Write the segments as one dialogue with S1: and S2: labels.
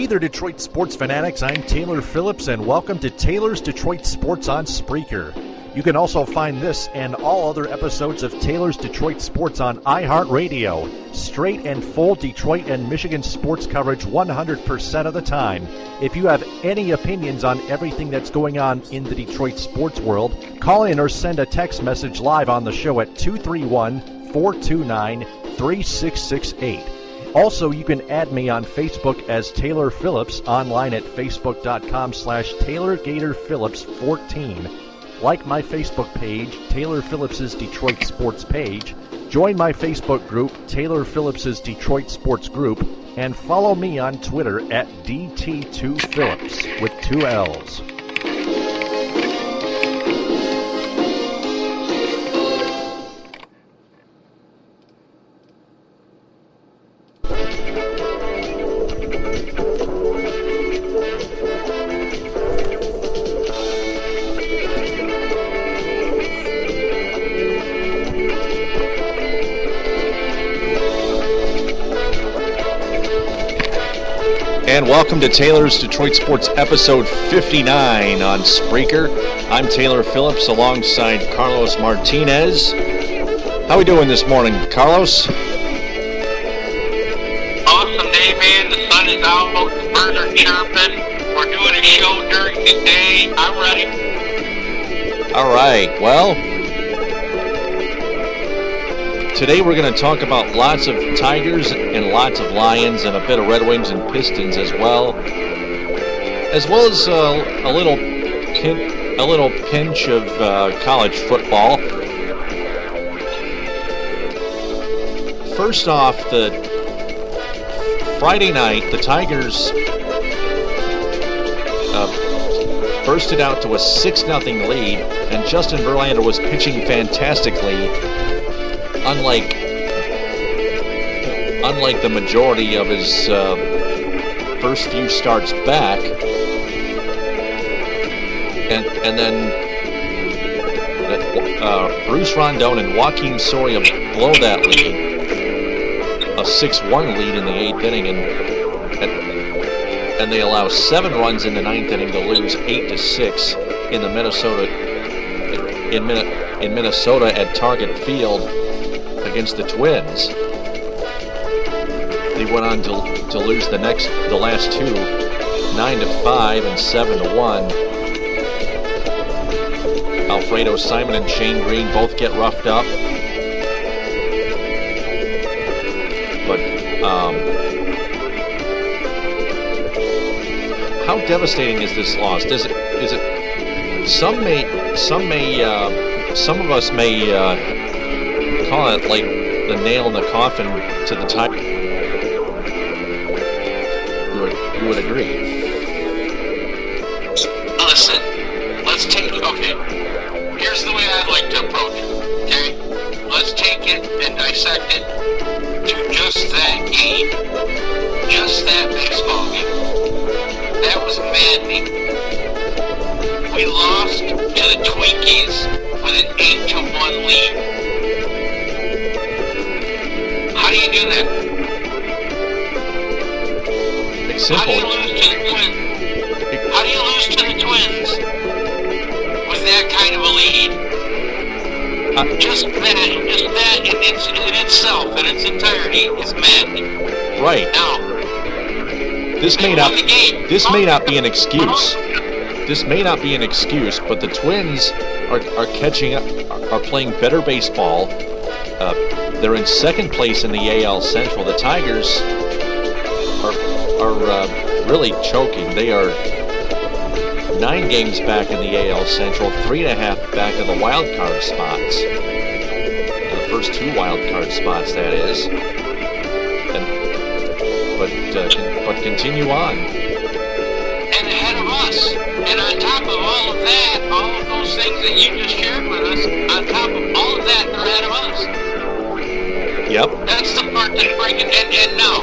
S1: Hey there, Detroit sports fanatics. I'm Taylor Phillips, and welcome to Taylor's Detroit Sports on Spreaker. You can also find this and all other episodes of Taylor's Detroit Sports on iHeartRadio. Straight and full Detroit and Michigan sports coverage 100% of the time. If you have any opinions on everything that's going on in the Detroit sports world, call in or send a text message live on the show at 231-429-3668. Also, you can add me on Facebook as Taylor Phillips, online at facebook.com/TaylorGatorPhillips14. Like my Facebook page, Taylor Phillips' Detroit Sports page. Join my Facebook group, Taylor Phillips' Detroit Sports Group. And follow me on Twitter at DT2Phillips with 2 L's.
S2: And welcome to Taylor's Detroit Sports episode 59 on Spreaker. I'm Taylor Phillips alongside Carlos Martinez. How we doing this morning, Carlos?
S3: Awesome day, man. The sun is out, the birds are chirping. We're doing a show during the day. I'm ready.
S2: All right, well, today we're going to talk about lots of Tigers and lots of Lions and a bit of Red Wings and Pistons as well as a little pinch of college football. First off, the Friday night, the Tigers bursted out to a 6-0 lead, and Justin Verlander was pitching fantastically. Unlike the majority of his first few starts back, and then Bruce Rondon and Joaquin Soria blow that lead, a 6-1 lead in the 8th inning, and they allow 7 runs in the 9th inning to lose 8-6 in the Minnesota at Target Field against the Twins. They went on to lose the last two, 9-5 and 7-1. Alfredo Simon and Shane Green both get roughed up. But how devastating is this loss? Is it? Some of us may call it like the nail in the coffin to the Tigers. You would agree?
S3: Listen, let's take it. Okay, here's the way I'd like to approach it. Okay, let's take it and dissect it to just that game, just that baseball game. That was maddening. We lost to the Twinkies with an 8-1 lead. How do you do that?
S2: It's simple.
S3: How do you lose to the Twins? How do you lose to the Twins with that kind of a lead? Just that in itself, in its entirety, is maddening.
S2: Right.
S3: Now,
S2: this may not be an excuse. This may not be an excuse, but the Twins are catching up, are playing better baseball. They're in second place in the AL Central. The Tigers are really choking. They are 9 games back in the AL Central, 3.5 back of the wild card spots. The first 2 wild card spots, that is. But continue on.
S3: And ahead of us. And on top of all of that, all of those things that you just shared with us, on top of all of that, they're ahead of us.
S2: Yep.
S3: That's the part that's breaking. And now,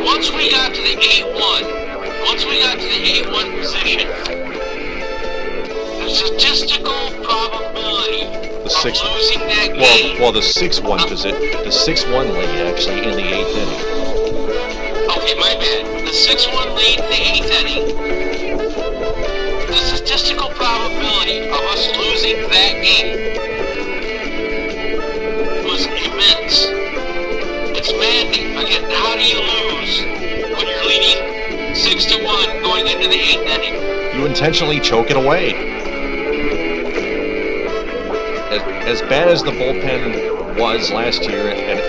S3: once we got to the 8-1 position, the statistical probability of losing that game.
S2: Well, the 6-1 lead actually in the 8th inning.
S3: Okay, my bad. The a 6-1 lead in the 8th inning, the statistical probability of us losing that game was immense. It's maddening. Again, how do you lose when you're leading 6-1 going into the 8th inning?
S2: You intentionally choke it away. As bad as the bullpen was last year, and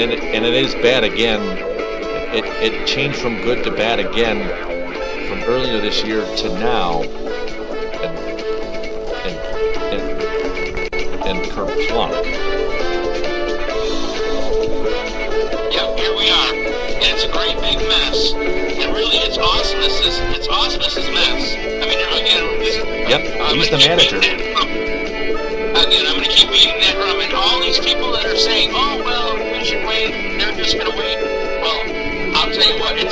S2: it is bad again. It changed from good to bad again from earlier this year to now, and kerplunk.
S3: Yep, here we are, and it's a great big mess. And really, it's Ausmus's mess. I mean,
S2: He's the manager.
S3: Again, I'm going to keep beating that drum, and all these people that are saying, "Oh well, we should wait," they're just going to wait. Well, I'll tell you what, in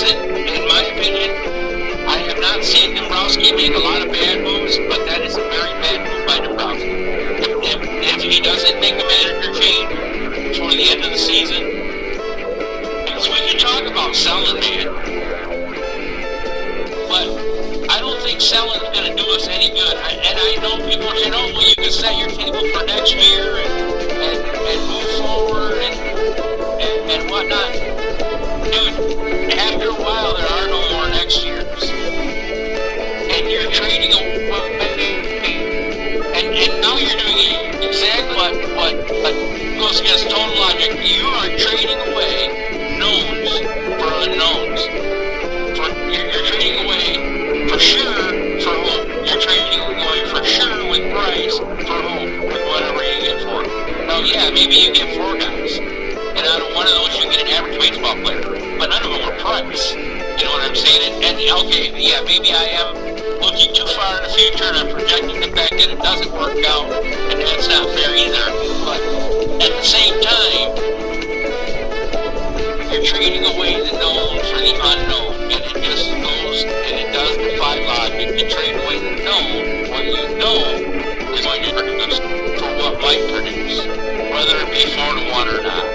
S3: my opinion, I have not seen Dombrowski make a lot of bad moves, but that is a very bad move by Dombrowski. If he doesn't make a manager change before the end of the season, because we can talk about selling, man, but I don't think selling is going to do us any good. And I know people are saying, "Oh, well, you can set your table for next year and move forward and whatnot." Dude, after a while, there are no more next years. And you're trading away. And now you're doing exactly what goes against total logic. You are trading away knowns for unknowns. You're trading away for sure for hope. You're trading away for sure with price for hope with whatever you get for it. Now, yeah, maybe you get 4 guys. And out of one of those, you get an average baseball player. But none of them are price. You know what I'm saying? And okay, yeah, maybe I am looking too far in the future and I'm projecting the fact that it doesn't work out. And that's not fair either. But at the same time, you're trading away the known for the unknown. And it just goes, and it does defy logic. You trade away the known, what you know is going to produce for what might produce, whether it be 4-1 or not.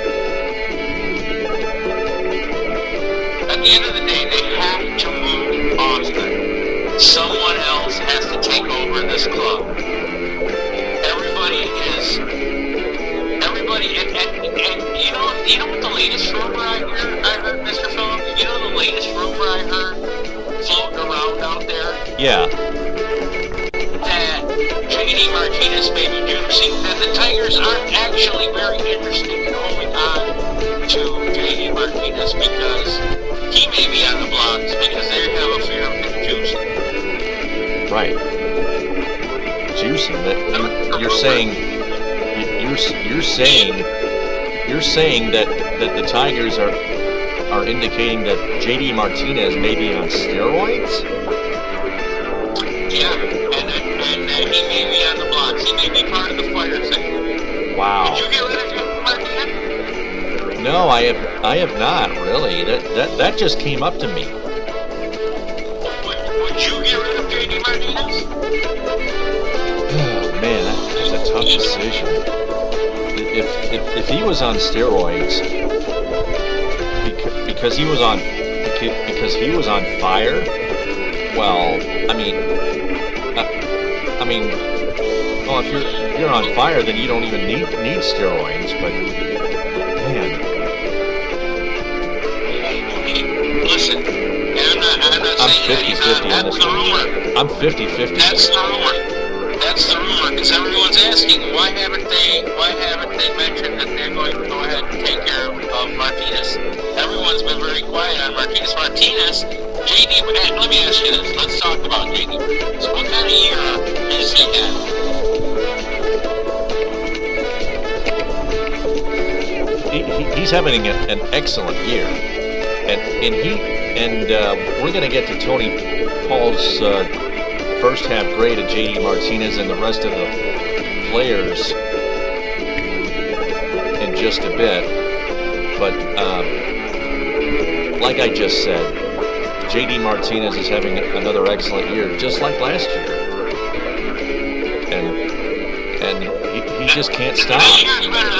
S3: At the end of the day, they have to move Austin. Someone else has to take over this club. Everybody, and you know what the latest rumor I heard, Mr. Phillips? You know the latest rumor I heard floating around out there?
S2: Yeah.
S3: That J.D. Martinez may be juicing, that the Tigers aren't actually very interested in holding on to J.D. Martinez because he may be on the blocks because they have a fear of him juicing.
S2: Right. Juicing. That you're saying that the Tigers are indicating that J.D. Martinez may be on steroids?
S3: Yeah, and that he may be on the blocks. He may be part of the fire thing.
S2: Wow.
S3: Did you get rid of Martinez?
S2: No, I have not really. That just came up to me.
S3: Would you get rid of J.D. Martinez?
S2: Oh man, that's a tough decision. If he was on steroids because he was on fire, well, well, if you're on fire, then you don't even need steroids. But man,
S3: listen, and I'm saying
S2: 50-50 on this one. I'm 50-50.
S3: That's the rumor. That's the rumor, because everyone's asking why haven't they mentioned that they're going to go ahead and take care of Martinez. Everyone's been very quiet on Martinez. JD, let me ask you this. Let's talk about JD. So what kind of year is he having?
S2: He's having an excellent year, and we're going to get to Tony Paul's first half grade at J.D. Martinez and the rest of the players in just a bit. But like I just said, J.D. Martinez is having another excellent year, just like last year. And he just can't stop.
S3: This year's better than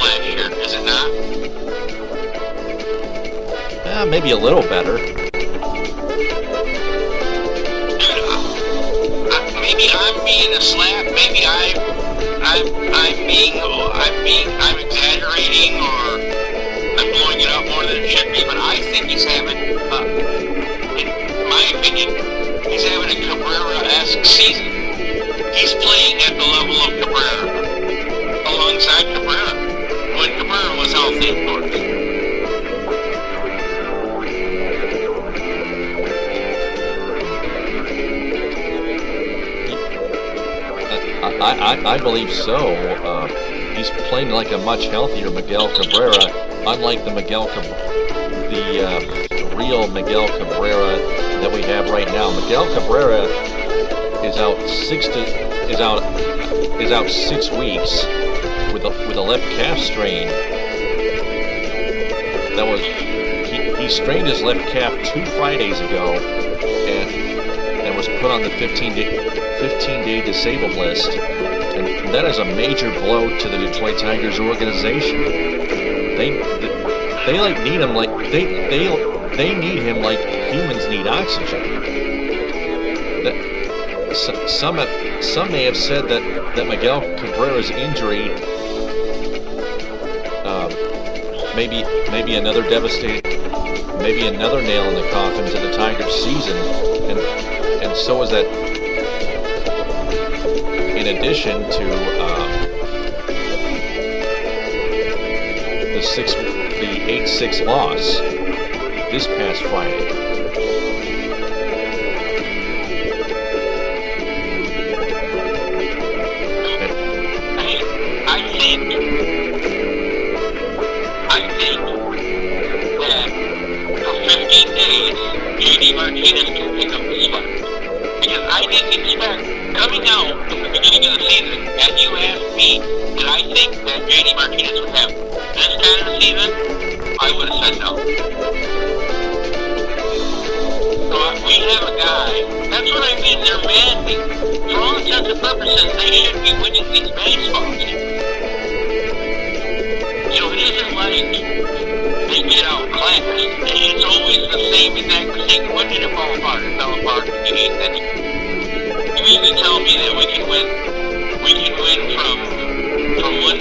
S3: last year, is it not?
S2: Maybe a little better.
S3: Maybe I'm being a slap. Maybe I'm exaggerating, or I'm blowing it up more than it should be. But I think he's having, in my opinion, he's having a Cabrera-esque season. He's playing at the level of Cabrera, alongside Cabrera, when Cabrera was healthy, of course.
S2: I believe so. He's playing like a much healthier Miguel Cabrera, unlike the real Miguel Cabrera that we have right now. Miguel Cabrera is out 6 weeks with a left calf strain. He strained his left calf 2 Fridays ago and was put on the 15-day disabled list, and that is a major blow to the Detroit Tigers organization. They need him like they need him like humans need oxygen. Some may have said that Miguel Cabrera's injury maybe another nail in the coffin to the Tigers season, and so is that. In addition to the 8-6 loss this past Friday.
S3: I think that for 15 days, J.D. Martinez can pick up the slack. Because I didn't expect, coming out from the beginning of the season, and you asked me, did I think that J.D. Martinez would have this kind of a season? I would have said no. So we have a guy, that's what I mean, they're mad. For all intents and purposes, they should be winning these baseballs. You know, it isn't like they get outclassed. It's always the same exact mistake. When did it fall apart? It fell apart in the 8th inning. You mean to tell me that we can win from 1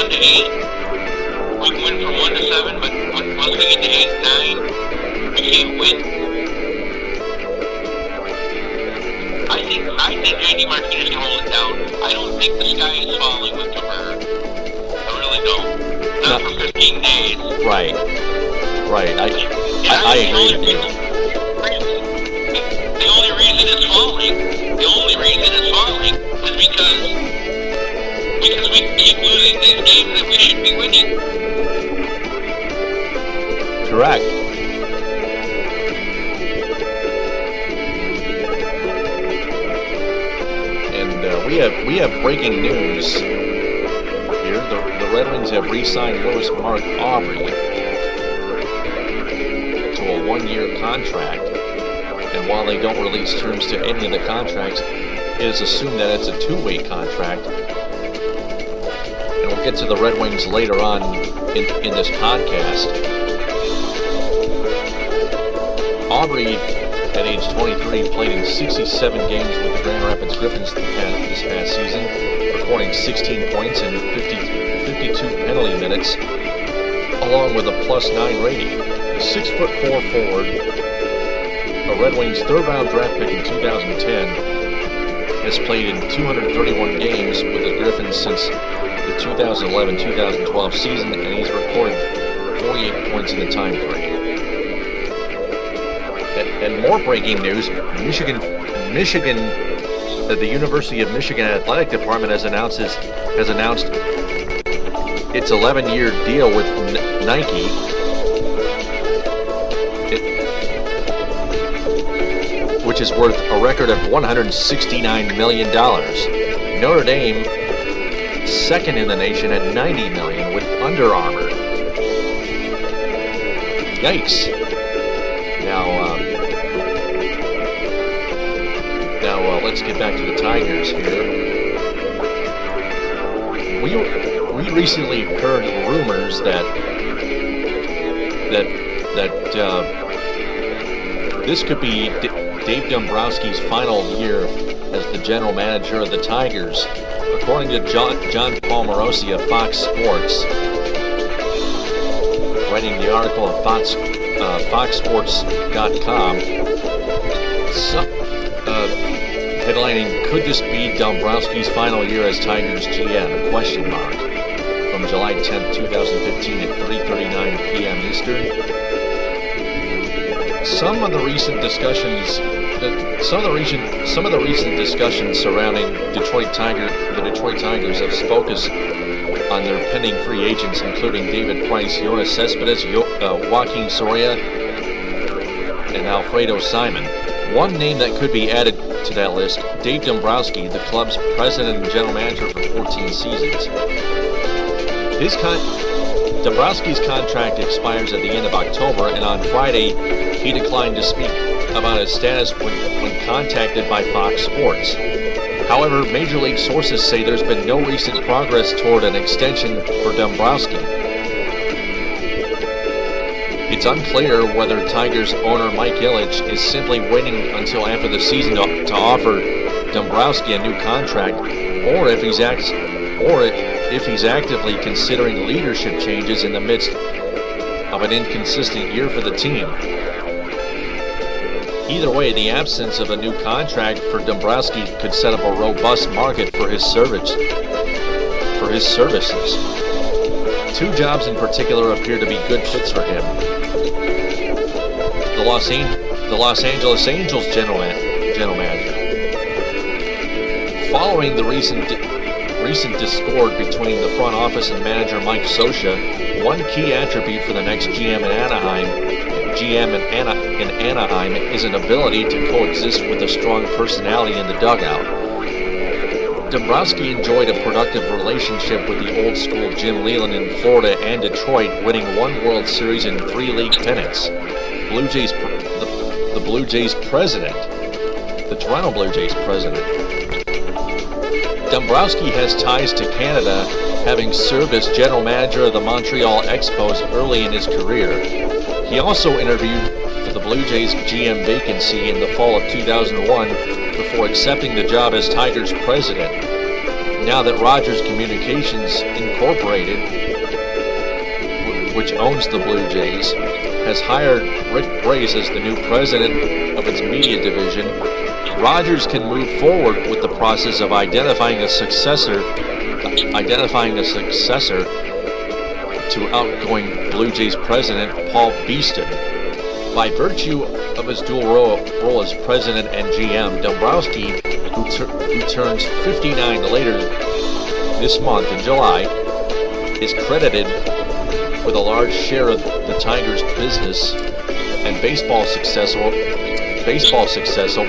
S3: to 8? We can win from 1 to 7, but once we get to 8, 9, we can't win. I think J.D. Martinez can hold it down. I don't think the sky is falling with Cabrera. I really don't. Not for 15 days.
S2: Right. I agree with you.
S3: The only reason it's falling is because we keep losing these games that we should be winning.
S2: Correct. And we have breaking news here. The Red Wings have re-signed Lewis Mark Aubrey to a 1-year contract. And while they don't release terms to any of the contracts, it is assumed that it's a 2-way contract. And we'll get to the Red Wings later on in this podcast. Aubrey, at age 23, played in 67 games with the Grand Rapids Griffins this past season, recording 16 points and 52 penalty minutes, along with a +9 rating. The 6'4" forward, a Red Wings third-round draft pick in 2010, has played in 231 games with the Griffins since the 2011-2012 season, and he's recorded 48 points in the time frame. And more breaking news: Michigan, the University of Michigan Athletic Department has announced its 11-year deal with Nike. Which is worth a record of $169 million. Notre Dame, second in the nation at $90 million with Under Armour. Yikes! Now, let's get back to the Tigers here. We recently heard rumors that that this could be Dave Dombrowski's final year as the general manager of the Tigers. According to John Palmarosi of Fox Sports, writing the article on FoxSports.com, headlining, "Could this be Dombrowski's final year as Tigers GM? Question mark. From July 10th, 2015 at 3:39 p.m. Eastern. Some of the recent discussions surrounding the Detroit Tigers have focused on their pending free agents, including David Price, Jonas Cespedes, Joaquin Soria, and Alfredo Simon. One name that could be added to that list, Dave Dombrowski, the club's president and general manager for 14 seasons. Dombrowski's contract expires at the end of October, and on Friday, he declined to speak about his status when contacted by Fox Sports. However, Major League sources say there's been no recent progress toward an extension for Dombrowski. It's unclear whether Tigers owner Mike Ilitch is simply waiting until after the season to offer Dombrowski a new contract, or if he's actively considering leadership changes in the midst of an inconsistent year for the team. Either way, the absence of a new contract for Dombrowski could set up a robust market for his services. Two jobs in particular appear to be good fits for him. The Los Angeles Angels general manager. Following the recent discord between the front office and manager Mike Scioscia, one key attribute for the next GM in Anaheim is an ability to coexist with a strong personality in the dugout. Dombrowski enjoyed a productive relationship with the old-school Jim Leyland in Florida and Detroit, winning one World Series and 3 league pennants. The Toronto Blue Jays president. Dombrowski has ties to Canada, having served as general manager of the Montreal Expos early in his career. He also interviewed for the Blue Jays GM vacancy in the fall of 2001 before accepting the job as Tigers president. Now that Rogers Communications Incorporated, which owns the Blue Jays, has hired Rick Brace as the new president of its media division, Rogers can move forward with the process of identifying a successor to outgoing Blue Jays president Paul Beeston. By virtue of his dual role as president and GM, Dombrowski, who turns 59 later this month in July, is credited with a large share of the Tigers' business and baseball success over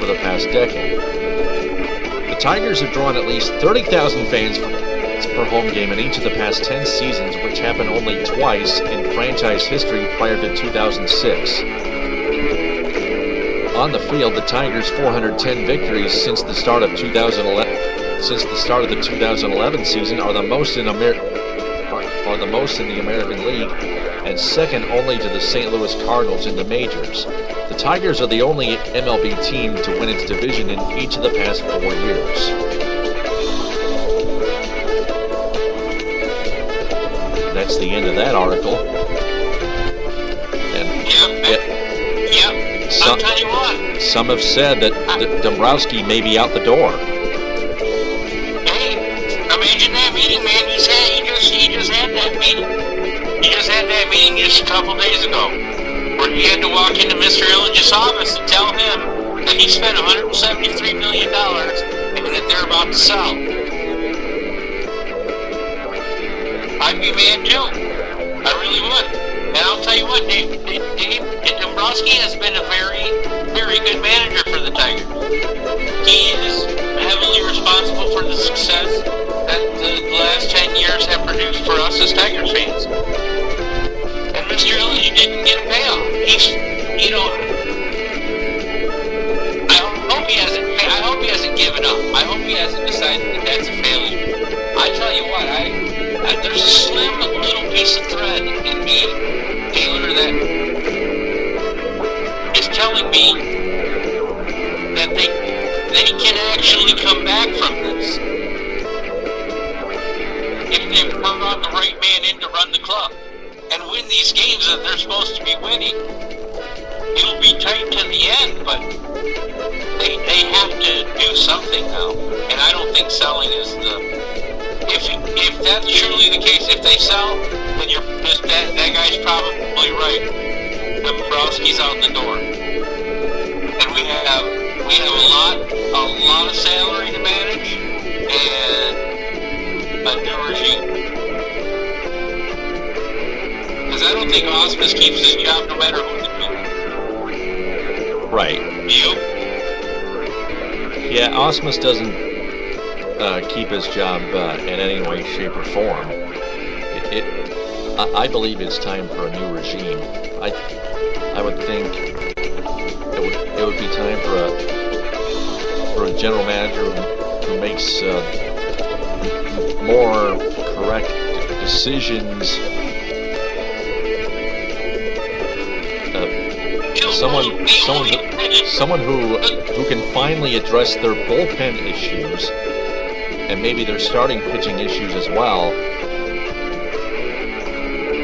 S2: the past decade. The Tigers have drawn at least 30,000 fans per home game in each of the past 10 seasons, which happened only twice in franchise history prior to 2006. On the field, the Tigers' 410 victories since the start of the 2011 season are the most in the American League, and second only to the St. Louis Cardinals in the majors. The Tigers are the only MLB team to win its division in each of the past 4 years. That's the end of that article. And
S3: I'll tell you what.
S2: Some have said that Dombrowski may be out the door.
S3: Hey, imagine that meeting, man. He just had that meeting. He just had that meeting just a couple days ago, where he had to walk into Mr. Ilitch's office and tell him that he spent $173 million and that they're about to sell. I'd be mad too. I really would. And I'll tell you what, Dave Dombrowski has been a very, very good manager for the Tigers. He is heavily responsible for the success that the last 10 years have produced for us as Tigers fans. And Mr. Ilitch didn't get a payoff. I hope he hasn't given up. I hope he hasn't decided that that's a failure. I tell you what, there's a slim little piece of thread in me, Taylor, that really come back from this if they brought the right man in to run the club and win these games that they're supposed to be winning. It'll be tight to the end, but they have to do something now. And I don't think selling is the... If that's truly the case, if they sell, then that guy's probably right. Dombrowski's out the door. And we have a lot of salary to manage and a new regime. Because I don't think Ausmus keeps his job no matter who the
S2: Right.
S3: You?
S2: Yeah, Ausmus doesn't keep his job in any way, shape, or form. I believe it's time for a new regime. I would think it would be time for a general manager who makes more correct decisions. Someone who can finally address their bullpen issues and maybe their starting pitching issues as well.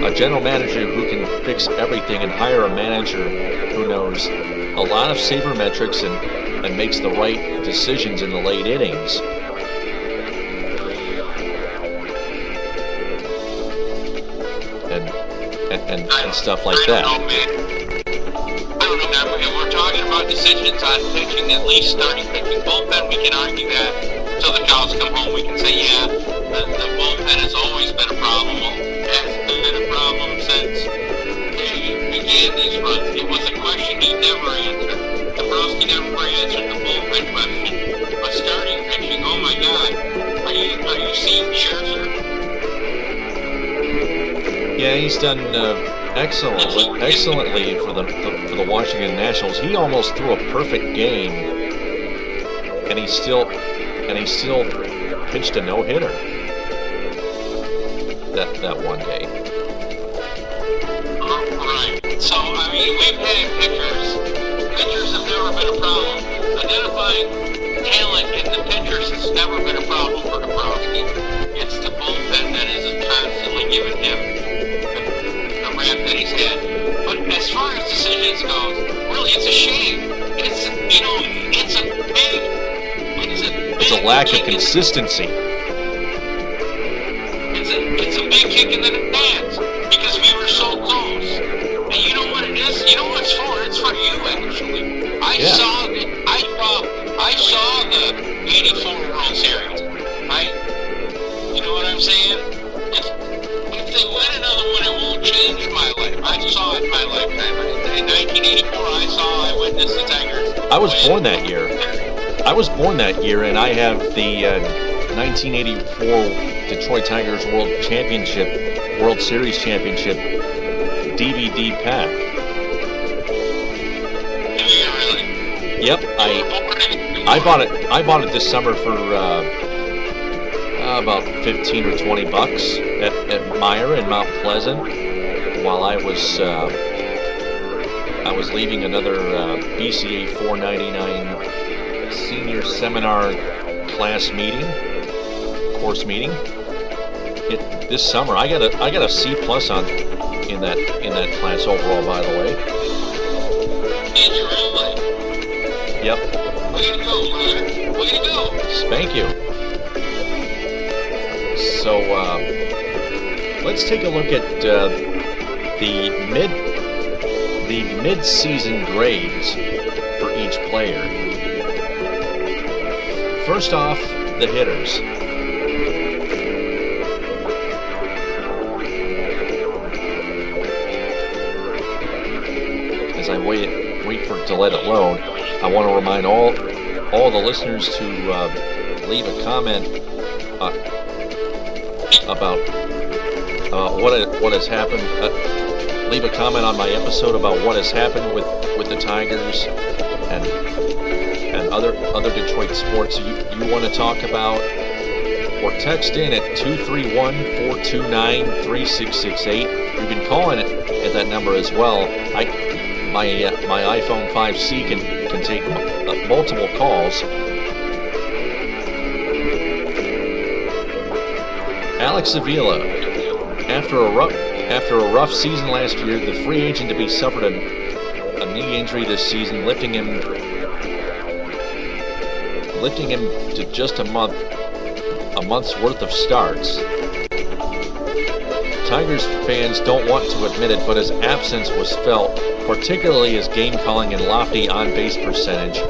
S2: A general manager who can fix everything and hire a manager who knows a lot of sabermetrics and makes the right decisions in the late innings. And stuff like that.
S3: We're talking about decisions on pitching, at least starting pitching. Bullpen, we can argue that until the cows come home. We can say, yeah, the bullpen has always been a problem. It has been a problem since he began these runs. It was a question he never answered. Dombrowski never answered the bullpen question. But starting pitching, oh my God, are you seeing Scherzer?
S2: Yeah, he's done excellently for the Washington Nationals. He almost threw a perfect game, and he still pitched a no-hitter that one day.
S3: Right. So I mean, we've had pitchers. Pitchers have never been a problem. Identifying talent in the pitchers has never been a problem for Dombrowski. It's the bullpen that is constantly giving him that he's had. But as far as decisions goes, really it's a shame. It's
S2: a lack of consistency.
S3: It's a big kick in the nuts because we were so close. And you know what it is? You know what it's for? It's for you actually. I saw the 84 World Series. You know what I'm saying? If they win another one, it won't change my life. I saw it in my lifetime. In 1984, I witnessed the Tigers.
S2: I was born that year, and I have the 1984 Detroit Tigers World Series Championship DVD pack.
S3: Really?
S2: Yep, I bought it this summer for about 15 or 20 bucks at Meyer in Mount Pleasant while I was leaving another BCA 499 senior seminar course meeting. This summer I got a C+ on in that class overall, by the way.
S3: Did you really?
S2: Yep.
S3: Way to go, brother. Way to go.
S2: Thank you. So let's take a look at the mid-season grades for each player. First off, the hitters. As I wait to let it load, I want to remind all the listeners to leave a comment about what has happened. Leave a comment on my episode about what has happened with the Tigers and other Detroit sports you want to talk about, or text in at 231-429-3668. You can call in at that number as well. My iPhone 5C can take multiple calls. Alex Avila, after a rough season last year, the free agent to be suffered a knee injury this season, lifting him to just a month's worth of starts. Tigers fans don't want to admit it, but his absence was felt, particularly his game calling and lofty on-base percentage,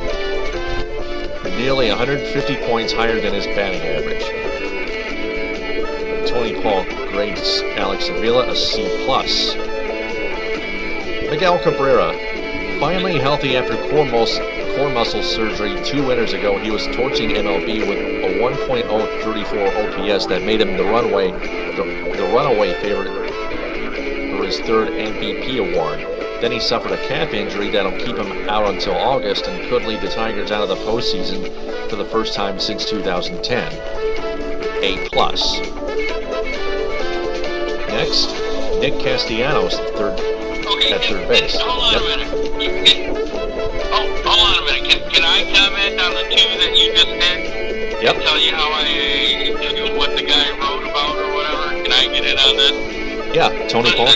S2: nearly 150 points higher than his batting average. Tony Paul grades Alex Avila a C+. Miguel Cabrera, finally healthy after core muscle surgery 2 winters ago, he was torching MLB with a 1.034 OPS that made him the runaway favorite for his third MVP award. Then he suffered a calf injury that'll keep him out until August and could lead the Tigers out of the postseason for the first time since 2010. A+. Next, Nick Castellanos, at third base.
S3: Hold on a minute. Can I comment on the 2 that you just did?
S2: Yep.
S3: Tell you how what the guy wrote about or whatever? Can I get in on this?
S2: Yeah, Tony Paul.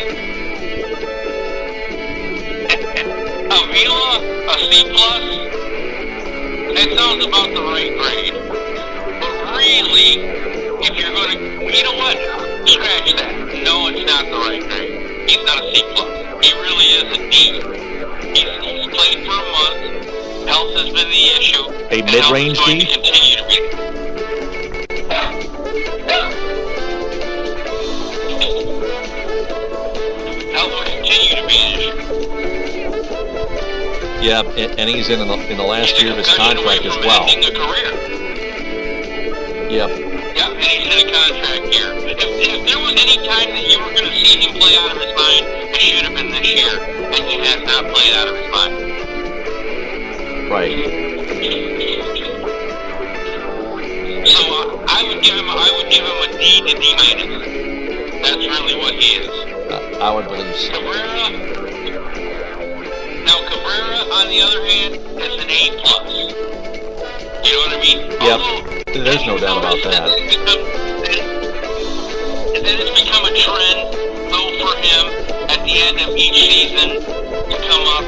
S3: Avila, a C+. That sounds about the right grade. But really, if you're going to, you know what? Scratch that. No, it's not the right grade. He's not a C+. He really is a D. He's played for a month. Health has been the issue.
S2: A mid-range D?
S3: Continue to be. Health will continue to be an issue.
S2: Yeah, and he's in the last year of his contract as well.
S3: Ending a career.
S2: Yep.
S3: Yeah, and he's in a contract year. If there was any time that you were going to see him play out of his mind, it should have been this year, and he has not played out of his mind.
S2: Right.
S3: So I would give him a D to D-. That's really what he is.
S2: I would believe so.
S3: Cabrera, on the other hand, is an A+. You know what I mean?
S2: Yep. There's no doubt about that.
S3: And then it's become a trend, though, for him at the end of each season to come up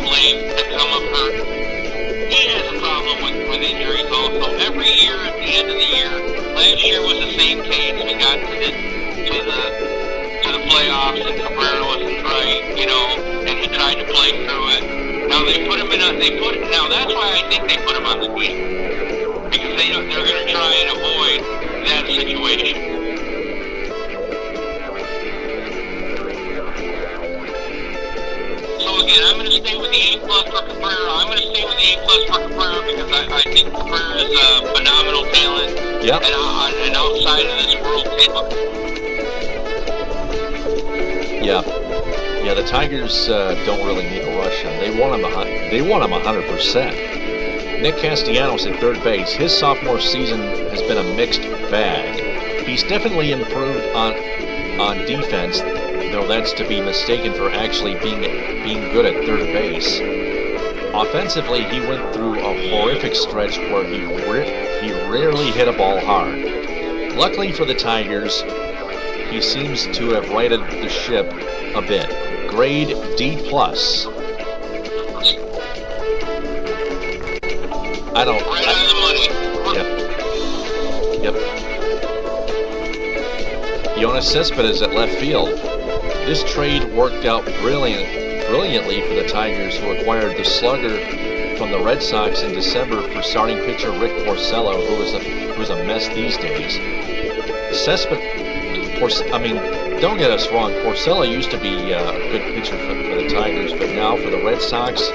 S3: late, to come up hurt. He has a problem with injuries also. Every year at the end of the year, last year was the same case. We got to the playoffs and Cabrera wasn't right, and he tried to play through it. Now they put him now that's why I think they put him on the team. Because they're going to try and avoid that situation. So again, I'm going to stay with the A+ for Cabrera. I'm going to stay with the A+ for Cabrera because I think Cabrera is a phenomenal talent.
S2: Yep.
S3: And an outside of this world talent.
S2: Yeah. Yeah, the Tigers don't really need to rush him. They want him 100%. Nick Castellanos at third base. His sophomore season has been a mixed bag. He's definitely improved on defense, though that's to be mistaken for actually being good at third base. Offensively, he went through a horrific stretch where he rarely hit a ball hard. Luckily for the Tigers, he seems to have righted the ship a bit. Grade D+.
S3: Right on the money.
S2: Yep. Jonas Cespedes at left field. This trade worked out brilliantly for the Tigers, who acquired the slugger from the Red Sox in December for starting pitcher Rick Porcello, who's a mess these days. Don't get us wrong, Porcello used to be a good pitcher for the Tigers, but now for the Red Sox,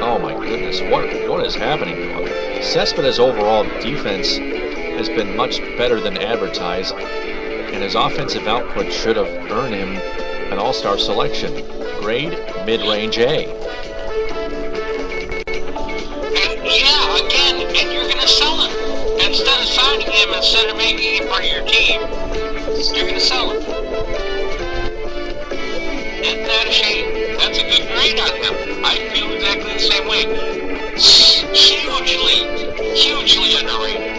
S2: oh my goodness, what is happening to him? Cespedes' overall defense has been much better than advertised, and his offensive output should have earned him an all-star selection. Grade, mid-range A.
S3: And you're going to sell him. Instead of signing him, instead of making him part of your team, you're going to sell him. Isn't that a shame? That's a good grade on him. I feel exactly the same way. Hugely underrated.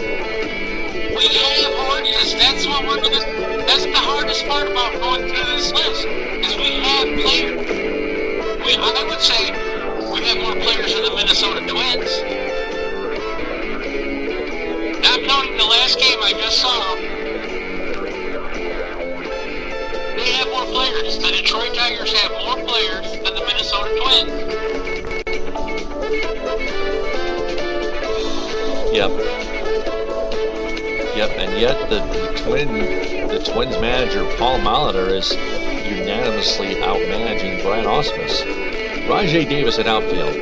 S3: We have horses. That's That's the hardest part about going through this list, is we have players. I would say we have more players than the Minnesota Twins. Not counting the last game I just saw, they have more players. The Detroit Tigers have more players than the Minnesota Twins.
S2: Yep, and yet the Twins manager Paul Molitor is unanimously out-managing Brad Ausmus. Rajai Davis at outfield.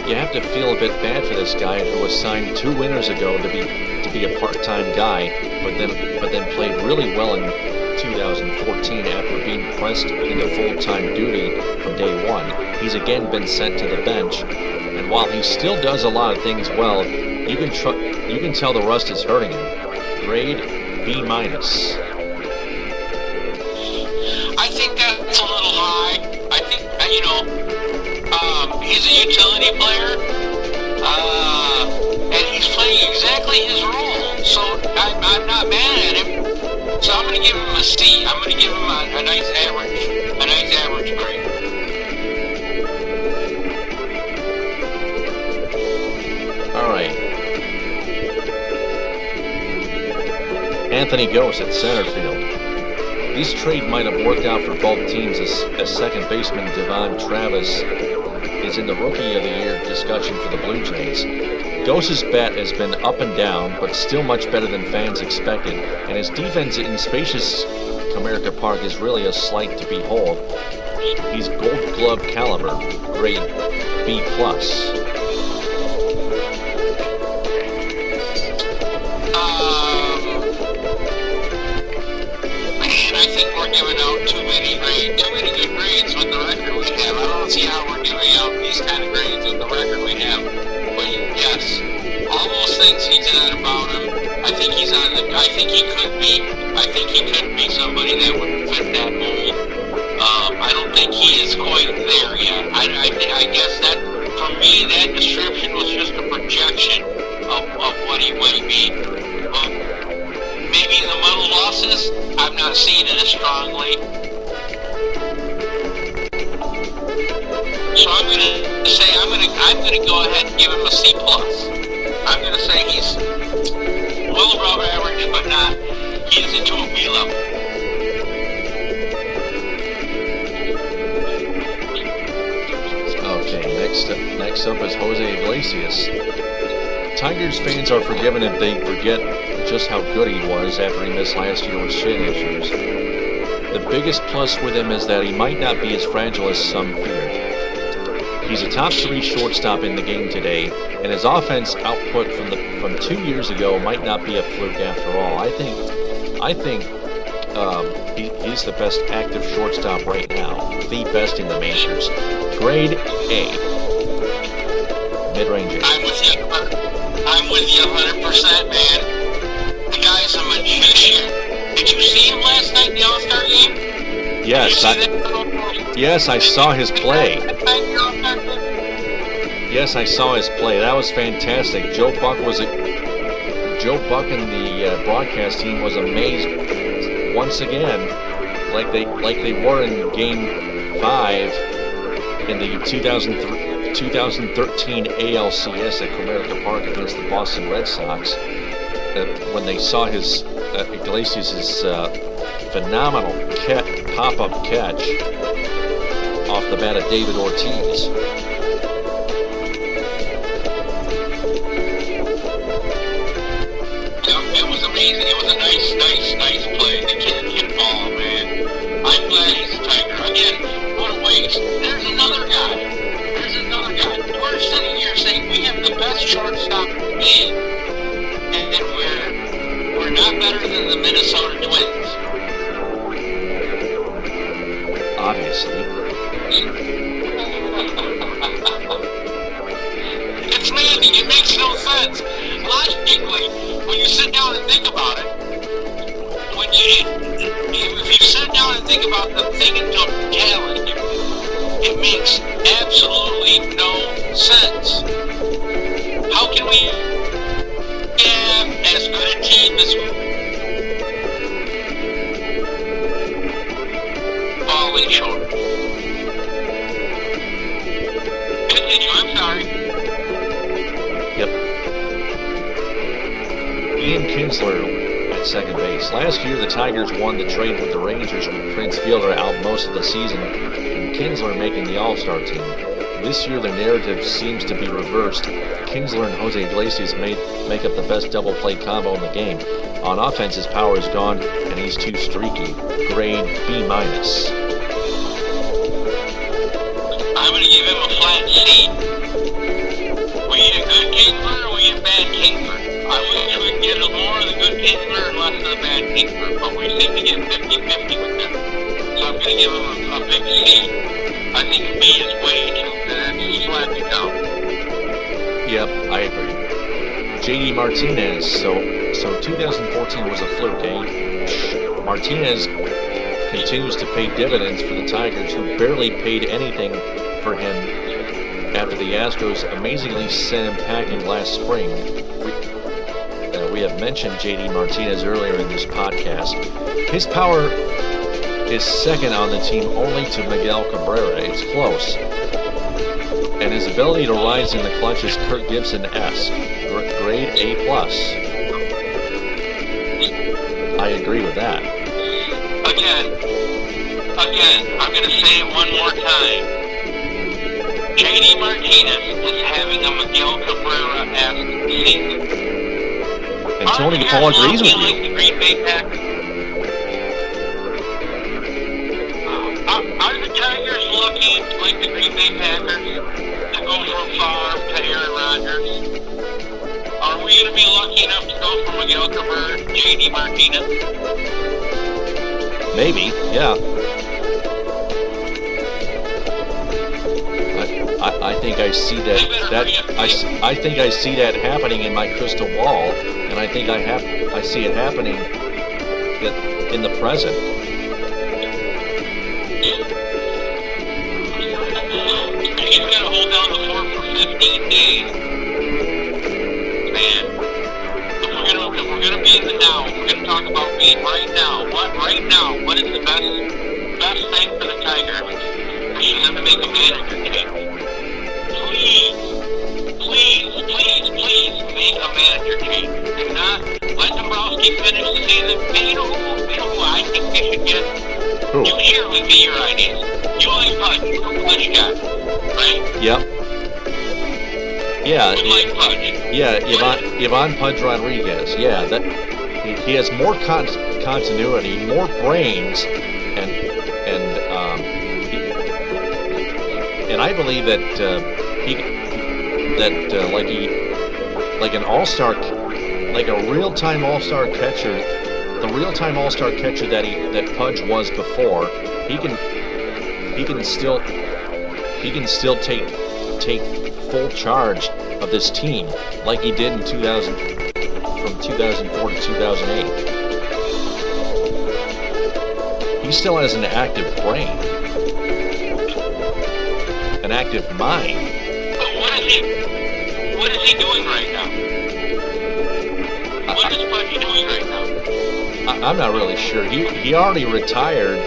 S2: You have to feel a bit bad for this guy who was signed 2 winters ago to be a part-time guy, but then played really well in 2014 after being pressed into full-time duty from day one. He's again been sent to the bench, and while he still does a lot of things well, you can tell the rust is hurting him. Grade B-.
S3: I think that's a little high. I think, he's a utility player, and he's playing exactly his role, so I'm not mad at him. So I'm going to give him a C. I'm going to give him a nice average grade.
S2: All right. Anthony Gose at center field. This trade might have worked out for both teams as second baseman Devon Travis is in the Rookie of the Year discussion for the Blue Jays. Gose's bat has been up and down, but still much better than fans expected, and his defense in spacious Comerica Park is really a sight to behold. He's Gold Glove caliber, grade B+.
S3: I think we're giving out too many good grades with the record we have. I don't see how we're giving out these kind of grades with the record we have. But yes, all those things he said about him, I think he could be somebody that would fit that mold. I don't think he is quite there yet. I guess that, for me, that description was just a projection of what he might be. Maybe the muddle losses, I'm not seeing it as strongly. So I'm gonna go ahead and give him a C+. I'm gonna say he's well above average, but not. He is into a B level.
S2: Okay, next up is Jose Iglesias. Tigers fans are forgiven if they forget just how good he was after he missed last year with shin issues. The biggest plus with him is that he might not be as fragile as some feared. He's a top 3 shortstop in the game today, and his offense output from 2 years ago might not be a fluke after all. I think he's the best active shortstop right now, the best in the majors. Grade A. Mid-range A.
S3: I'm with you 100%, man. The guy's a magician. Did you see him last night in the All-Star game?
S2: Yes, I saw his play. Yes, I saw his play. That was fantastic. Joe Buck and the broadcast team was amazed once again, like they were in Game 5 in the 2013 ALCS at Comerica Park against the Boston Red Sox. When they saw his Iglesias' phenomenal pop-up catch off the bat of David Ortiz.
S3: It was amazing. It was a nice play. The kid can ball, man. I'm glad he's a Tiger. Again, what a waste. There's another guy. We're sitting here saying we have the best shortstop in the game, and we're not better than the Minnesota Twins.
S2: Obviously.
S3: It's Mandy. It makes no sense. Logically, when you sit down and think about it, if you sit down and think about the thing in totality, it makes absolutely no sense. How can we have as good a team as
S2: second base. Last year, the Tigers won the trade with the Rangers with Prince Fielder out most of the season and Kinsler making the All-Star team. This year, the narrative seems to be reversed. Kinsler and Jose Iglesias make up the best double play combo in the game. On offense, his power is gone, and he's too streaky. Grade B-.
S3: I'm going to give him a flat C. Were you a good Kinsler or were you a bad Kinsler? I wish we could get more of the good Kinsler and less of the bad Kinsler, but we seem to get 50-50 with them. So I'm going to give him a big C. I think B is way too slapping down.
S2: Yep, I agree. J.D. Martinez, so 2014 was a fluke, eh? Martinez continues to pay dividends for the Tigers, who barely paid anything for him after the Astros amazingly sent him packing last spring. We have mentioned J.D. Martinez earlier in this podcast. His power is second on the team only to Miguel Cabrera. It's close. And his ability to rise in the clutch is Kirk Gibson-esque. Grade A+. I agree with that.
S3: Again, I'm going to say it one more time. J.D. Martinez is having a Miguel Cabrera-esque season.
S2: And Tony Paul agrees with you.
S3: Like the Green Bay Packers? Are the Tigers looking like the Green Bay Packers to go from Favre to Aaron Rodgers? Are we going to be lucky enough to go from Miguel Cabrera to J.D. Martinez?
S2: Maybe, yeah. I think I see that I think I see that happening in my crystal ball, and I think I see it happening in the present.
S3: He's got to hold down the fort for 15 days. Man, if we're gonna be in the now, we're gonna talk about being right now. What is the best thing for the Tigers? We should have to make a manager change. Please make a manager change. Do not let Dombrowski finish the season. And you know who I think they should get?
S2: Who?
S3: You share with me your ideas. You like Pudge, you're a Pudge guy, right?
S2: Yep. Yeah.
S3: You like Pudge.
S2: Yeah, Ivan Pudge Rodriguez. Yeah, that he has more continuity, more brains, and I believe that like an all-star, like a real-time all-star catcher, the real-time all-star catcher that Pudge was before, he can still take full charge of this team like he did in 2004 to 2008. He still has an active brain, an active mind.
S3: But what is he doing right now? What is Pudge doing right now?
S2: I'm not really sure. He already retired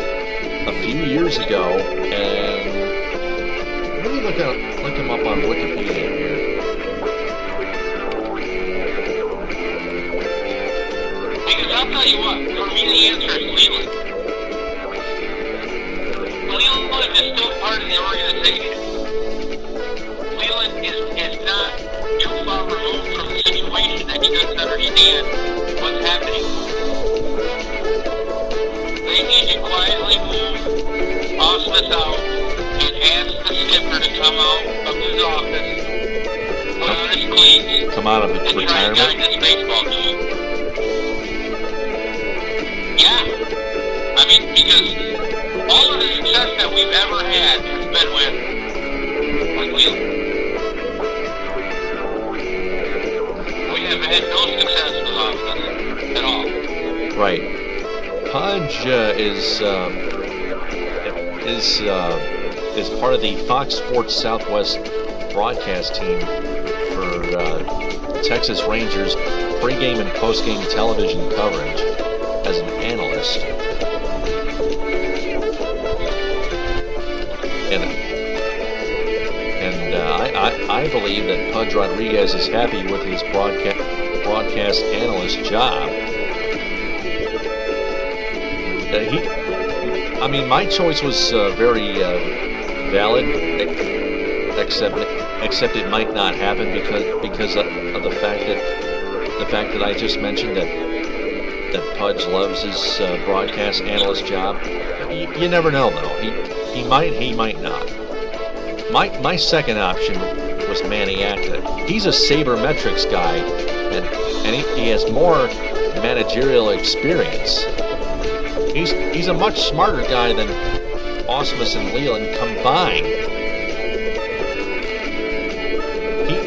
S2: a few years ago, and let me look him up on Wikipedia here.
S3: Because I'll tell you what, for me the answer is Cleveland. Cleveland is still part of the organization. Cleveland is not too far removed from the situation that he doesn't understand what's happening. They need to quietly move Ausmus out and ask the skipper to come out of his office, put on his cleats,
S2: Come out of
S3: and try and
S2: retirement.
S3: guide this baseball team. Yeah. I mean, because all of the success that we've ever had has been with Cleveland. We have had no success with Ausmus at all.
S2: Right. Pudge is part of the Fox Sports Southwest broadcast team for Texas Rangers pregame and postgame television coverage as an analyst. And I believe that Pudge Rodriguez is happy with his broadcast analyst job. my choice was very valid, except it might not happen because of the fact that I just mentioned that Pudge loves his broadcast analyst job. You never know, though. He might not. My second option was Manny Acta. He's a sabermetrics guy, and he has more managerial experience. He's a much smarter guy than Ausmus and Leland combined.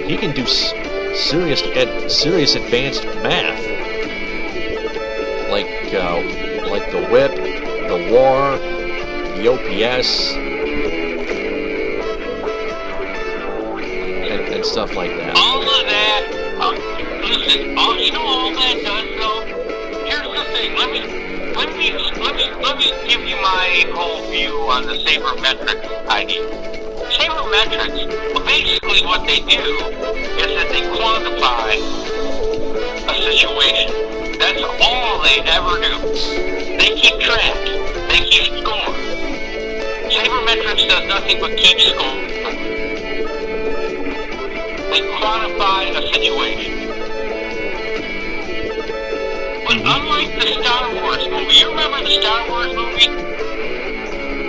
S2: He can do serious advanced math, like the WHIP, the WAR, the OPS, and stuff like that.
S3: All of that. Listen, all that does though. Here's the thing. Let me give you my whole view on the sabermetrics idea. Sabermetrics, well, basically what they do is that they quantify a situation. That's all they ever do. They keep track. They keep score. Sabermetrics does nothing but keep score. They quantify a situation. But unlike the Star Wars movie, you remember the Star Wars movie?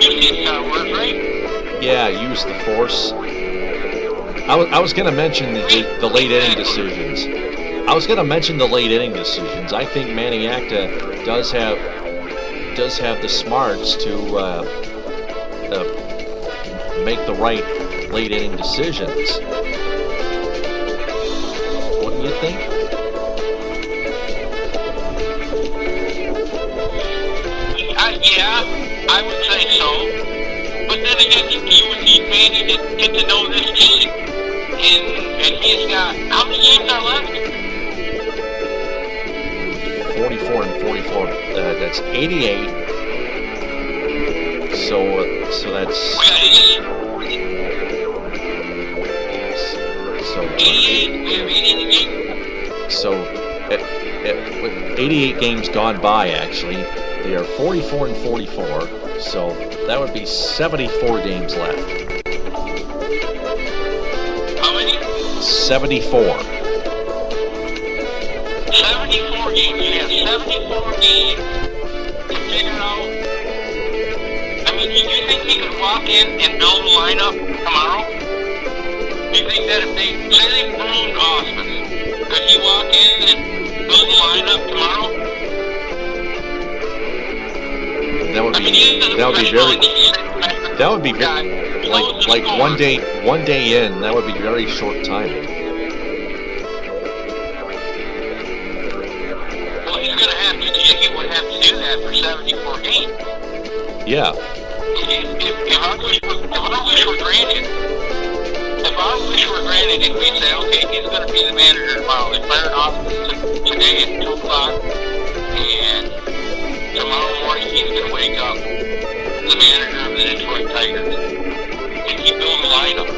S3: You've seen Star Wars, right?
S2: Yeah, use the Force. I was going to mention the late inning decisions. I think Manny Acta does have the smarts to make the right late inning decisions. Wouldn't you think?
S3: Yeah, I would say so. But then again, you and Manny get to know this team, and he's got, how many games are left?
S2: 44 and 44. That's 88. So that's.
S3: We got 88. We have 88 games.
S2: So, 88 games gone by, actually. They are 44 and 44, so that would be 74 games left.
S3: How many?
S2: 74.
S3: 74 games. You have 74 games to figure out. I mean, do you think he could walk in and build a lineup tomorrow? Do you think that if they say they pruned Ausmus, could he walk in and build a lineup tomorrow?
S2: That would be like one day in. That would be very short timing.
S3: Well, he would have to do that for 74 games.
S2: Yeah.
S3: If our wish were granted, and we say, okay, he's going to be the manager tomorrow. They fired Ausmus today at 2 o'clock, and tomorrow morning he's going to wake up the manager of the Detroit Tigers, and he build a lineup.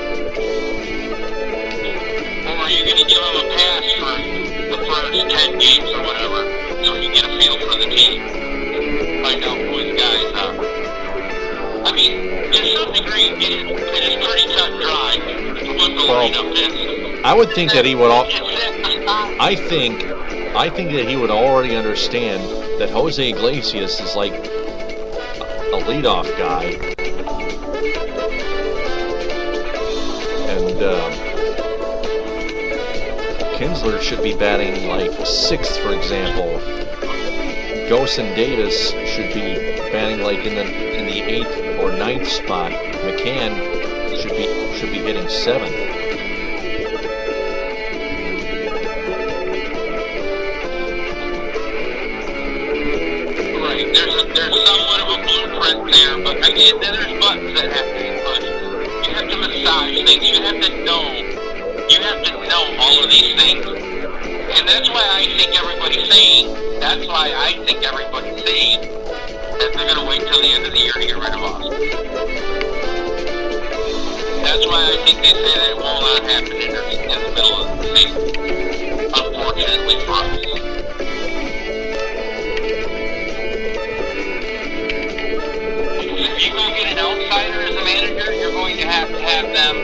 S3: Or are you going to give him a pass for the first 10 games or whatever, so you get a feel for the team, find out who his guys are? I mean, to some degree, it is pretty cut and dry what the lineup is.
S2: I would think that he would I think that he would already understand that Jose Iglesias is like a leadoff guy, and Kinsler should be batting like 6th, for example. Ghost and Davis should be batting like in the 8th or 9th spot. McCann should be hitting 7th.
S3: There's somewhat of a blueprint there, but again, then there's buttons that have to be pushed. You have to massage things. You have to know all of these things. And that's why I think everybody's saying that they're going to wait till the end of the year to get rid of Ausmus. That's why I think they say that it will not happen in the middle of the season, unfortunately for us. have them.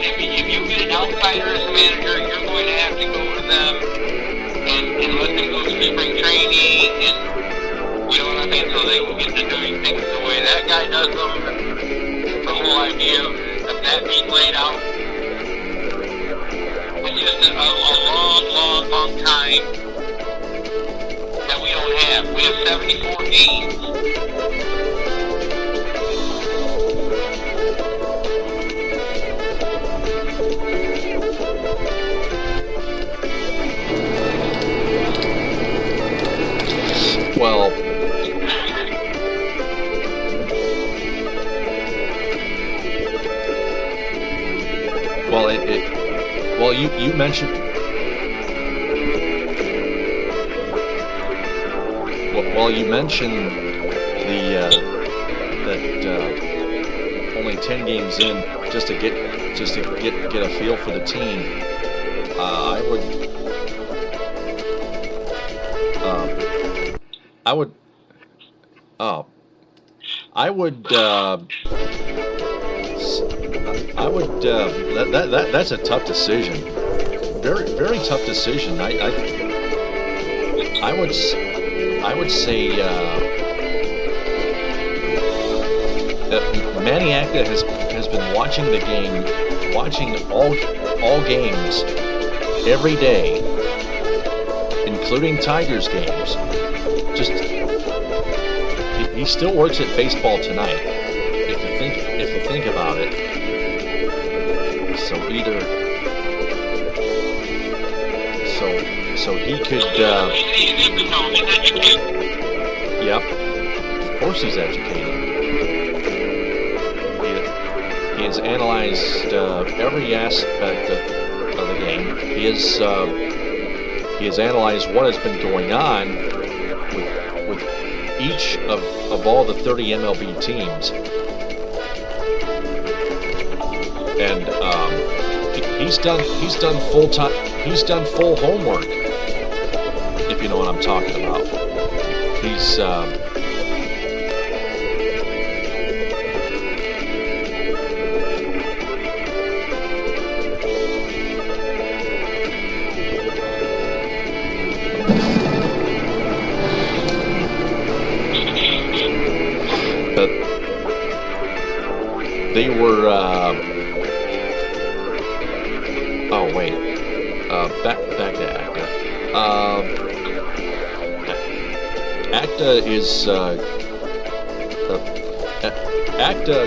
S3: If you get an outsider as a manager, you're going to have to go to them and let them go through spring training, and you know what I mean, so they can get to doing things the way that guy does them. The whole idea of that being laid out. It's just a long time that we don't have. We have 74 games.
S2: Well, you mentioned. Well, you mentioned that only 10 games in, just to get a feel for the team. I would. That's a tough decision. Very, very tough decision. I would say that Manny Acta has been watching the game, watching all games every day, including Tigers games. Just he still works at Baseball Tonight. If you think about it. So he could. Yep. Of course, he's educated. He has analyzed every aspect of the game. He has analyzed what has been going on with each of all the 30 MLB teams. And he's done full homework, if you know what I'm talking about. He's they were oh wait, back to Acta. Acta is Acta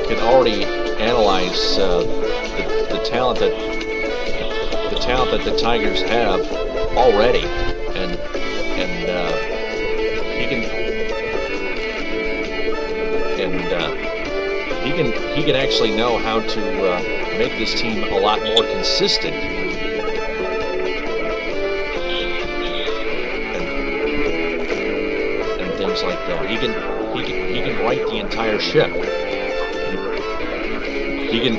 S2: can already analyze the talent that the Tigers have already, and he can actually know how to make this team a lot more consistent. And things like that. He can right the entire ship. He can,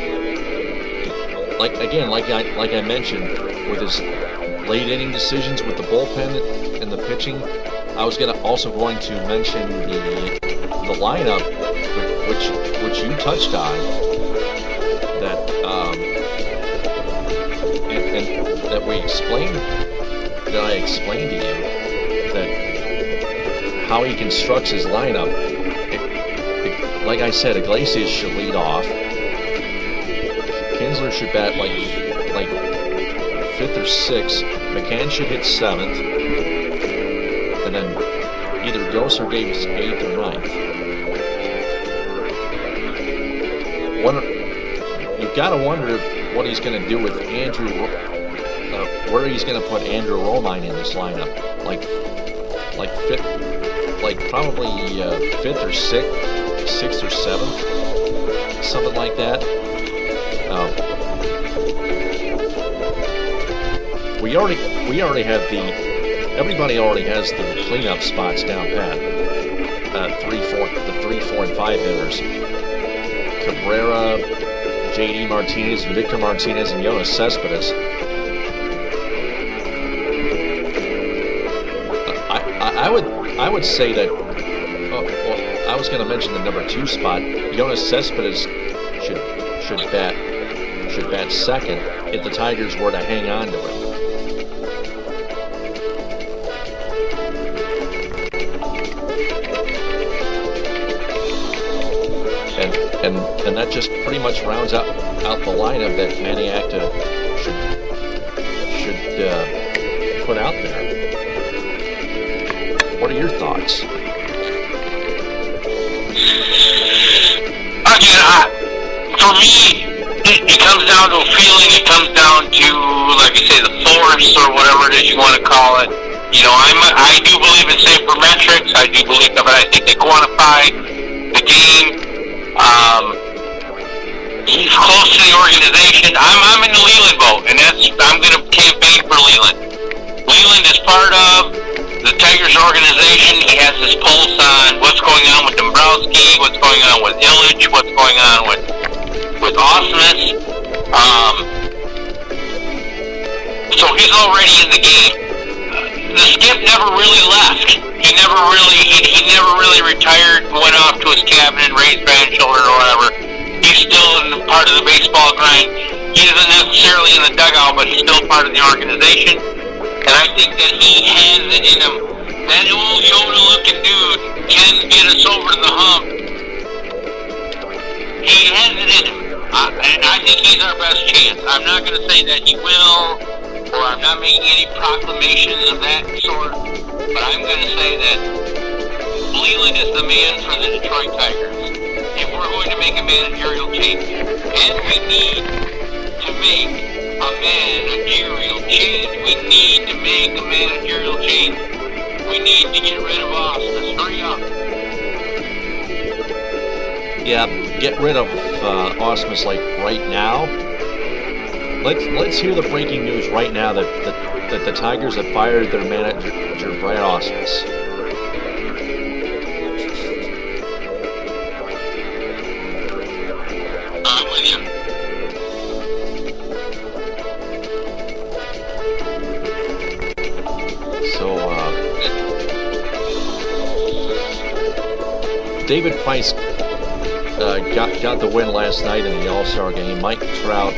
S2: like I mentioned, with his late inning decisions with the bullpen and the pitching. I was also going to mention the lineup, which you touched on, that and that I explained to you, that how he constructs his lineup. Like I said, Iglesias should lead off. Kinsler should bat like 5th or 6th. McCann should hit 7th, and then either Ghost or Davis 8th or 9th. You've got to wonder what he's going to do with Andrew, where he's going to put Andrew Romine in this lineup, like fifth, probably 5th or 6th or 7th, something like that. We already have everybody already has the cleanup spots down pat. 3, 4, and 5 hitters. Cabrera, J.D. Martinez, Victor Martinez, and Jonas Cespedes. I would say that I was going to mention the number 2 spot. Jonas Cespedes should bat second if the Tigers were to hang on to him. And that just pretty much rounds out the lineup that Maniacta should put out there. What are your thoughts?
S3: Again, for me, it comes down to a feeling. It comes down to, like you say, the force or whatever it is you want to call it. You know, I do believe in sabermetrics. I do believe that, but I think they quantify the game. He's close to the organization. I'm in the Leland boat, and I'm going to campaign for Leland. Leland is part of the Tigers organization. He has his pulse on what's going on with Dombrowski, what's going on with Illich, what's going on with Ausmus. So he's already in the game. The skip never really left. He never really retired and went off to his cabin and raised grandchildren or whatever. He's still in part of the baseball grind. He isn't necessarily in the dugout, but he's still part of the organization. And I think that he has it in him. That old Yoda-looking dude can get us over to the hump. He has it in him. And I think he's our best chance. I'm not going to say that he will, or I'm not making any proclamations of that sort, but I'm going to say that Leland is the man for the Detroit Tigers. If we're going to make a managerial change, and we need to make a managerial change, we need to make a managerial change. We need to get rid of Ausmus. Hurry up.
S2: Yeah, get rid of Ausmus like right now. Let's hear the breaking news right now that the Tigers have fired their manager Brad Ausmus.
S3: I'm with you.
S2: So David Price got the win last night in the All-Star game. Mike Trout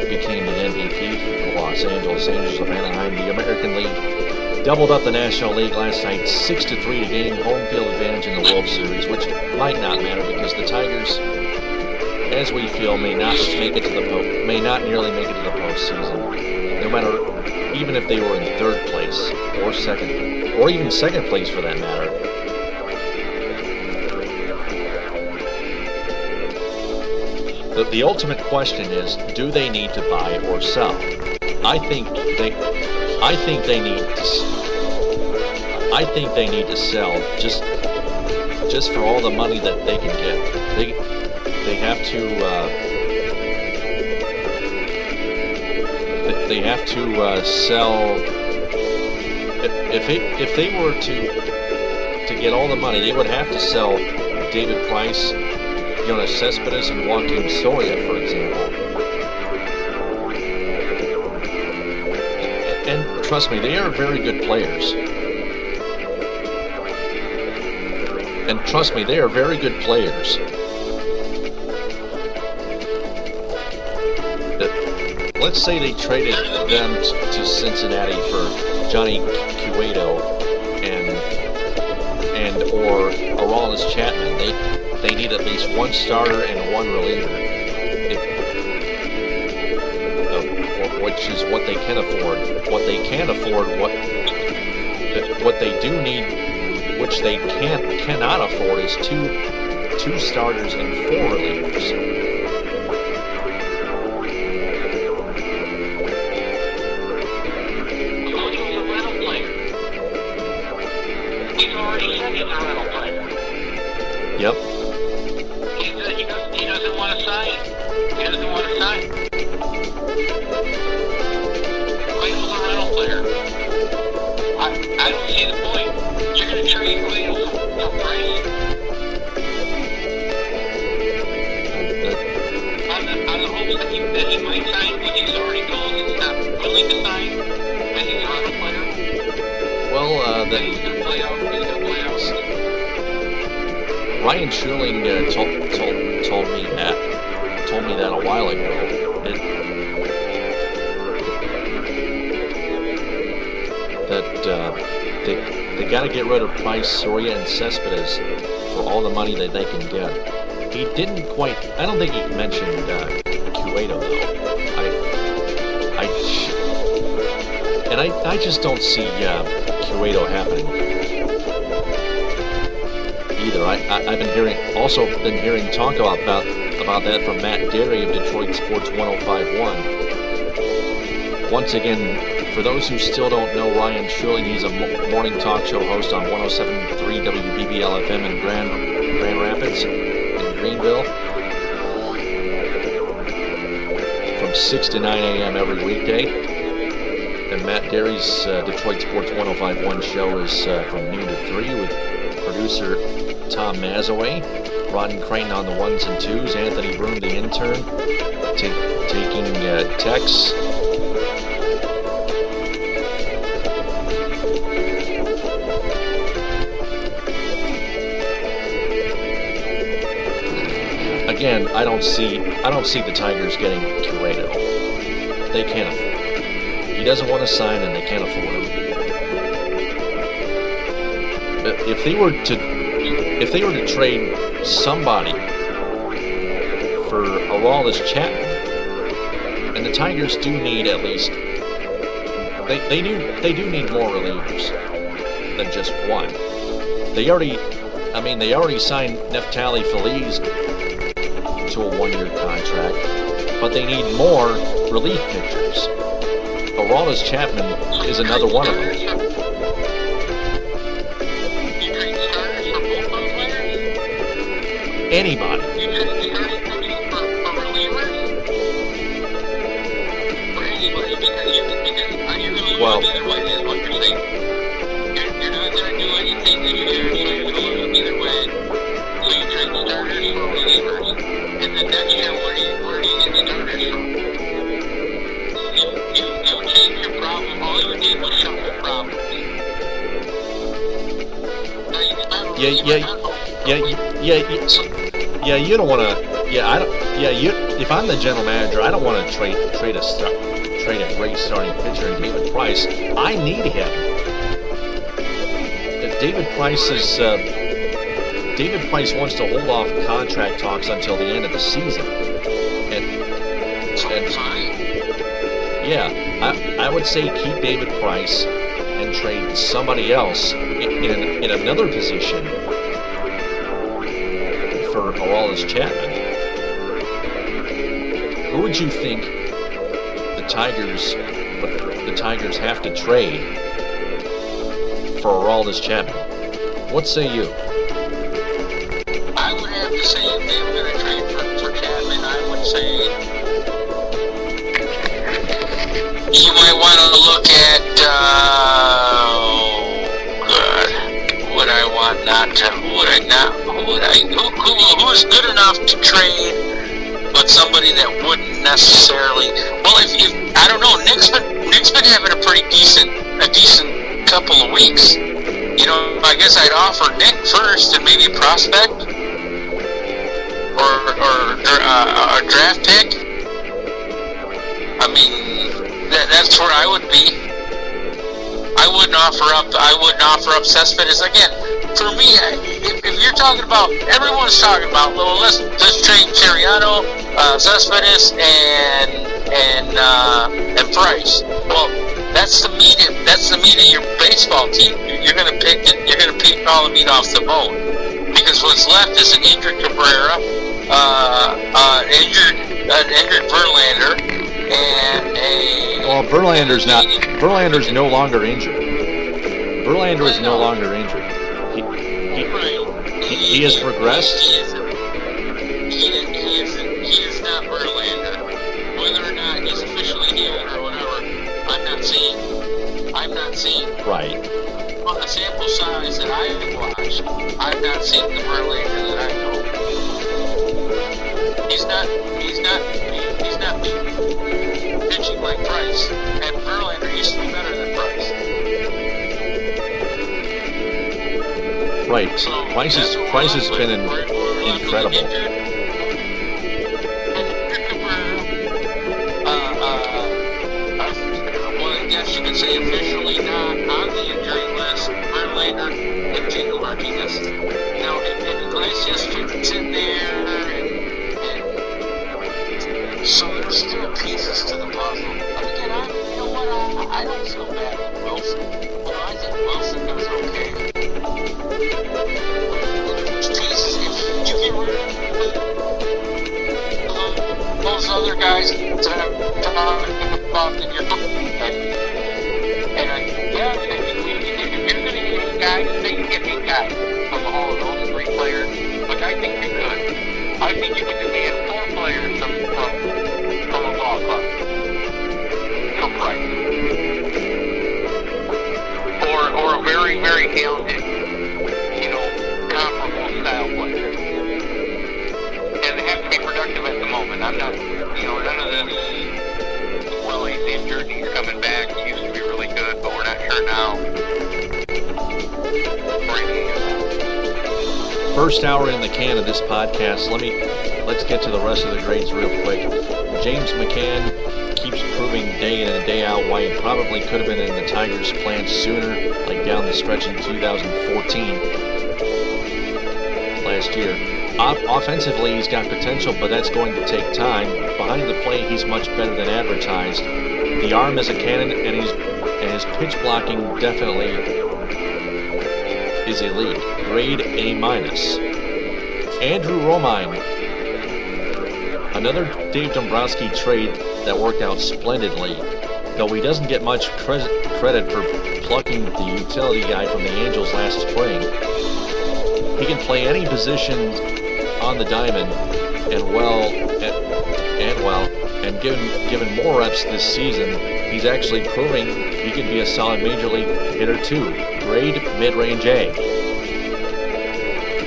S2: became the MVP for the Los Angeles Angels of Anaheim. The American League doubled up the National League last night, 6-3 to gain home field advantage in the World Series, which might not matter because the Tigers, as we feel, may not nearly make it to the postseason. No matter, even if they were in third place or second, or even second place for that matter. The ultimate question is, do they need to buy or sell? I think they need to sell just for all the money that they can get. They have to sell. If they were to get all the money, they would have to sell David Price, Jonas Cespedes, and Joaquin Soria, for example. And trust me, they are very good players. Let's say they traded them to Cincinnati for Johnny Cueto and or Aroldis Chapman. They need at least one starter and one reliever, which is what they can afford. What they can afford, what they do need, which they cannot afford, is two starters and 4 relievers. Yep.
S3: He doesn't want to sign. Quavo's a rental player. I don't see the point. You're going to trade Quavo for Price? On the hopes that he might sign, which he's already told he's not willing to sign, and he's a rental player.
S2: Well,
S3: he's going to play out.
S2: Ryan Schuerling told me that a while ago. They got to get rid of Price, Soria, and Cespedes for all the money that they can get. He didn't quite. I don't think he mentioned Cueto though. I just don't see Cueto happening either. I've been hearing talk about that from Matt Derry of Detroit Sports 105.1. Once again, for those who still don't know Ryan Schuerling, he's a morning talk show host on 107.3 WBBL FM in Grand Rapids in Greenville from 6 to 9 a.m. every weekday. And Matt Derry's Detroit Sports 105.1 show is from noon to 3 with producer Tom Mazaway, Ron Creighton on the ones and twos, Anthony Broom, the intern, taking texts. Again, I don't see the Tigers getting Cueto. They can't afford it. He doesn't want to sign, and they can't afford him. If they were to trade somebody for Aroldis Chapman, and the Tigers do need at least they do need more relievers than just one. They already signed Neftali Feliz to a 1-year contract, but they need more relief pitchers. Aroldis Chapman is another one of them. Anybody. Well,
S3: either way is what you're saying. You're not going to do anything this year, so you're going to lose either way. So you trade starters for relievers, and then next year, where do you get starters from? You change your problem. All you did was shuffle problems.
S2: Yeah. You don't want to. If I'm the general manager, I don't want to trade a great starting pitcher in David Price. I need him. If David Price wants to hold off contract talks until the end of the season, and I would say keep David Price and trade somebody else in another position for Aroldis Chapman. Who would you think the Tigers have to trade for Aroldis Chapman? What say you?
S3: I would have to say if they were going to trade for Chapman, I would say you might want to look at who is good enough to trade, but somebody that wouldn't necessarily. Well, if I don't know, Nick's been having a pretty decent couple of weeks. You know, I guess I'd offer Nick first and maybe prospect or a draft pick. I mean, that's where I would be. I wouldn't offer up Cespedes again. For me, if you're talking about, everyone's talking about, well, let's trade Chiriano, Cespedes, and Price. Well, that's the meat of your baseball team. You're gonna pick all the meat off the bone, because what's left is an injured Cabrera, an injured Verlander, and
S2: Verlander's no longer injured. Verlander is no longer injured. He has progressed.
S3: He is not Verlander. Whether or not he's officially healed or whatever, I'm not seeing.
S2: Right.
S3: On the sample size that I've watched, I've not seen the Verlander that I know. He's not pitching like Price, and Verlander used to be better than Price.
S2: Right. Price has been incredible.
S3: You could say officially not on the injury list for later than Jingle Martinez. Now, if Iglesias fits in there, and so there's still pieces to the puzzle. But again, you know what? I don't feel bad with Wilson. I think Wilson does okay. Pieces, if you get rid of those other guys that I'm talking about in your book, if you're going to get a guy, say you get a guy from all of those three players, which I think you could. I think you could demand 4 players from a ball club. No price. Or a very, very talented, comparable style player. And they have to be productive at the moment. I'm not, none of the well, he's injured, he's coming back, he used to be really good, but we're not sure now.
S2: First hour in the can of this podcast. Let's get to the rest of the grades real quick. James McCann keeps proving day in and day out why he probably could have been in the Tigers' plans sooner, like down the stretch in 2014 last year. Offensively, he's got potential, but that's going to take time. Behind the plate, he's much better than advertised. The arm is a cannon, and his pitch blocking definitely is elite. Grade A-. Andrew Romine, another Dave Dombrowski trade that worked out splendidly, though he doesn't get much credit for plucking the utility guy from the Angels last spring. He can play any position on the diamond and given more reps this season, he's actually proving he can be a solid major league hitter too. Grade mid-range A.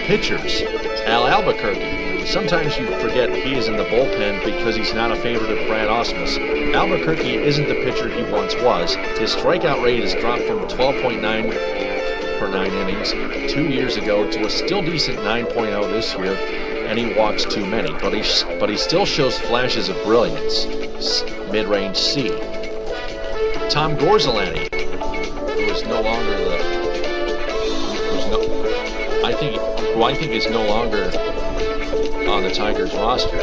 S2: Pitchers. Al Albuquerque. Sometimes you forget he is in the bullpen because he's not a favorite of Brad Ausmus. Albuquerque isn't the pitcher he once was. His strikeout rate has dropped from 12.9 per 9 innings 2 years ago to a still decent 9.0 this year, and he walks too many. But he still shows flashes of brilliance. Mid-range C. Tom Gorzelanny, who is no longer who I think is no longer on the Tigers roster.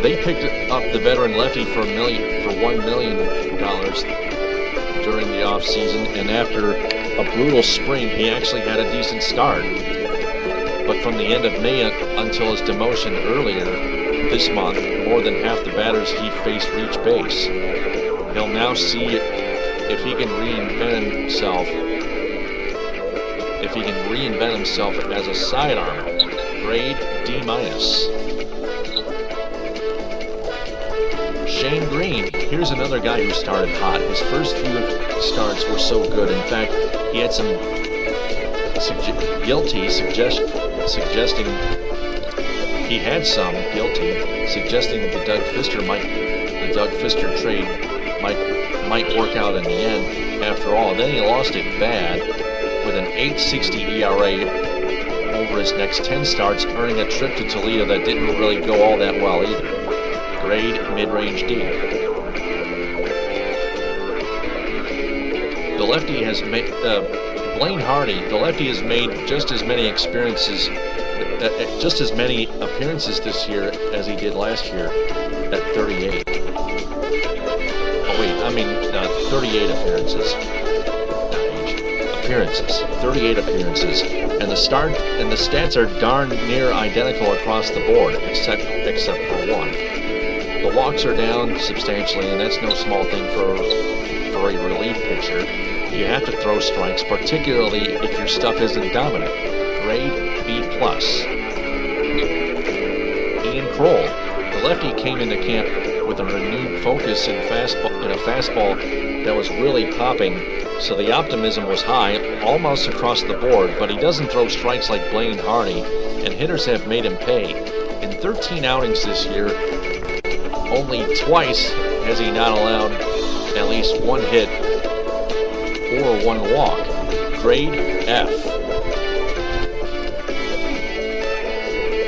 S2: They picked up the veteran lefty for $1 million during the offseason, and after a brutal spring, he actually had a decent start. But from the end of May until his demotion earlier this month, more than half the batters he faced reached base. He'll now see if he can reinvent himself as a sidearm. Grade D-. Shane Green, here's another guy who started hot. His first few starts were so good. In fact, he had some guilty suggesting the Doug Fister trade might work out in the end after all. Then he lost it bad with an 8.60 ERA over his next 10 starts, earning a trip to Toledo that didn't really go all that well either. Grade mid-range D. The lefty has made Blaine Hardy. The lefty has made just as many appearances this year as he did last year at 38. 38 appearances. 38 appearances, and the stats are darn near identical across the board, except for one. The walks are down substantially, and that's no small thing for a relief pitcher. You have to throw strikes, particularly if your stuff isn't dominant. Grade B+. Ian Kroll. The lefty came into camp with a renewed focus in a fastball that was really popping, so the optimism was high almost across the board, but he doesn't throw strikes like Blaine Hardy, and hitters have made him pay. In 13 outings this year, only twice has he not allowed at least one hit or one walk. grade F.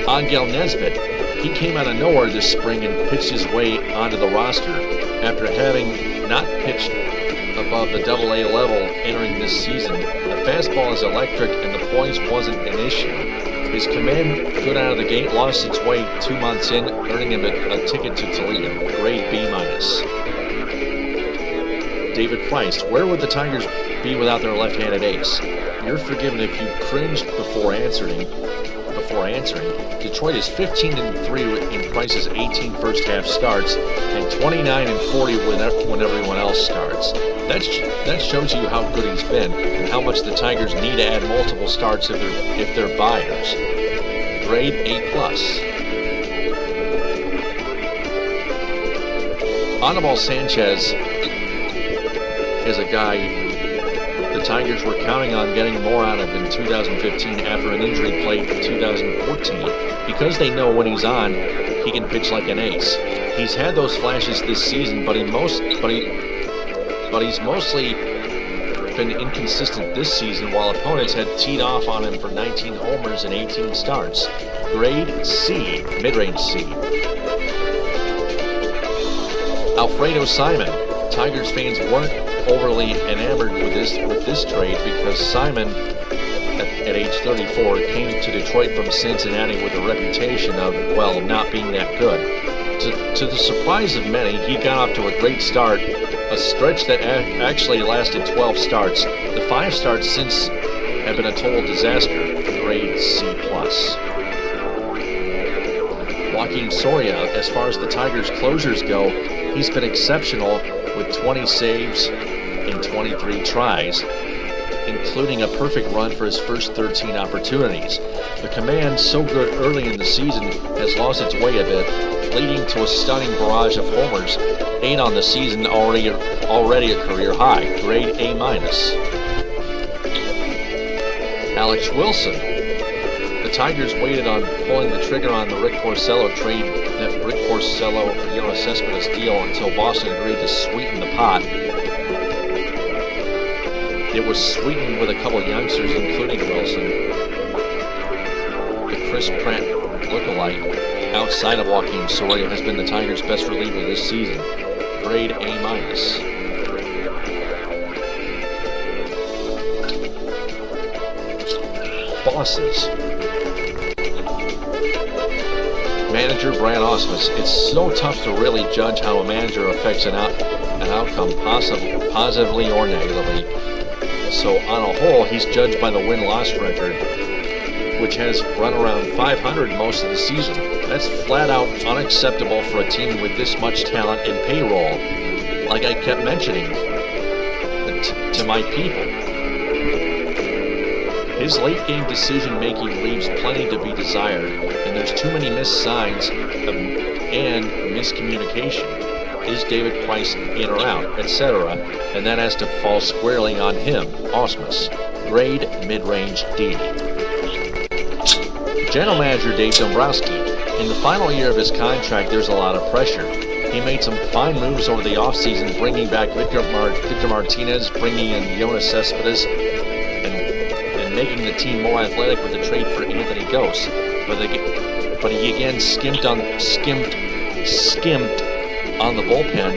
S2: Angel Nesbitt, he came out of nowhere this spring and pitched his way onto the roster after having not pitched above the AA level entering this season. The fastball is electric and the poise wasn't an issue. His command, good out of the gate, lost its way 2 months in, earning him a ticket to Toledo, grade B-. David Price, where would the Tigers be without their left-handed ace? You're forgiven if you cringed before answering. Detroit is 15-3 in Price's 18 first-half starts and 29-40 when everyone else starts. That shows you how good he's been and how much the Tigers need to add multiple starts if they're buyers. Grade A+. Anibal Sanchez is a guy the Tigers were counting on getting more out of in 2015 after an injury plagued 2014. Because they know when he's on, he can pitch like an ace. He's had those flashes this season, but he's mostly been inconsistent this season, while opponents had teed off on him for 19 homers and 18 starts. Grade C, mid-range C. Alfredo Simon. Tigers fans weren't overly enamored with this trade because Simon, at age 34, came to Detroit from Cincinnati with a reputation of, well, not being that good. To the surprise of many, he got off to a great start, a stretch that actually lasted 12 starts. The 5 starts since have been a total disaster. Grade C+. Joaquin Soria, as far as the Tigers' closers go, he's been exceptional with 20 saves in 23 tries, including a perfect run for his first 13 opportunities. The command, so good early in the season, has lost its way a bit, leading to a stunning barrage of homers, 8 on the season, already a career high. Grade A-. Alex Wilson. The Tigers waited on pulling the trigger on the Rick Porcello trade, that Rick Porcello for Cespedes deal, until Boston agreed to sweeten the pot. It was sweetened with a couple youngsters, including Wilson, the Chris Pratt lookalike, outside of Joaquin Soria, has been the Tigers' best reliever this season. Grade A-. Bosses. Manager Brad Ausmus. It's so tough to really judge how a manager affects an outcome, positively or negatively. So on a whole, he's judged by the win-loss record, which has run around 500 most of the season. That's flat out unacceptable for a team with this much talent and payroll. Like I kept mentioning to my people, his late-game decision-making leaves plenty to be desired, and there's too many missed signs and miscommunication. Is David Price in or out, etc., and that has to fall squarely on him, Ausmus. Grade mid-range D. General Manager Dave Dombrowski. In the final year of his contract, there's a lot of pressure. He made some fine moves over the offseason, bringing back Victor Martinez, bringing in Jonas Cespedes, and making the team more athletic with the trade for Anthony Ghost. But he again skimmed on the bullpen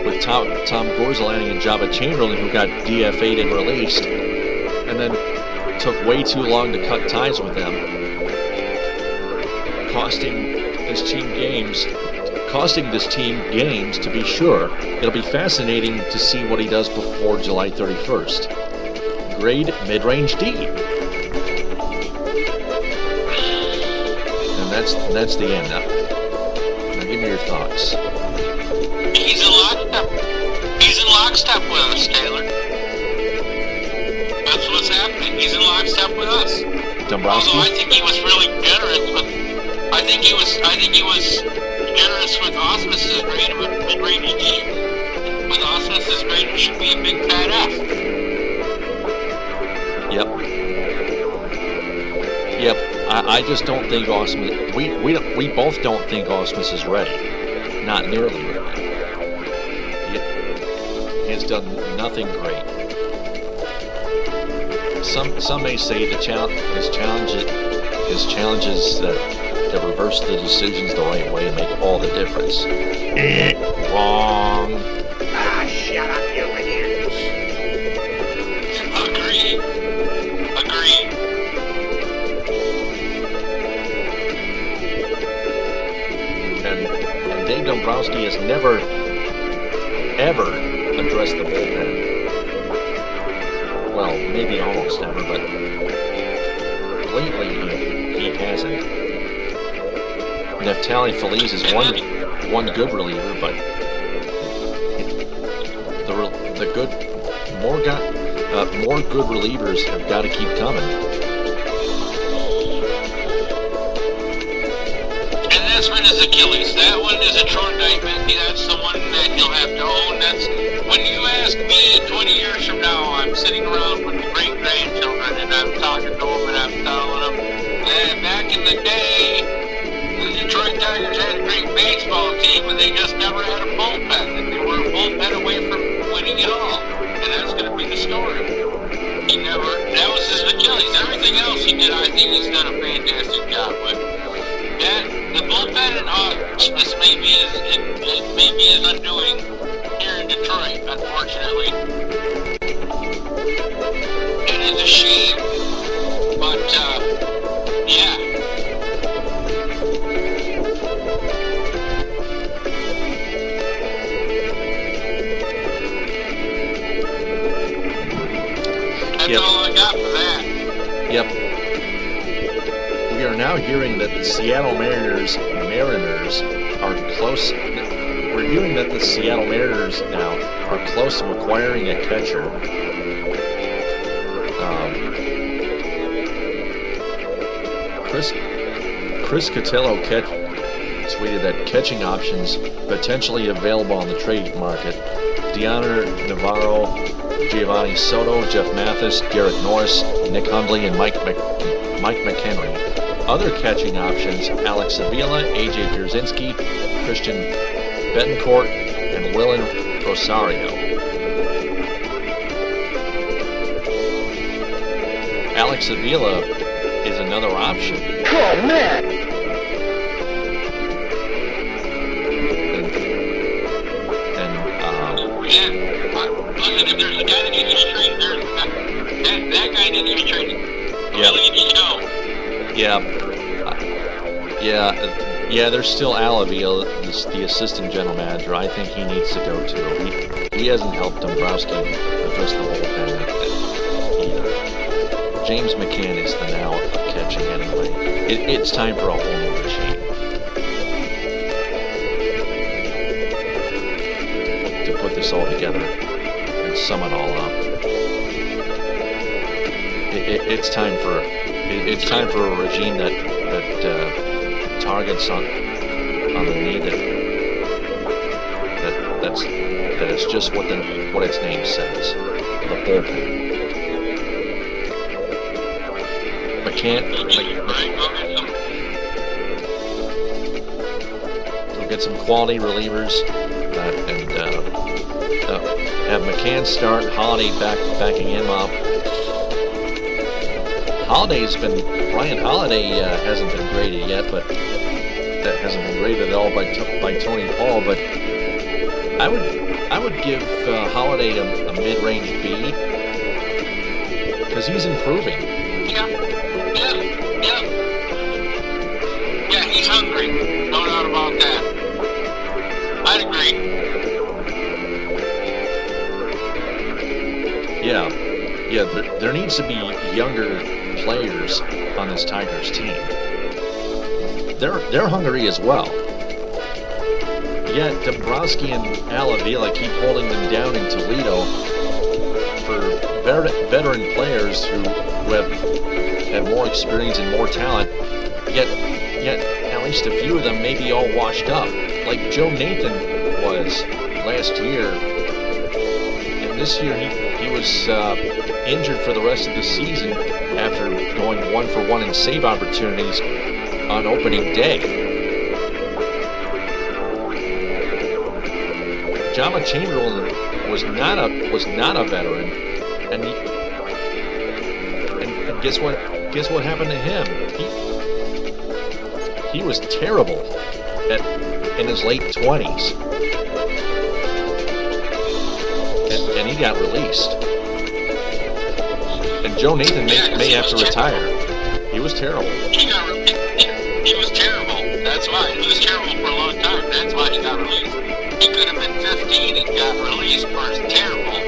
S2: with Tom Gorzelanny and Joba Chamberlain, who got DFA'd and released, and then took way too long to cut ties with them, costing this team games to be sure. It'll be fascinating to see what he does before July 31st. Grade mid-range D. And that's the end. Now give me your thoughts.
S3: He's in lockstep with us, Taylor. That's what's happening. He's in lockstep with us.
S2: Dombrowski?
S3: Although I think he was really generous with. I think he was generous with Ausmus's grade of mid-range D. With Ausmus's grade, it should be a big fat F.
S2: Yep. I just don't think Ausmus. We both don't think Ausmus is ready. Not nearly ready. He has done nothing great. some may say his challenges that reverse the decisions the right way and make all the difference. Wrong.
S3: Shut up, you idiots. Agreed.
S2: And Dave Dombrowski has never, ever addressed the bullpen. Well, maybe almost never, but lately he hasn't. Neftali Feliz is one good reliever, but more good relievers have got to keep coming.
S3: And that's been his Achilles. That one is a true indictment. That's the one that he'll have to own. That's when you ask me 20 years from now, I'm sitting around with great-grandchildren and I'm talking to them and I'm telling them that back in the day, the Detroit Tigers had a great baseball team and they just never had a bullpen. And they were a bullpen away from winning it all. And that's going to be the story. That was his Achilles. Everything else he did, I think he's done a fantastic job with. The bullpen and Ausmus may be his undoing here in Detroit, unfortunately. It is a shame, but yeah. That's all I got for that.
S2: Yep. We are now hearing that the Seattle Mariners are close. We're hearing that the Seattle Mariners now are close to acquiring a catcher. Chris Cotillo tweeted that catching options potentially available on the trade market. Deoner Navarro, Giovanni Soto, Jeff Mathis, Garrett Norris, Nick Hundley, and Mike McHenry. Other catching options: Alex Avila, AJ Pierzynski, Christian Betancourt, and Willen Rosario. Alex Avila is another option.
S3: Oh, man! Listen, if there's a guy that needs to trade, that guy needs to be traded.
S2: Yeah, there's still Al Avila, the assistant general manager. I think he needs to go too. He hasn't helped Dombrowski address the bullpen either. James McCann is the now of catching anyway. It's time for a whole new regime to put this all together and sum it all up. It's time for a regime that targets on the need that is just what its name says, the bullpen. We'll get some quality relievers and have McCann start, Holiday backing him up. Ryan Holiday hasn't been graded yet, but that hasn't been graded at all by Tony Paul. But I would give Holiday a mid-range B because he's improving.
S3: Yeah, he's hungry. No doubt about that. I'd agree.
S2: Yeah. There needs to be younger players on this Tigers team. They're hungry as well. Yet Dombrowski and Al Avila keep holding them down in Toledo for veteran players who have more experience and more talent. Yet at least a few of them may be all washed up, like Joe Nathan was last year. And this year he was injured for the rest of the season after going 1-for-1 in save opportunities on opening day. Joba Chamberlain was not a veteran, and guess what happened to him? He was terrible in his late 20s. And he got released. And Joe Nathan may have to retire. He was terrible.
S3: He was terrible. That's why. He was terrible for a long time. That's why he got released. He could have been 15 and got released for as terrible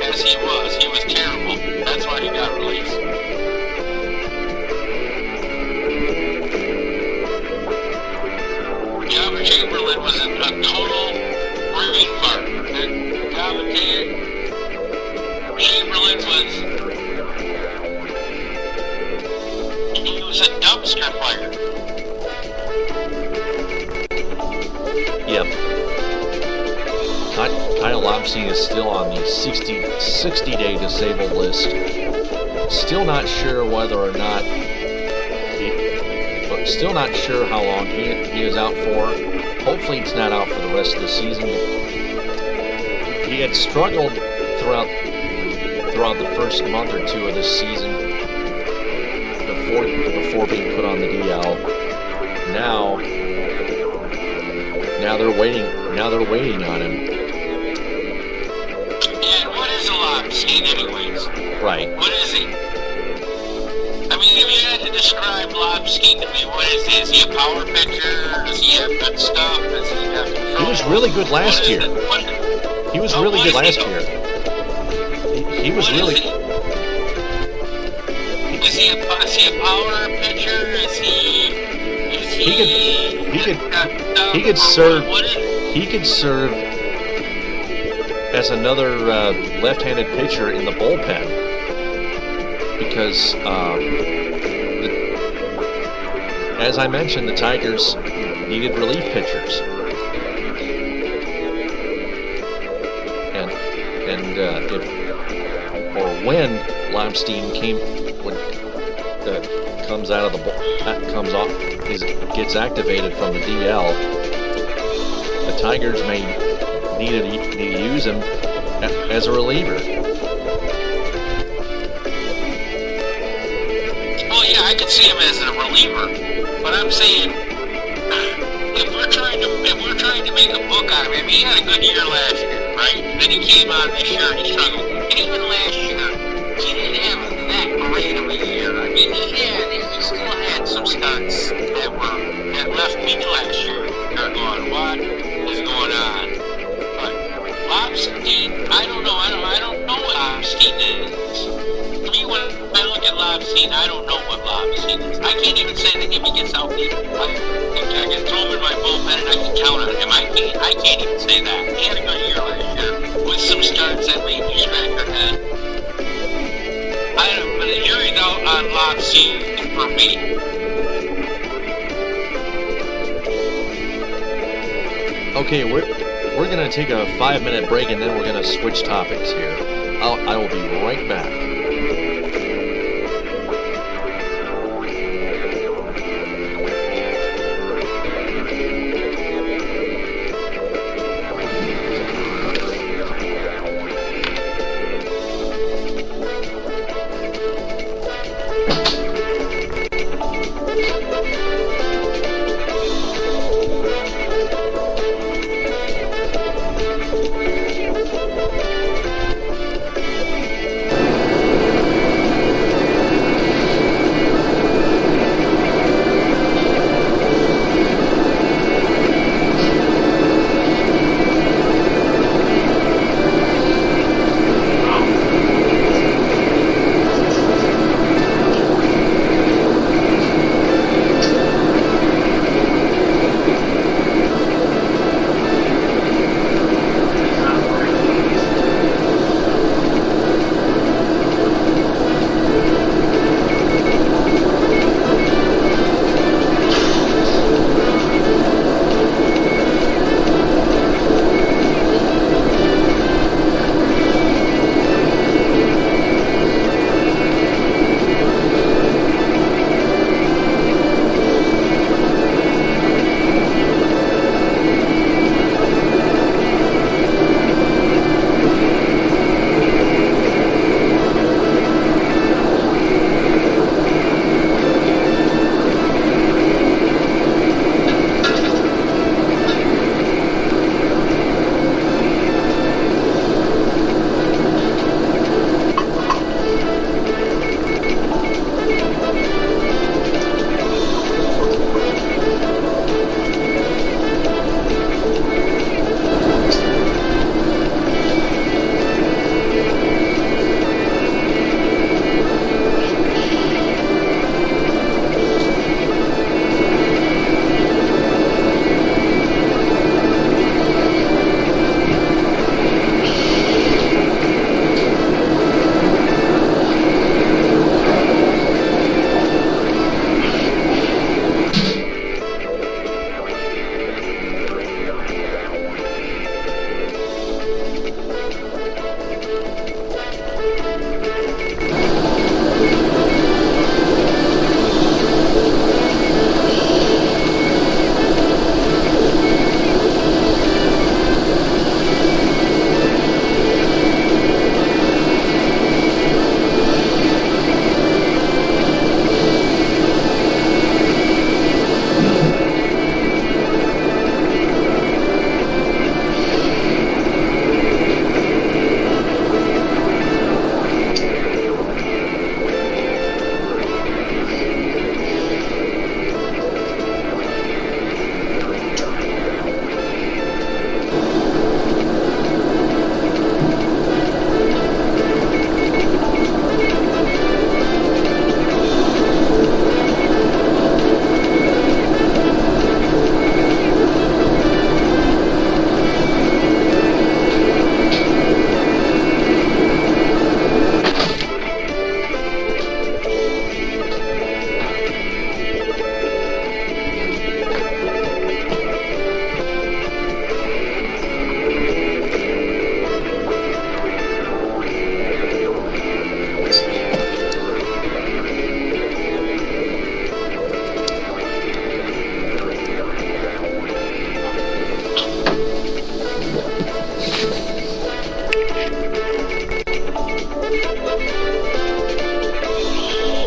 S3: as he was. He was terrible. That's why he got released. Joba Chamberlain was a total brain fart. Chamberlain was a dumpster fire.
S2: Yep. Kyle Lobstein is still on the 60-day disabled list. Still not sure whether or not still not sure how long he is out for. Hopefully it's not out for the rest of the season. He had struggled throughout the first month or two of this season before being put on the DL. Now they're waiting on him.
S3: Yeah, and what is a Lobstein anyways?
S2: Right.
S3: What is he? I mean, if you had to describe Lobstein to me, what is he? Is he a power pitcher? Does he have good stuff? Does he have control?
S2: He was really good last year. He was really good last year. He was really.
S3: Is he a power pitcher?
S2: He could serve. He could serve as another left-handed pitcher in the bullpen because, as I mentioned, the Tigers needed relief pitchers. When Lobstein gets activated from the DL, the Tigers may need to use him as a reliever.
S3: Well, yeah, I could see him as a reliever, but I'm saying if we're trying to make a book out of him, he had a good year last year, right? Then he came on this year and he struggled. And even last year, he didn't have that great of a year. I mean, he still had some stunts that left me last year. They're going, what is going on? But Lobstein, I don't know. I don't know what Lobstein is. To me, when I look at Lobstein, I don't know what Lobstein is. I can't even say that if he gets out there, I can throw him in my bullpen and I can count on him. I can't even say that. He had a good year last year with some starts that made you scratch your head. But the jury's out on Lobstein for me.
S2: Okay, we're going to take a 5-minute break and then we're going to switch topics here. I will be right back.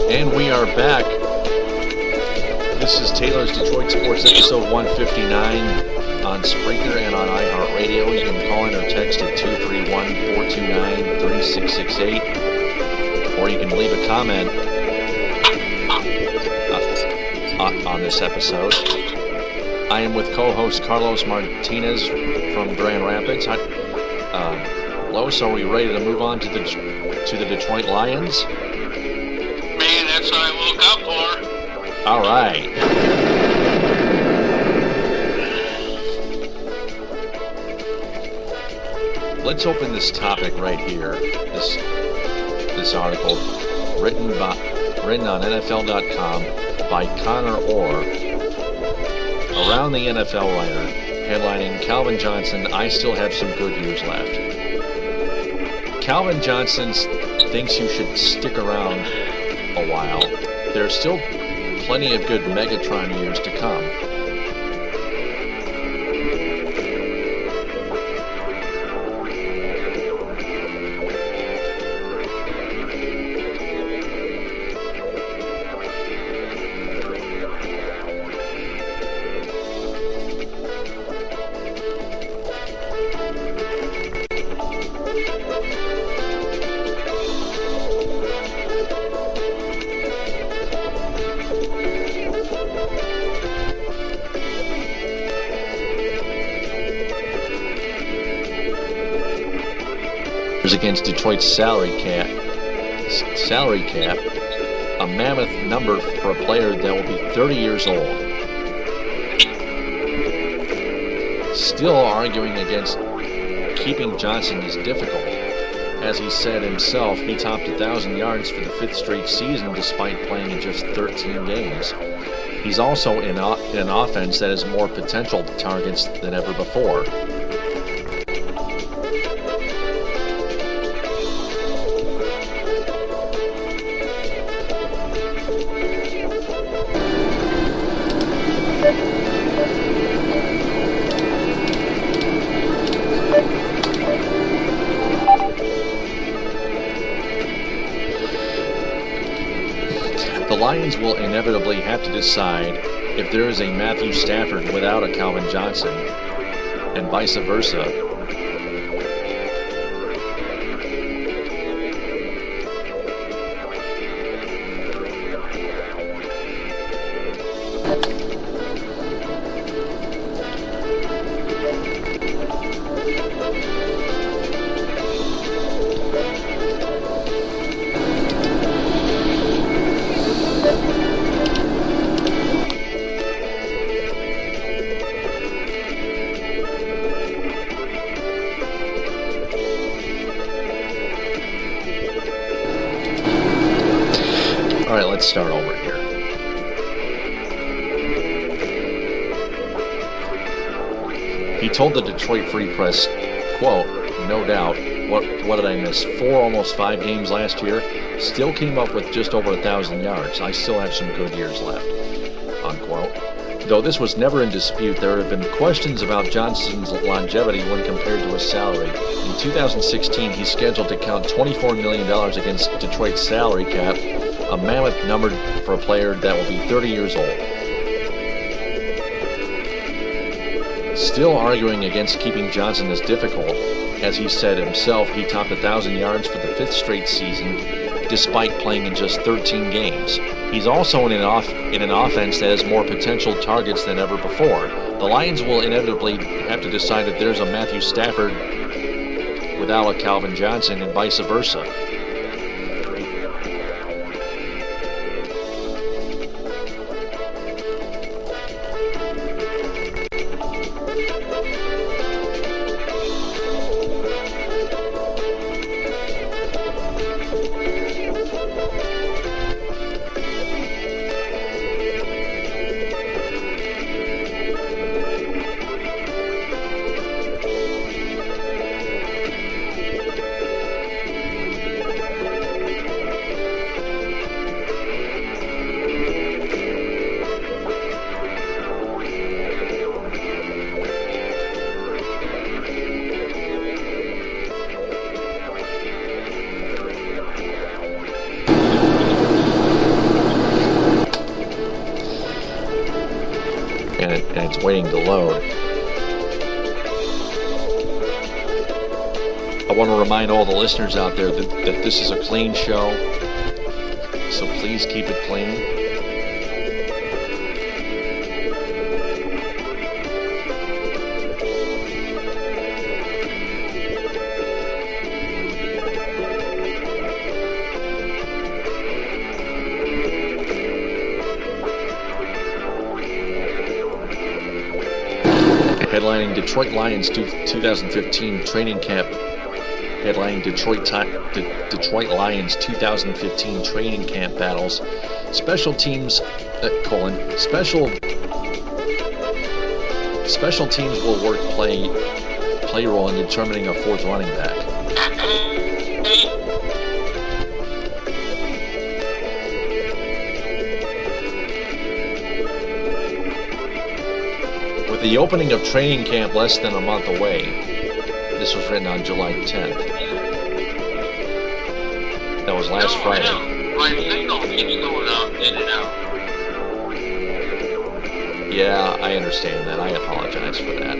S2: And we are back. This is Taylor's Detroit Sports episode 159 on Spreaker and on iHeartRadio. You can call in or text at 231-429-3668. Or you can leave a comment on this episode. I am with co-host Carlos Martinez from Grand Rapids. Los, are we ready to move on to the Detroit Lions?
S3: Man, that's what I woke up for.
S2: All right. Let's open this topic right here. This article written on NFL.com by Connor Orr. Around the NFL writer, headlining Calvin Johnson, I still have some good years left. Calvin Johnson thinks you should stick around a while. There's still plenty of good Megatron years to come. Against Detroit's salary cap, a mammoth number for a player that will be 30 years old. Still arguing against keeping Johnson is difficult. As he said himself, he topped 1,000 yards for the 5th straight season despite playing in just 13 games. He's also in an offense that has more potential targets than ever before. The Lions will inevitably have to decide if there is a Matthew Stafford without a Calvin Johnson, and vice versa. All right, let's start over here. He told the Detroit Free Press, quote, "No doubt, what did I miss? 4, almost 5 games last year. Still came up with just over 1,000 yards. I still have some good years left," unquote. Though this was never in dispute, there have been questions about Johnson's longevity when compared to his salary. In 2016, he's scheduled to count $24 million against Detroit's salary cap, a mammoth number for a player that will be 30 years old. Still arguing against keeping Johnson is difficult. As he said himself, he topped 1,000 yards for the 5th straight season, despite playing in just 13 games. He's also in an offense that has more potential targets than ever before. The Lions will inevitably have to decide if there's a Matthew Stafford without a Calvin Johnson, and vice versa. and it's waiting to load. I want to remind all the listeners out there that this is a clean show, so please keep it clean. Headlining Detroit Lions 2015 training camp. Headlining Detroit Lions 2015 training camp battles. Special teams, Special teams will play role in determining a fourth running back. With the opening of training camp less than a month away, this was written on July 10th. That was last Friday.
S3: My signal keeps going out, in and out.
S2: Yeah, I understand that. I apologize for that.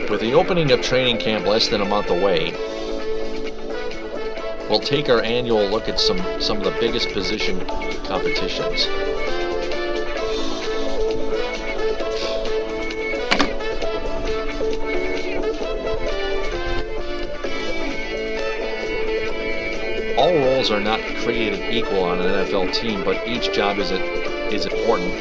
S2: With the opening of training camp less than a month away, we'll take our annual look at some of the biggest position competitions. All roles are not created equal on an NFL team, but each job is important.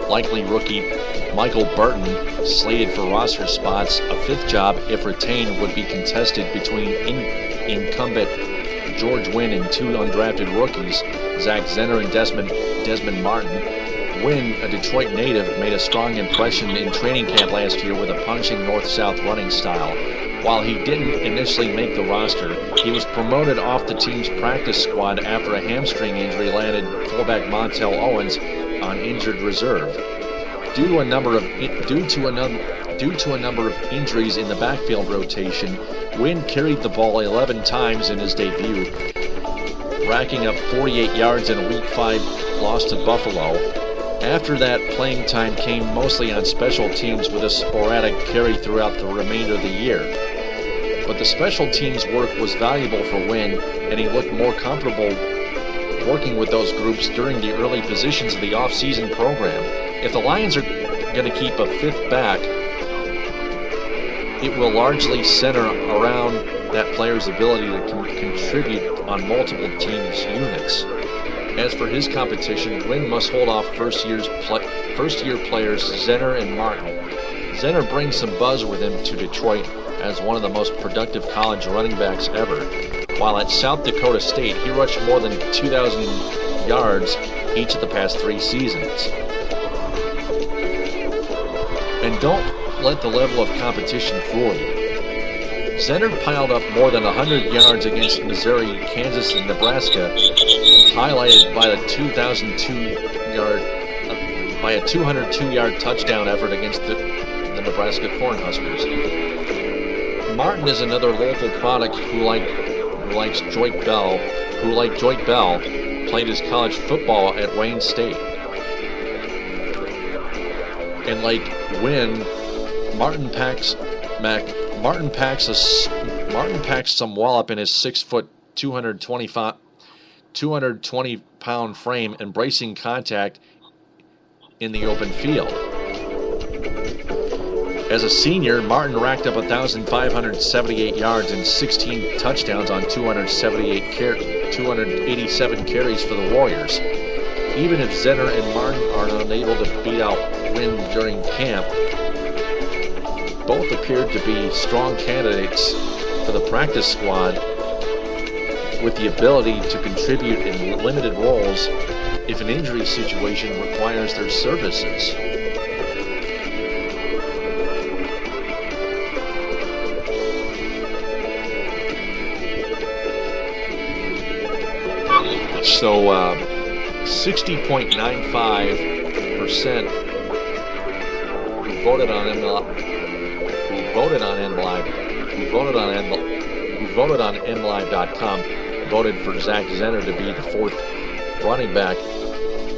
S2: Likely rookie Michael Burton, slated for roster spots. A fifth job, if retained, would be contested between incumbent George Wynn and two undrafted rookies, Zach Zenner and Desmond Martin. Wynn, a Detroit native, made a strong impression in training camp last year with a punching north-south running style. While he didn't initially make the roster, he was promoted off the team's practice squad after a hamstring injury landed fullback Montel Owens on injured reserve. Due to a number of injuries in the backfield rotation, Wynn carried the ball 11 times in his debut, racking up 48 yards in a Week 5 loss to Buffalo. After that, playing time came mostly on special teams with a sporadic carry throughout the remainder of the year. But the special teams work was valuable for Wynn, and he looked more comfortable working with those groups during the early positions of the off-season program. If the Lions are going to keep a fifth back, it will largely center around that player's ability to contribute on multiple teams' units. As for his competition, Wynn must hold off first-year players Zenner and Martin. Zenner brings some buzz with him to Detroit as one of the most productive college running backs ever. While at South Dakota State, he rushed more than 2,000 yards each of the past 3 seasons. And don't let the level of competition fool you. Zenner piled up more than 100 yards against Missouri, Kansas, and Nebraska, highlighted by a 202-yard touchdown effort against the Nebraska Cornhuskers. Martin is another local product who, like Joit Bell, played his college football at Wayne State. And like Wynn, Martin packs some wallop in his 6-foot, 220-pound frame, embracing contact in the open field. As a senior, Martin racked up 1,578 yards and 16 touchdowns on 287 carries for the Warriors. Even if Zenner and Martin are unable to beat out Wynn during camp, both appeared to be strong candidates for the practice squad with the ability to contribute in limited roles if an injury situation requires their services. So 60.95% who voted on MLive.com voted for Zach Zenner to be the fourth running back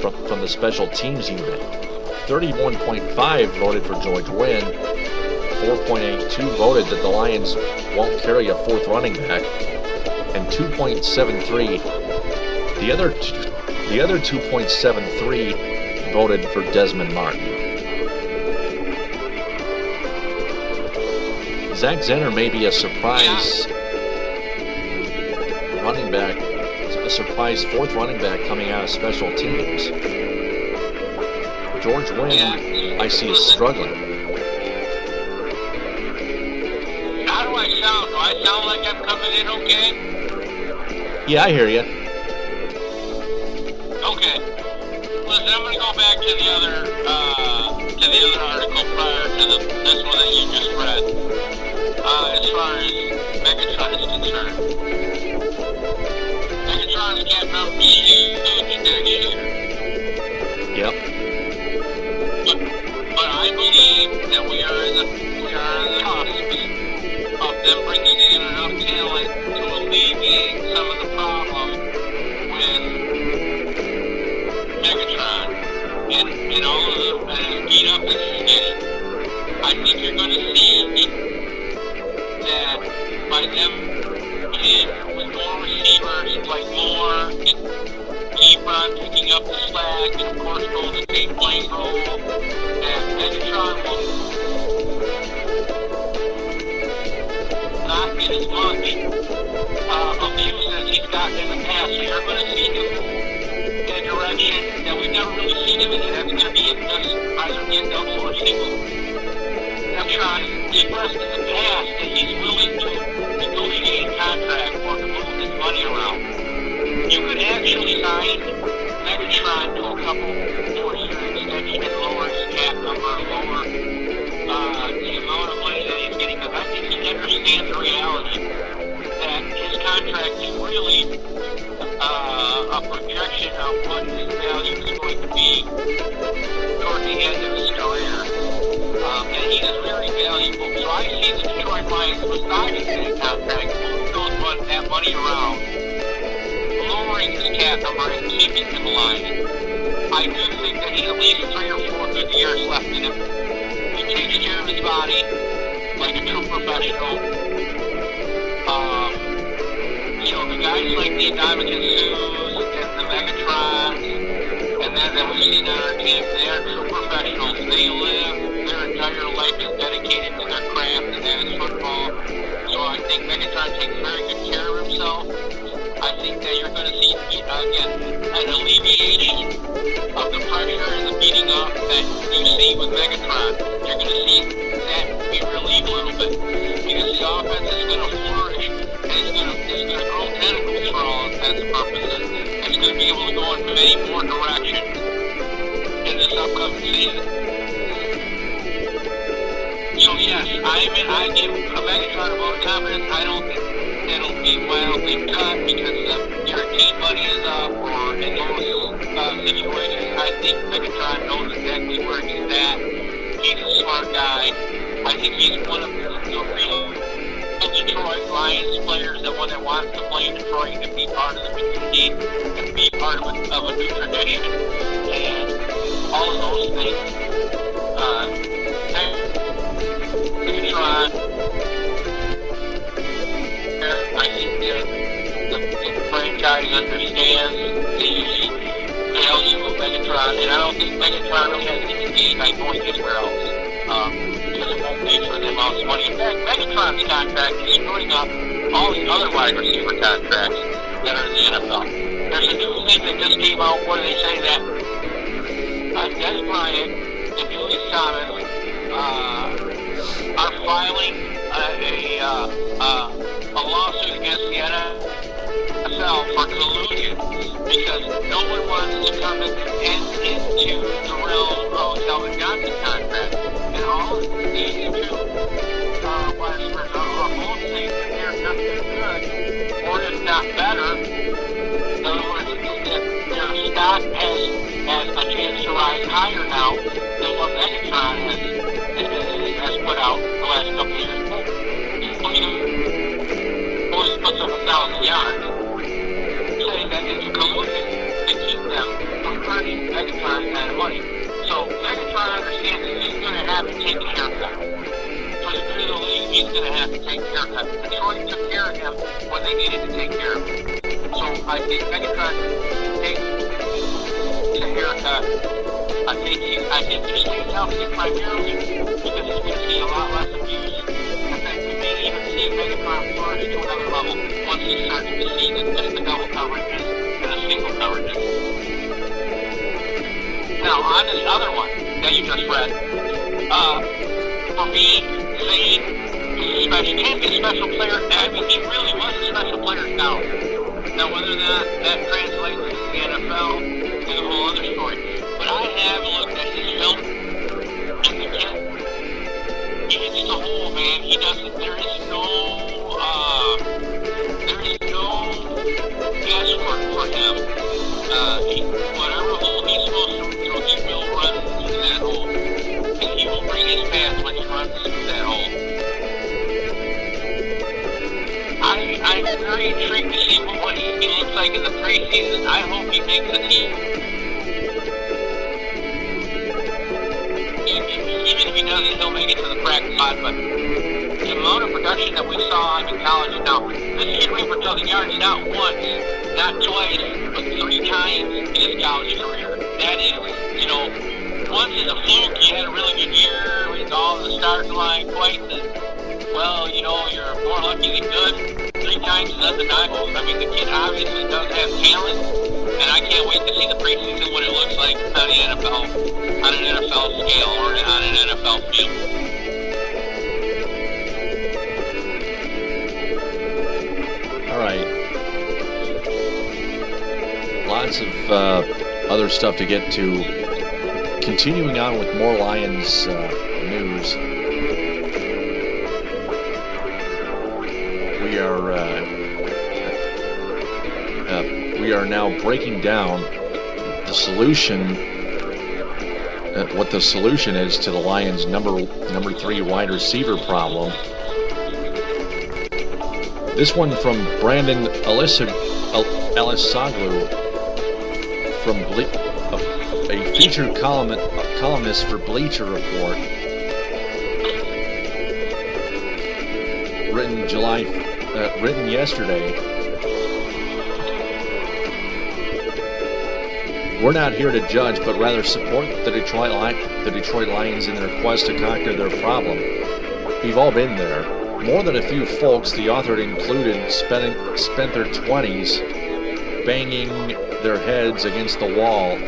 S2: from the special teams unit. 31.5 voted for George Wynn. 4.82 voted that the Lions won't carry a fourth running back, and 2.73. The other 2.73 voted for Desmond Martin. Zach Zenner may be a surprise running back, a surprise fourth running back coming out of special teams. George Wynn, I see, is struggling.
S3: How do I sound? Do I sound like I'm coming in okay?
S2: Yeah, I hear you.
S3: Okay. Listen, I'm going to go back to the other article prior to this one that you just read. As far as Megatron is concerned, Megatron's cap number is huge next year.
S2: Yep.
S3: But I believe that we are in the cusp of them bringing in enough talent to alleviate some of the problems with Megatron and all of the beat up that he's getting. I think you're going to see that by them being with more receivers, like Moore and Ebron picking up the slack, and of course Golden State playing role, that Megatron will not get as much abuse as he's gotten in the past. So you're going to see him in a direction that we've never really seen him in, and that's going to be either in double or single. Megatron expressed in the past that he's willing to negotiate contract or to move his money around. You could actually sign Megatron to a couple 4-year extension and lower his cap number, lower the amount of money that he's getting, because I think he understands the reality that his contract is really a projection of what his value is going to be toward the end of his career. And he is very valuable. So I see the Detroit Lions deciding that contract, moving that money around, lowering his cap number and keeping him alive. I do think that he at least 3 or 4 good years left in him. He takes care of his body like a true professional. The guys like the Dominican Sues and the Megatrons and then that we've seen on our team, they are true professionals. They live their entire life is dedicated to their craft, and that is football. So I think Megatron takes very good care of himself. I think that you're going to see, again, an alleviation of the pressure and the beating up that you see with Megatron. You're going to see that be relieved a little bit, because the offense is going to flourish, and it's going to grow tentacles for all intents and purposes. It's going to be able to go in many more directions in this upcoming season. So yes, I give Megatron a vote of confidence. I don't think it'll be wildly cut because the guaranteed money is up, or in those situations. I think Megatron knows exactly where he's at. He's a smart guy. I think he's one of the real Detroit Lions players, the one that wants to play in Detroit and be part of the team and be part of a new tradition and all of those things. Megatron, I think that the franchise understands the unique value of Megatron, and I don't think Megatron really has any need by going anywhere else. Because it won't pay for the amount of money. In fact, Megatron's contract is screwing up all the other wide receiver contracts that are in the NFL. There's a new thing that just came out where they say that Des Bryant and Julius Thomas are filing a lawsuit against the NFL NFL for collusion, because no one wants to come into the realm of Calvin Johnson contract. And all these two Westerners are both saying that they're just as good, or if not better. In other words, that their stock has a chance to rise higher now than what Megatron has put out the last couple of years. Always puts up 1,000 yards, saying that it's collusion to keep them from earning Megatron that kind of money. So Megatron understands that he's going to have to take a haircut. For the good of the league, he's going to have to take a haircut. Detroit took care of him when they needed to take care of him. So I think Megatron takes a haircut. I think he stays healthy primarily because he's going to see a lot less abuse. In fact, we may even see Megatron flourish to another level once he starts to see just the double coverages and the single coverages. Now, on this other one that you just read, for me, saying he can't be a special player, I mean, he really was a special player now. Now, whether that translates to the NFL is a whole other story. But I have looked at his film, and the kid, he hits the hole, man. He doesn't, there is no guesswork for him. Whatever hole he's supposed to throw, he will run through that hole. And he will bring his pass when he runs through that hole. I'm very intrigued to see what he looks like in the preseason. I hope he makes the team. Even if he doesn't, he'll make it to the practice squad. But the amount of production that we saw in college now, this kid ran for 1,000 yards not once, not twice, but 3 times in his college career. That is, once is a fluke. He had a really good year with all the stars line twice. Well, you're more lucky than good. 3 times is undeniable. I mean, the kid obviously does have talent, and I can't wait to see the preseason what it looks like on the NFL, on an NFL scale or on an NFL field.
S2: All right. Lots of other stuff to get to. Continuing on with more Lions news. We are now breaking down the solution, what the solution is to the Lions' number 3 wide receiver problem. This one from Brandon Elisoglu from a featured columnist for Bleacher Report, written yesterday. We're not here to judge, but rather support the Detroit Lions in their quest to conquer their problem. We've all been there. More than a few folks, the author included, spent their 20s banging their heads against the wall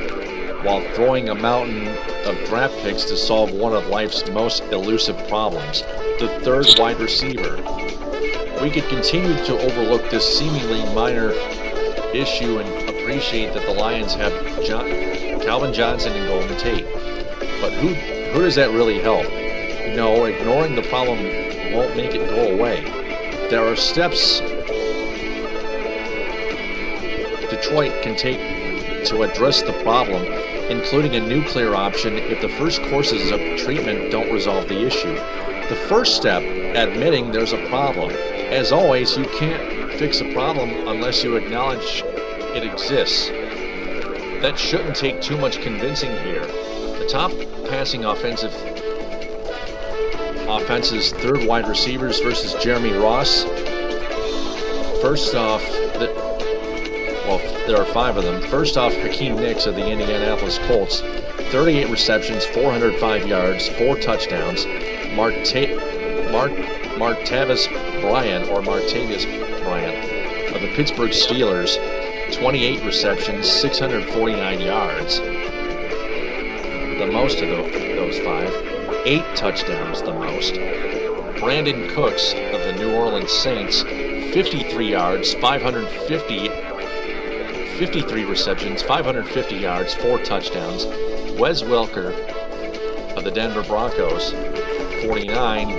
S2: while throwing a mountain of draft picks to solve one of life's most elusive problems, the third wide receiver. We could continue to overlook this seemingly minor issue and appreciate that the Lions have Calvin Johnson and Golden Tate. But who does that really help? No, ignoring the problem won't make it go away. There are steps Detroit can take to address the problem, including a nuclear option if the first courses of treatment don't resolve the issue. The first step, admitting there's a problem. As always, you can't fix a problem unless you acknowledge it exists. That shouldn't take too much convincing here. The top passing offense's third wide receivers versus Jeremy Ross. First off, there are 5 of them. First off, Hakeem Nicks of the Indianapolis Colts, 38 receptions, 405 yards, 4 touchdowns. Martavis Bryant of the Pittsburgh Steelers, 28 receptions, 649 yards. The most of those 5. 8 touchdowns, the most. Brandon Cooks of the New Orleans Saints, 53 yards, 53 receptions, 550 yards, 4 touchdowns. Wes Welker of the Denver Broncos, 49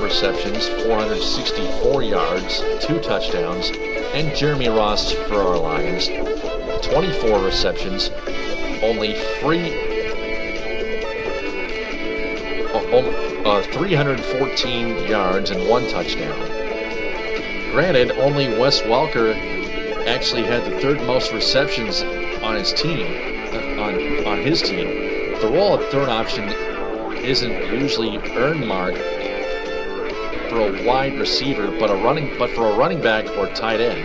S2: receptions, 464 yards, 2 touchdowns. And Jeremy Ross for our Lions, 24 receptions, only 314 yards and 1 touchdown. Granted, only Wes Welker actually had the 3rd most receptions on his team. The role of third option isn't usually earned marked for a wide receiver, but for a running back or tight end.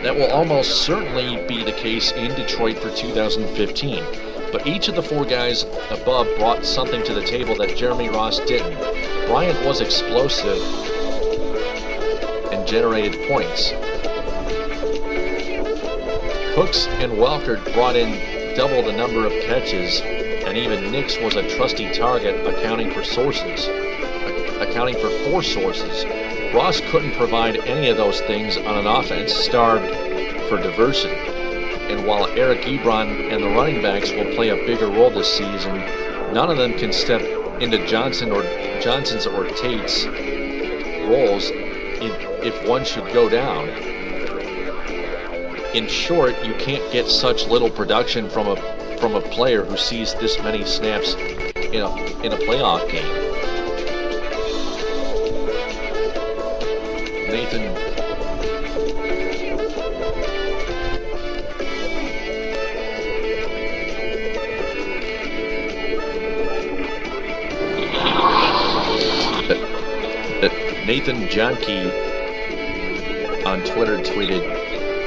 S2: That will almost certainly be the case in Detroit for 2015. But each of the 4 guys above brought something to the table that Jeremy Ross didn't. Bryant was explosive and generated points. Cooks and Welker brought in double the number of catches, and even Nix was a trusty target, accounting for 4 sources. Ross couldn't provide any of those things on an offense starved for diversity. And while Eric Ebron and the running backs will play a bigger role this season, none of them can step into Johnson's or Tate's roles if one should go down. In short, you can't get such little production from a player who sees this many snaps in a playoff game. Nathan Johnke on Twitter tweeted,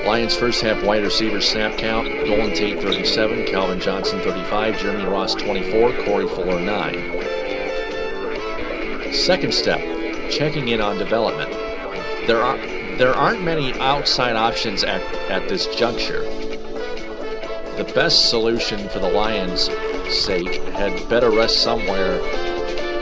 S2: Lions first half wide receiver snap count, Golden Tate 37, Calvin Johnson 35, Jeremy Ross 24, Corey Fuller 9. Second step, checking in on development. There aren't many outside options at this juncture. The best solution for the Lions' sake had better rest somewhere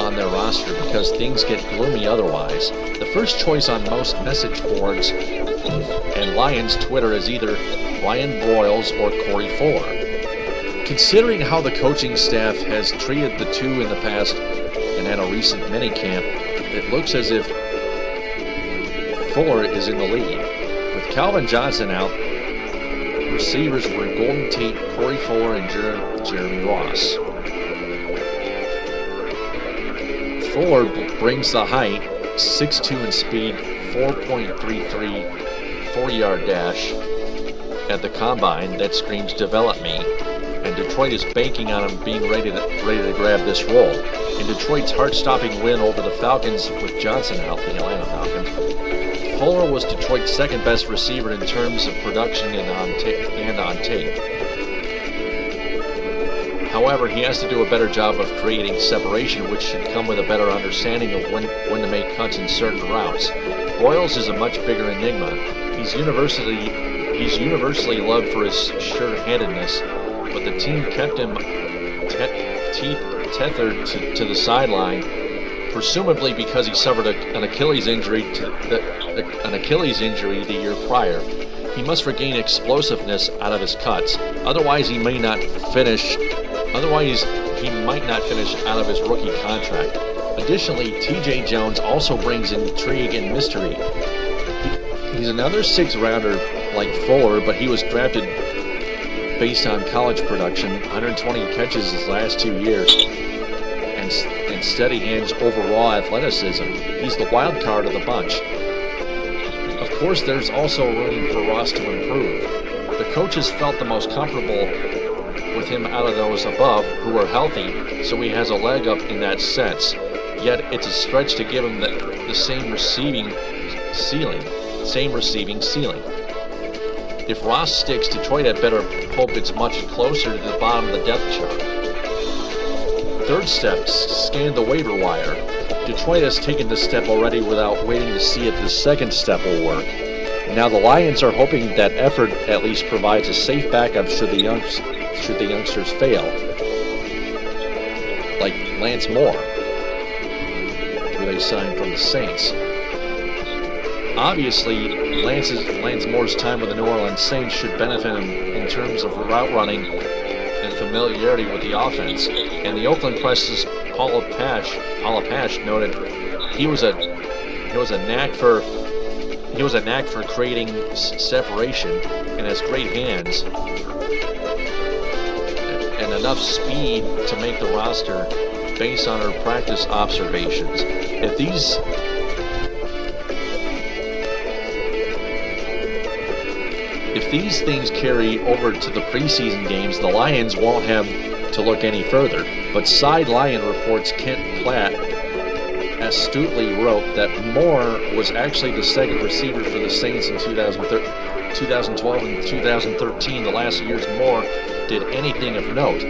S2: on their roster because things get gloomy otherwise. The first choice on most message boards and Lions Twitter is either Ryan Broyles or Corey Fuller. Considering how the coaching staff has treated the two in the past and at a recent minicamp, it looks as if Fuller is in the lead. With Calvin Johnson out, receivers were Golden Tate, Corey Fuller, and Jeremy Ross. Fuller brings the height, 6'2" in speed, 4.33 4-yard dash at the combine that screams develop me, and Detroit is banking on him being ready to grab this role. In Detroit's heart-stopping win over the Falcons with Johnson out, the Atlanta Falcons, Fuller was Detroit's second best receiver in terms of production and on tape. However, he has to do a better job of creating separation, which should come with a better understanding of when to make cuts in certain routes. Broyles is a much bigger enigma. He's universally loved for his sure-handedness, but the team kept him tethered to the sideline, presumably because he suffered an Achilles injury the year prior. He must regain explosiveness out of his cuts. Otherwise, he might not finish out of his rookie contract. Additionally, T.J. Jones also brings intrigue and mystery. He's another 6th-rounder like Fuller, but he was drafted based on college production, 120 catches his last 2 years, and steady hands overall athleticism. He's the wild card of the bunch. Of course, there's also room for Ross to improve. The coaches felt the most comfortable with him out of those above who are healthy, so he has a leg up in that sense. Yet it's a stretch to give him the same receiving ceiling. If Ross sticks, Detroit had better hope it's much closer to the bottom of the depth chart. Third step, scan the waiver wire. Detroit has taken this step already without waiting to see if the second step will work. Now the Lions are hoping that effort at least provides a safe backup should the youngsters fail. Like Lance Moore, who they signed from the Saints. Obviously, Lance Moore's time with the New Orleans Saints should benefit him in terms of route running and familiarity with the offense. And the Oakland Press's Paula Pash noted he was a knack for creating separation and has great hands and enough speed to make the roster based on her practice observations. If these things carry over to the preseason games, the Lions won't have to look any further. But Side Lion reports Kent Platt astutely wrote that Moore was actually the second receiver for the Saints in 2012 and 2013, the last years Moore did anything of note.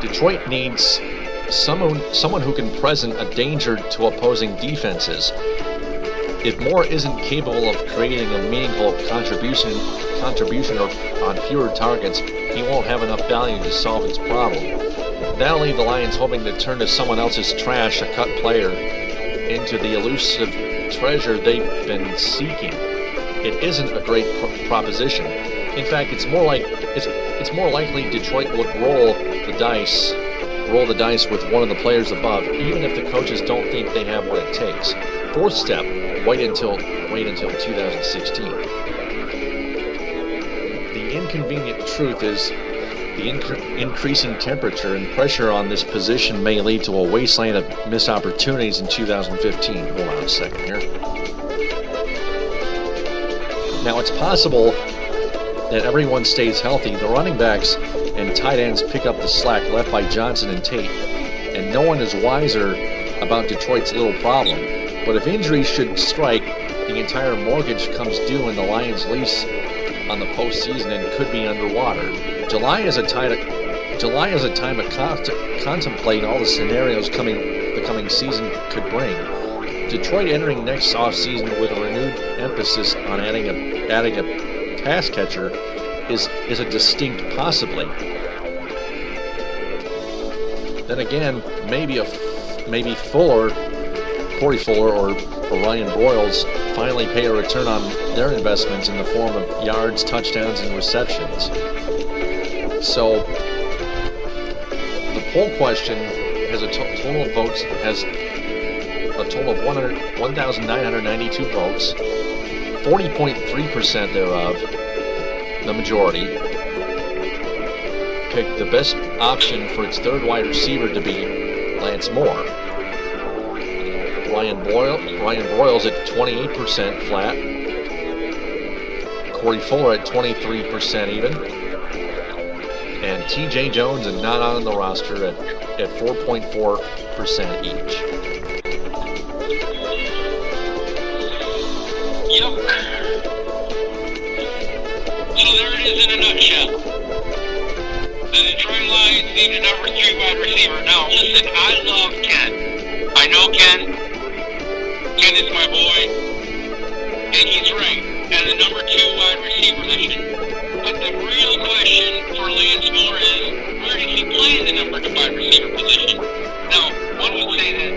S2: Detroit needs someone who can present a danger to opposing defenses. If Moore isn't capable of creating a meaningful contribution or on fewer targets, he won't have enough value to solve its problem. That'll leave the Lions hoping to turn to someone else's trash, a cut player, into the elusive treasure they've been seeking. It isn't a great proposition. In fact, it's more likely Detroit would roll the dice with one of the players above, even if the coaches don't think they have what it takes. Fourth step, wait until 2016. The inconvenient truth is the increasing temperature and pressure on this position may lead to a wasteland of missed opportunities in 2015. Hold on a second here. Now, it's possible that everyone stays healthy. The running backs and tight ends pick up the slack left by Johnson and Tate, and no one is wiser about Detroit's little problem. But if injuries should strike, the entire mortgage comes due in the Lions' lease on the postseason and could be underwater. July is a time to contemplate all the scenarios the coming season could bring. Detroit entering next offseason with a renewed emphasis on adding a pass catcher is a distinct possibly. Then again, maybe Corey Fuller or Ryan Broyles finally pay a return on their investments in the form of yards, touchdowns, and receptions. So the poll question has a total of votes, has a total of 1,992 votes. 40.3% thereof, the majority, picked the best option for its third wide receiver to be Lance Moore. Ryan Broyles at 28% flat. Corey Fuller at 23% even. And TJ Jones and not on the roster at 4.4% each.
S3: Yep. So there it is in a nutshell. The Detroit Lions need a number 3 wide receiver. Now, listen, I love Ken. I know Ken. Ken is my boy. And he's right. And the number 2 wide receiver position. But the real question for Lance Moore is, where did he play in the number 2 wide receiver position? Now, one would say that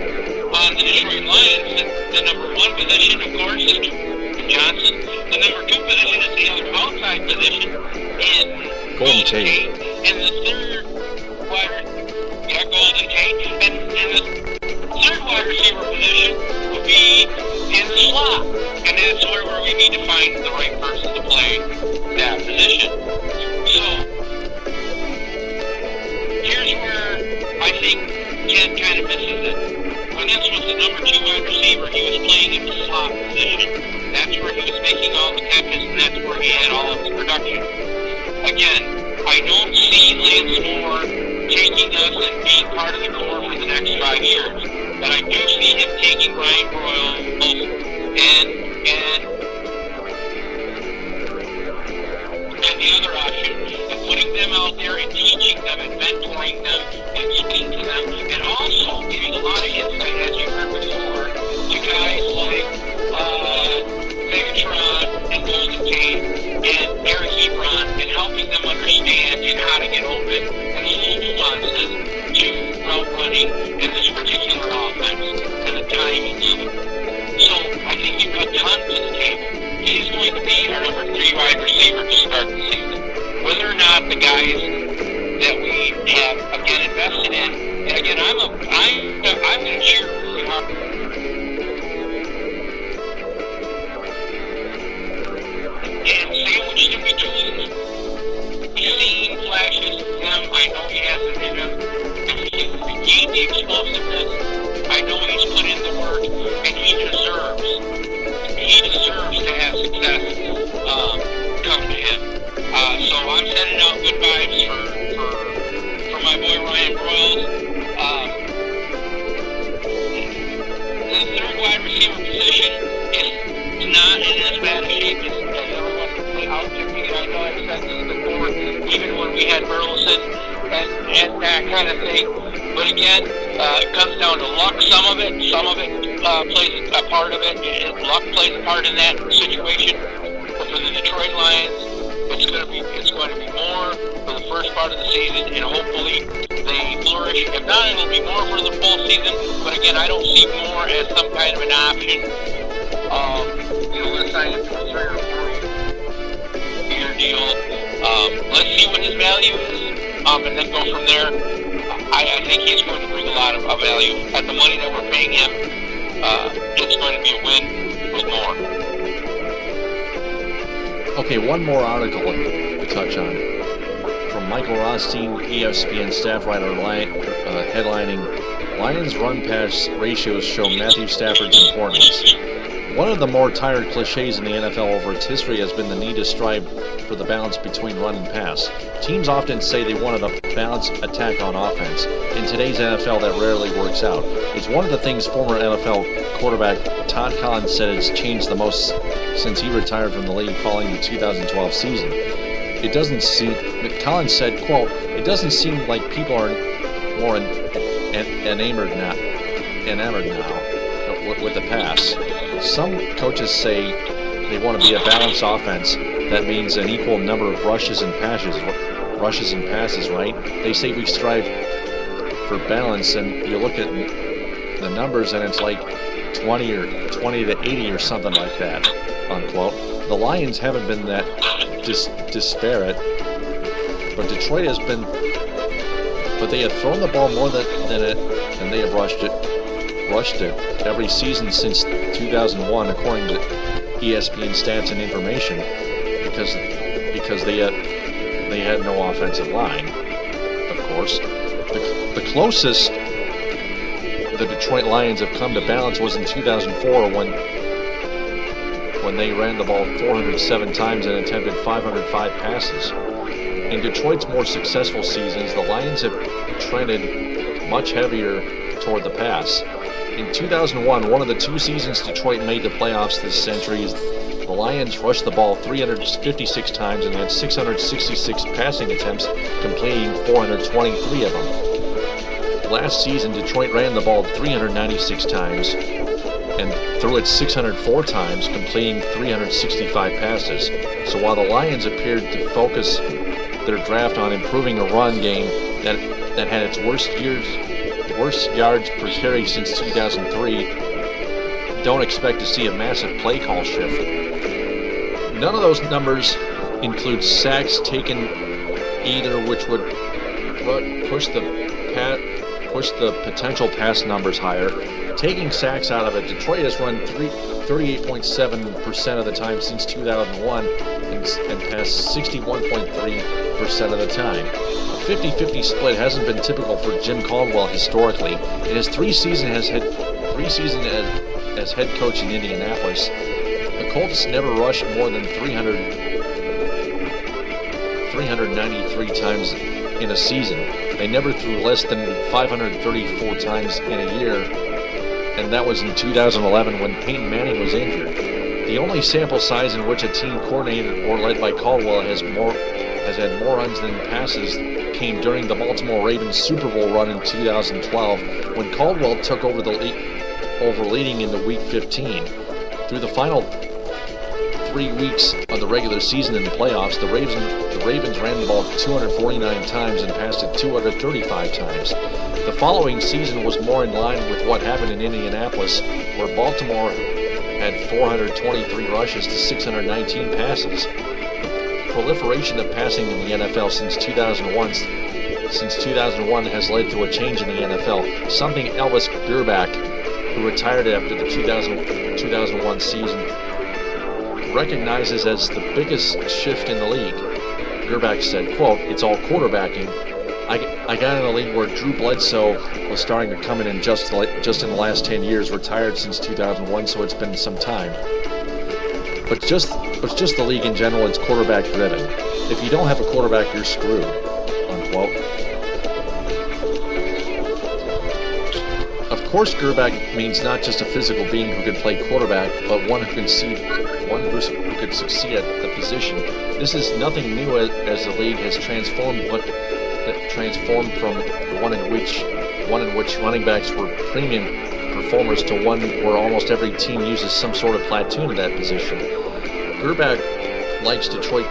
S3: on the Detroit Lions, the number 1 position, of course, is Johnson. The number 2 position is the other outside position in Golden Tate. And the third Golden Tate. And the third wide receiver position would be in the slot. And that's where we need to find the right person to play that position. So, here's where I think Ken kind of misses it. When this was the number 2 wide receiver, he was playing in the slot position. That's where he was making all the catches, and that's where he had all of his production. Again, I don't see Lance Moore taking us and being part of the core for the next 5 years. But I do see him taking Ryan Broyles and the other option and putting them out there and teaching them and mentoring them and speaking to them, and also giving a lot of insight, as you heard before, to guys like Megatron and Golden Tate and Eric Ebron, and helping them understand how to get open and the little nuances to route running in this particular offense. And receiver to start the season. Whether or not the guys that we have again invested in, and again, I'm going to cheer really hard. And sandwiched in between, we've seen flashes of him. I know he has it in him. He gained the explosiveness. I know he's put in the work, and he deserves to have success come to him. So I'm sending out good vibes for my boy Ryan Broyles. The third wide receiver position is not in as bad a shape as everyone out to me. I know I've said this before, even when we had Burleson and that kind of thing. But again, it comes down to luck. Some of it plays a part of it. Luck plays a part in that situation. But for the Detroit Lions, it's going to be more for the first part of the season, and hopefully they flourish. If not, it'll be more for the full season. But again, I don't see more as some kind of an option. Let's sign him to a 3 or 4 year deal. Let's see what his value is, and then go from there. I think he's going to bring a lot of value. At the money that we're paying him, it's going to be a win with more.
S2: Okay, one more article to touch on. From Michael Rothstein, ESPN staff writer, headlining, Lions run-pass ratios show Matthew Stafford's importance. One of the more tired cliches in the NFL over its history has been the need to strive for the balance between run and pass. Teams often say they wanted a balanced attack on offense. In today's NFL, that rarely works out. It's one of the things former NFL quarterback Todd Collins said has changed the most since he retired from the league following the 2012 season. Collins said, quote, "It doesn't seem like people are more enamored now with the pass. Some coaches say they want to be a balanced offense. That means an equal number of rushes and passes, right? They say we strive for balance, and you look at the numbers and it's like 20 to 80 or something like that," unquote. The Lions haven't been that disparate, but Detroit has been. But they have thrown the ball more than they have rushed it every season since 2001, according to ESPN stats and information, because they had no offensive line. Of course, the closest the Detroit Lions have come to balance was in 2004 when they ran the ball 407 times and attempted 505 passes. In Detroit's more successful seasons, the Lions have trended much heavier toward the pass. In 2001, one of the 2 seasons Detroit made the playoffs this century, the Lions rushed the ball 356 times and had 666 passing attempts, completing 423 of them. Last season, Detroit ran the ball 396 times and threw it 604 times, completing 365 passes. So while the Lions appeared to focus their draft on improving a run game that had its worst yards per carry since 2003, don't expect to see a massive play call shift. None of those numbers include sacks taken either, which would push the potential pass numbers higher. Taking sacks out of it, Detroit has run 38.7% of the time since 2001 and passed 61.3% of the time. A 50-50 split hasn't been typical for Jim Caldwell historically. In his 3 seasons as head coach in Indianapolis, the Colts never rushed more than 393 times in a season. They never threw less than 534 times in a year, and that was in 2011 when Peyton Manning was injured. The only sample size in which a team coordinated or led by Caldwell has had more runs than passes came during the Baltimore Ravens Super Bowl run in 2012, when Caldwell took over leading into Week 15. Through the final 3 weeks of the regular season in the playoffs, the Ravens ran the ball 249 times and passed it 235 times. The following season was more in line with what happened in Indianapolis, where Baltimore had 423 rushes to 619 passes. proliferation of passing in the NFL since 2001 has led to a change in the NFL. Something Elvis Grbac, who retired after the 2001 season, recognizes as the biggest shift in the league. Grbac said, quote, "It's all quarterbacking. I got in a league where Drew Bledsoe was starting to come in and just in the last 10 years, retired since 2001, so it's been some time. But just the league in general, it's quarterback driven. If you don't have a quarterback, you're screwed," unquote. Of course, Grbac means not just a physical being who can play quarterback, but one who can succeed at the position. This is nothing new as the league has transformed from one in which running backs were premium performers to one where almost every team uses some sort of platoon in that position. Grbac likes Detroit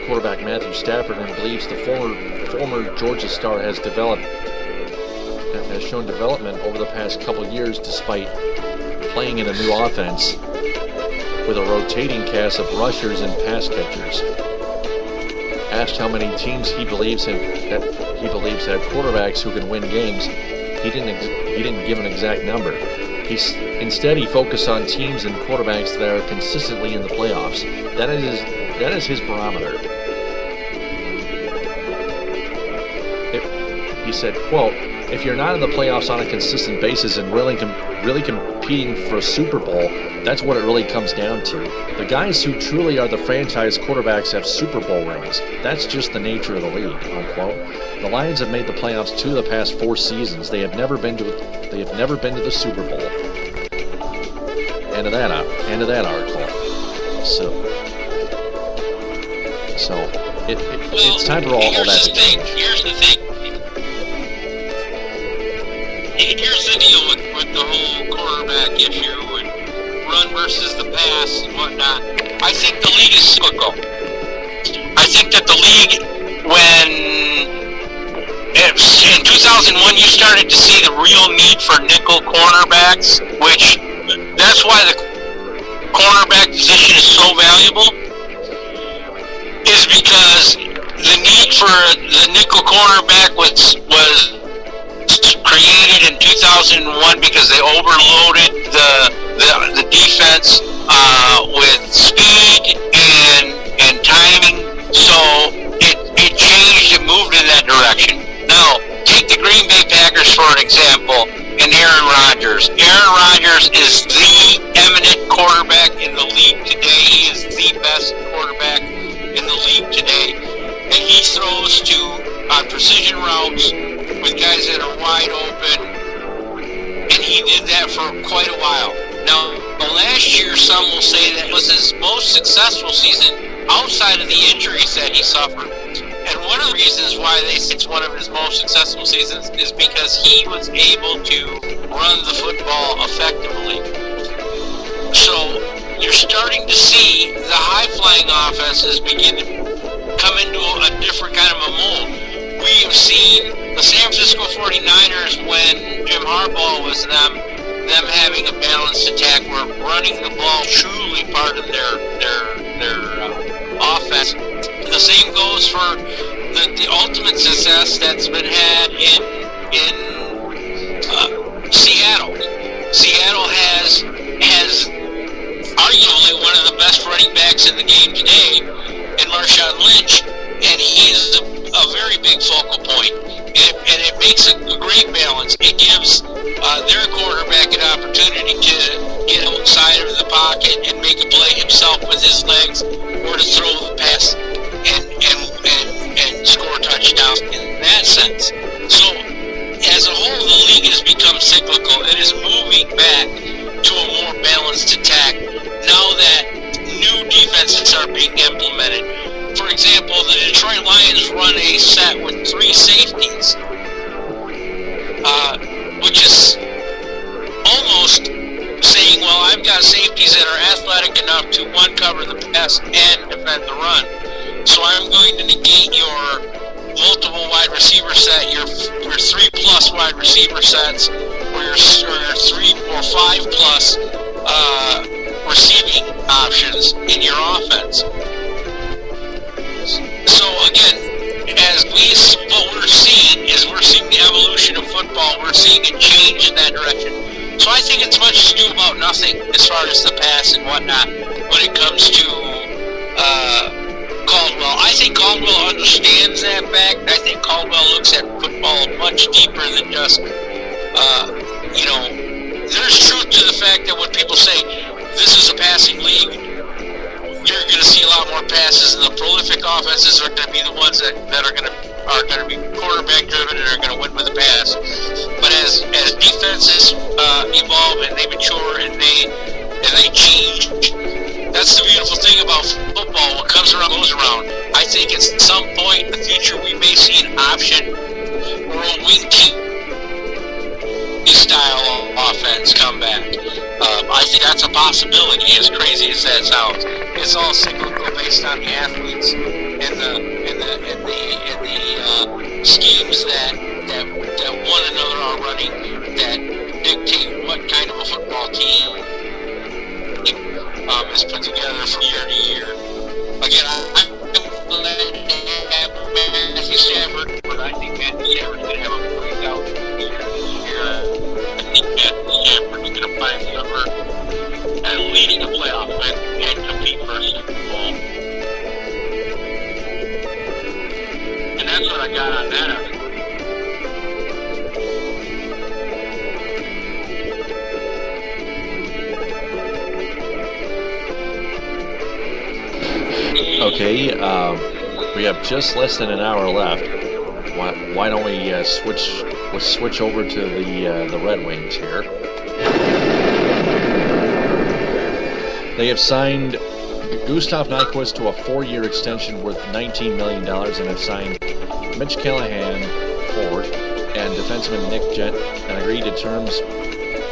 S2: quarterback Matthew Stafford and believes the former Georgia star has shown development over the past couple years despite playing in a new offense with a rotating cast of rushers and pass catchers. Asked how many teams he believes have quarterbacks who can win games, he didn't give an exact number. Instead, he focused on teams and quarterbacks that are consistently in the playoffs. That is his barometer. He said, quote, "If you're not in the playoffs on a consistent basis and really competing for a Super Bowl, that's what it really comes down to. The guys who truly are the franchise quarterbacks have Super Bowl rings. That's just the nature of the league," unquote. The Lions have made the playoffs 2 of the past 4 seasons. They have never been to the Super Bowl. End of that article. So it's time for all that to change.
S3: Here's the thing. Here's the deal with the whole quarterback issue and run versus the pass and whatnot. I think the league is cyclical. I think that the league, in 2001 you started to see the real need for nickel cornerbacks, which that's why the cornerback position is so valuable, is because the need for the nickel cornerback was created in 2001 because they overloaded the defense with speed and timing, so it changed and moved in that direction. Now, take the Green Bay Packers for an example, and Aaron Rodgers. Aaron Rodgers is the eminent quarterback in the league today. He is the best quarterback in the league today, and he throws on precision routes with guys that are wide open, and he did that for quite a while. Now, last year, some will say that was his most successful season outside of the injuries that he suffered. And one of the reasons why they say it's one of his most successful seasons is because he was able to run the football effectively. So you're starting to see the high-flying offenses begin to come into a different kind of a mold. We have seen the San Francisco 49ers, when Jim Harbaugh was them having a balanced attack where running the ball truly part of their offense. And the same goes for the ultimate success that's been had in Seattle. Seattle has arguably one of the best running backs in the game today in Marshawn Lynch, and he is a very big focal point, and it makes a great balance. It gives their quarterback an opportunity to get outside of the pocket and make a play himself with his legs, or to throw the pass and score touchdowns in that sense. So, as a whole, the league has become cyclical. It is moving back to a more balanced attack now that new defenses are being implemented. For example, the Detroit Lions run a set with 3 safeties, which is almost saying, well, I've got safeties that are athletic enough to, one, cover the pass and defend the run. So I'm going to negate your multiple wide receiver set, your 3+ wide receiver sets, or your 3 or 5+ receiving options in your offense. So again, what we're seeing is we're seeing the evolution of football. We're seeing it change in that direction. So I think it's much ado about nothing as far as the pass and whatnot when it comes to Caldwell. I think Caldwell understands that fact. I think Caldwell looks at football much deeper than just, there's truth to the fact that when people say this is a passing league, you're going to see a lot more passes, and the prolific offenses are going to be the ones that are going to be quarterback driven and are going to win with the pass. But as defenses evolve and they mature and they change, that's the beautiful thing about football. What comes around goes around. I think at some point in the future we may see an option or a wing style offense come back. I think that's a possibility, as crazy as that sounds. It's all cyclical based on the athletes and the schemes that one another are running that dictate what kind of a football team is put together from year to year. Again, I'm glad to have Matthew Stafford, but I think Matthew Stafford's going to have a breakout year this year. I think Matthew Stafford's going to find the number and leading the playoff and compete for a Super Bowl. And that's what I got on that.
S2: Okay, we have just less than an hour left. Why don't we switch over to the Red Wings here? They have signed Gustav Nyquist to a 4-year extension worth $19 million and have signed Mitch Callahan, forward, and defenseman Nick Jensen, and agreed to terms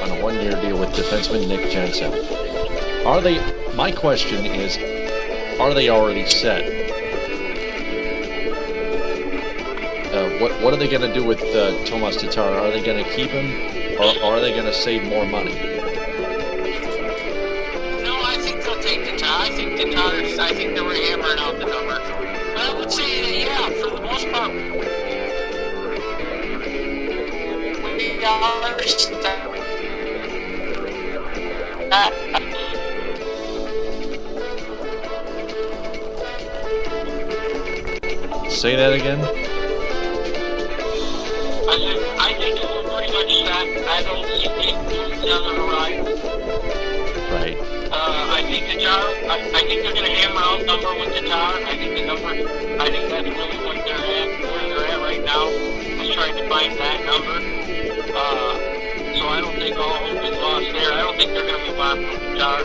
S2: on a 1-year deal with defenseman Nick Jensen. My question is, are they already set? What are they going to do with Tomas Tatar? Are they going to keep him, or are they going to save more money?
S3: No, I think they'll take Tatar. I think they were hammering out the number. But I would say that, yeah, for the most part,
S2: Say that again?
S3: I think it's pretty much set. I don't see things on the horizon.
S2: Right.
S3: I think they're going to hammer out number with Tatar. I think that's really what where they're at right now, is trying to find that number. So I don't think all hope is lost there. I don't think they're going to move on from Tatar.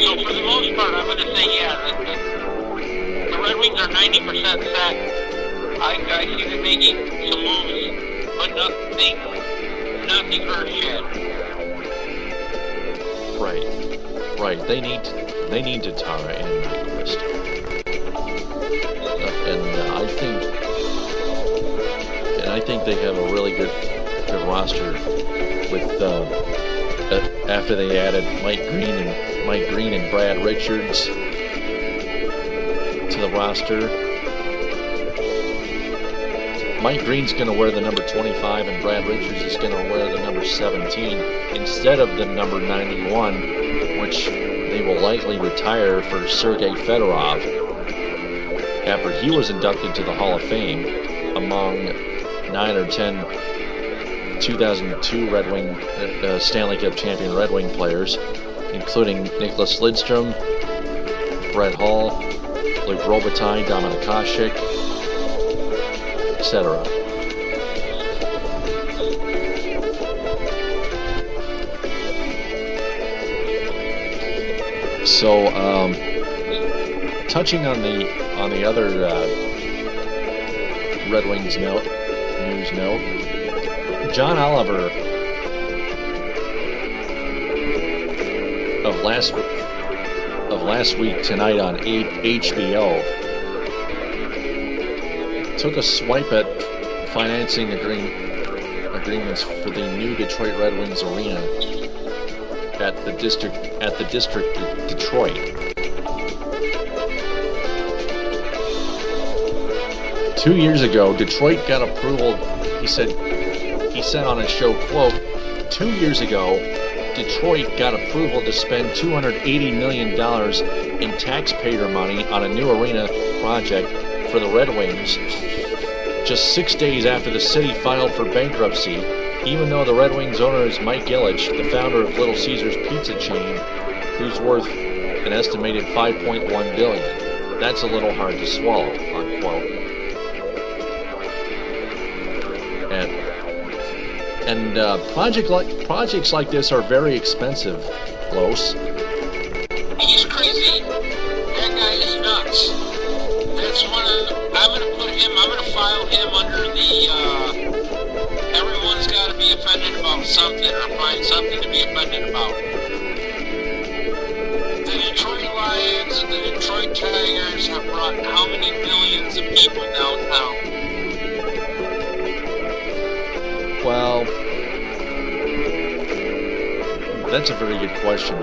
S3: So for the most part, I'm going to say, yeah, the Red Wings are 90% set. I see them making some moves, but nothing earth-shattering.
S2: Right. They need Tatar and Nyquist, and I think they have a really good roster with after they added Mike Green and Brad Richards to the roster. Mike Green's going to wear the number 25 and Brad Richards is going to wear the number 17 instead of the number 91, which they will likely retire for Sergei Fedorov after he was inducted to the Hall of Fame among 9 or 10 2002 Red Wing Stanley Cup champion Red Wing players, including Nicholas Lidstrom, Brett Hall, Luke Robitaille, Dominik Hasek, etc. So, touching on the other Red Wings news note, John Oliver of last week tonight on HBO took a swipe at financing agreements for the new Detroit Red Wings arena at the district Detroit. 2 years ago, Detroit got approval. He said on his show, quote, 2 years ago, Detroit got approval to spend $280 million in taxpayer money on a new arena project for the Red Wings. Just 6 days after the city filed for bankruptcy, even though the Red Wings owner is Mike Ilitch, the founder of Little Caesars pizza chain, who's worth an estimated $5.1 billion. That's a little hard to swallow, unquote. And projects like this are very expensive, Los.
S3: He's crazy. That guy is nuts. That's I'm gonna file him under the everyone's gotta be offended about something or find something to be offended about. The Detroit Lions and the Detroit Tigers have brought how many millions of people downtown?
S2: Well, that's a very good question.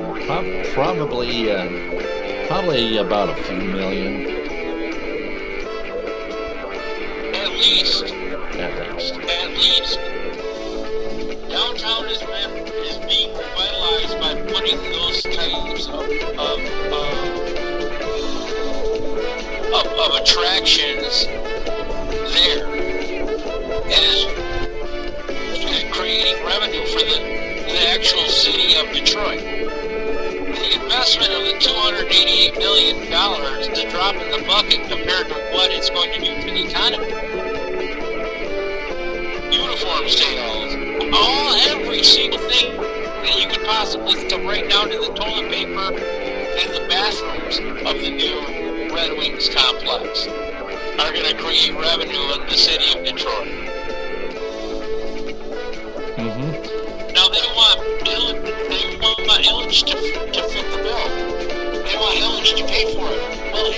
S2: Probably about a few million.
S3: At least.
S2: At least.
S3: Downtown is being revitalized by putting those types of attractions there. It is creating revenue for the actual city of Detroit. The investment of the $288 million is a drop in the bucket compared to what it's going to do for the economy. Uniform sales, every single thing that you could possibly think of, right down to the toilet paper and the bathrooms of the new Red Wings complex, are going to create revenue in the city of Detroit. Now they want Ilitch to fit the bill. They want Ilitch to pay for it. Well,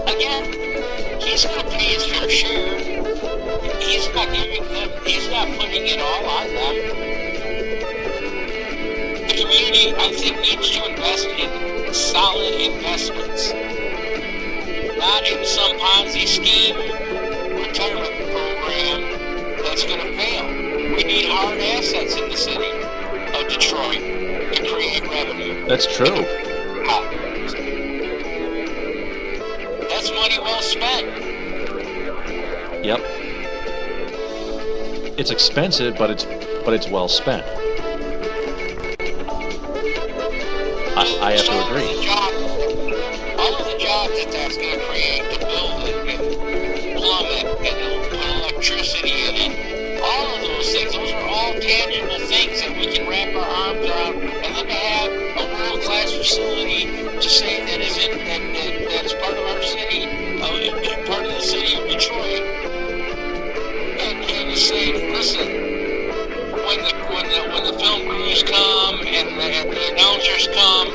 S3: again, he's going to pay his fair share. He's not putting it all on them. The community, I think, needs to invest in solid investments, not in some Ponzi scheme retirement program that's going to fail. We need hard assets in the city of Detroit to create revenue.
S2: That's true.
S3: That's money well spent.
S2: Yep. It's expensive, but it's well spent. I have to agree.
S3: All of the jobs that's going to create, to build it and plumb it and put electricity in it, all of those things, those are all tangible things that we can wrap our arms around, and then to have a world-class facility to say that's part of our city, part of the city of Detroit, and to say, listen, when the film crews come and the announcers come,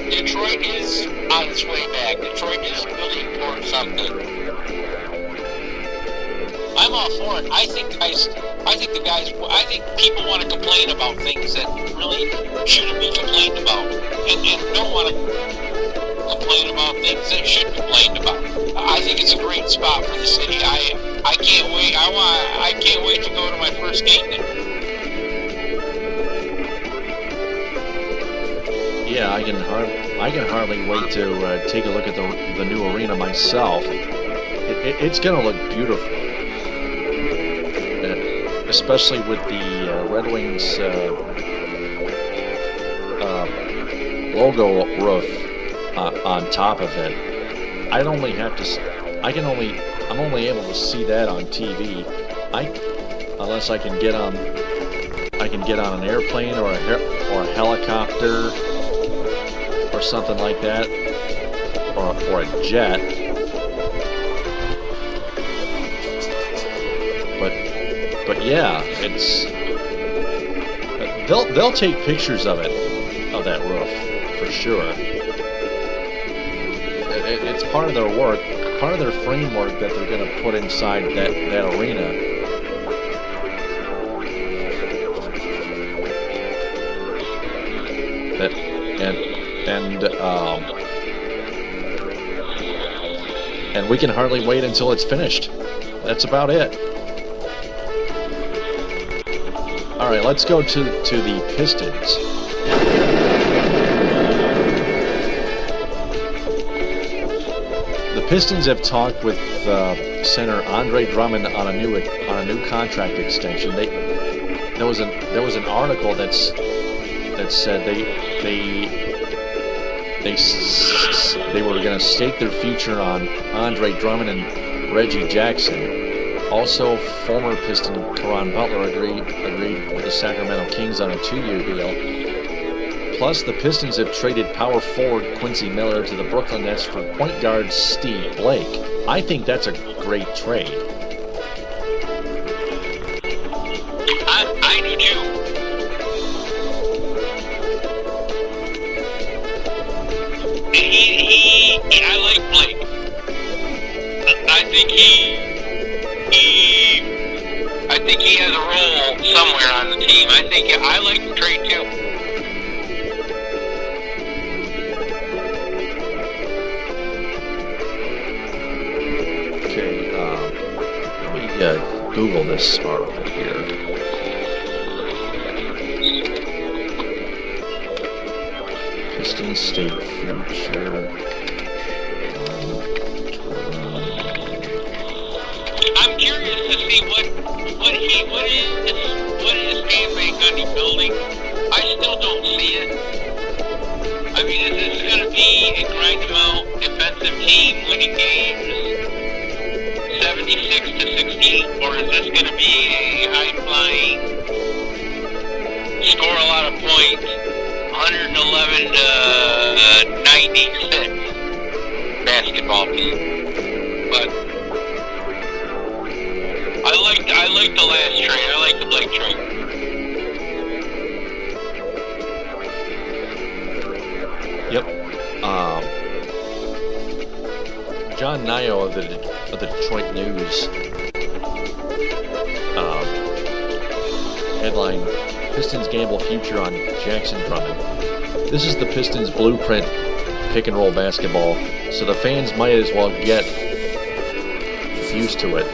S3: Detroit is on its way back. Detroit is building towards something. I'm all for it. I think people want to complain about things that really shouldn't be complained about, and don't want to complain about things that should be complained about. I think it's a great spot for the city. I can't wait. I can't wait to go to my first game there.
S2: Yeah, I can hardly wait to take a look at the new arena myself. It's going to look beautiful, especially with the Red Wings logo roof on top of it. I'm only able to see that on TV. Unless I can get on an airplane or a helicopter or something like that, or a jet. But yeah, they'll take pictures of that roof for sure. It's part of their work, part of their framework that they're going to put inside that arena. And we can hardly wait until it's finished. That's about it. All right, let's go to the Pistons. The Pistons have talked with center Andre Drummond on a new contract extension. There was an article that said they were going to stake their future on Andre Drummond and Reggie Jackson. Also, former Piston Caron Butler agreed with the Sacramento Kings on a 2-year deal. Plus, the Pistons have traded power forward Quincy Miller to the Brooklyn Nets for point guard Steve Blake. I think that's a great trade.
S3: I do too. I like Blake. I think he has a role somewhere on the team. I like the trade too.
S2: Okay, let me Google this article here. Pistons State future.
S3: I'm curious to see what is Stan Van Gundy building. I still don't see it. I mean, is this going to be a grind-em-out defensive team winning games 76-68, or is this going to be a high-flying, score a lot of points, 111 to 96 basketball team? But I like the last trade. I like the Blake trade.
S2: Yep. John Nio of the Detroit News headline: Pistons gamble future on Jackson Drummond. This is the Pistons' blueprint pick and roll basketball, so the fans might as well get used to it.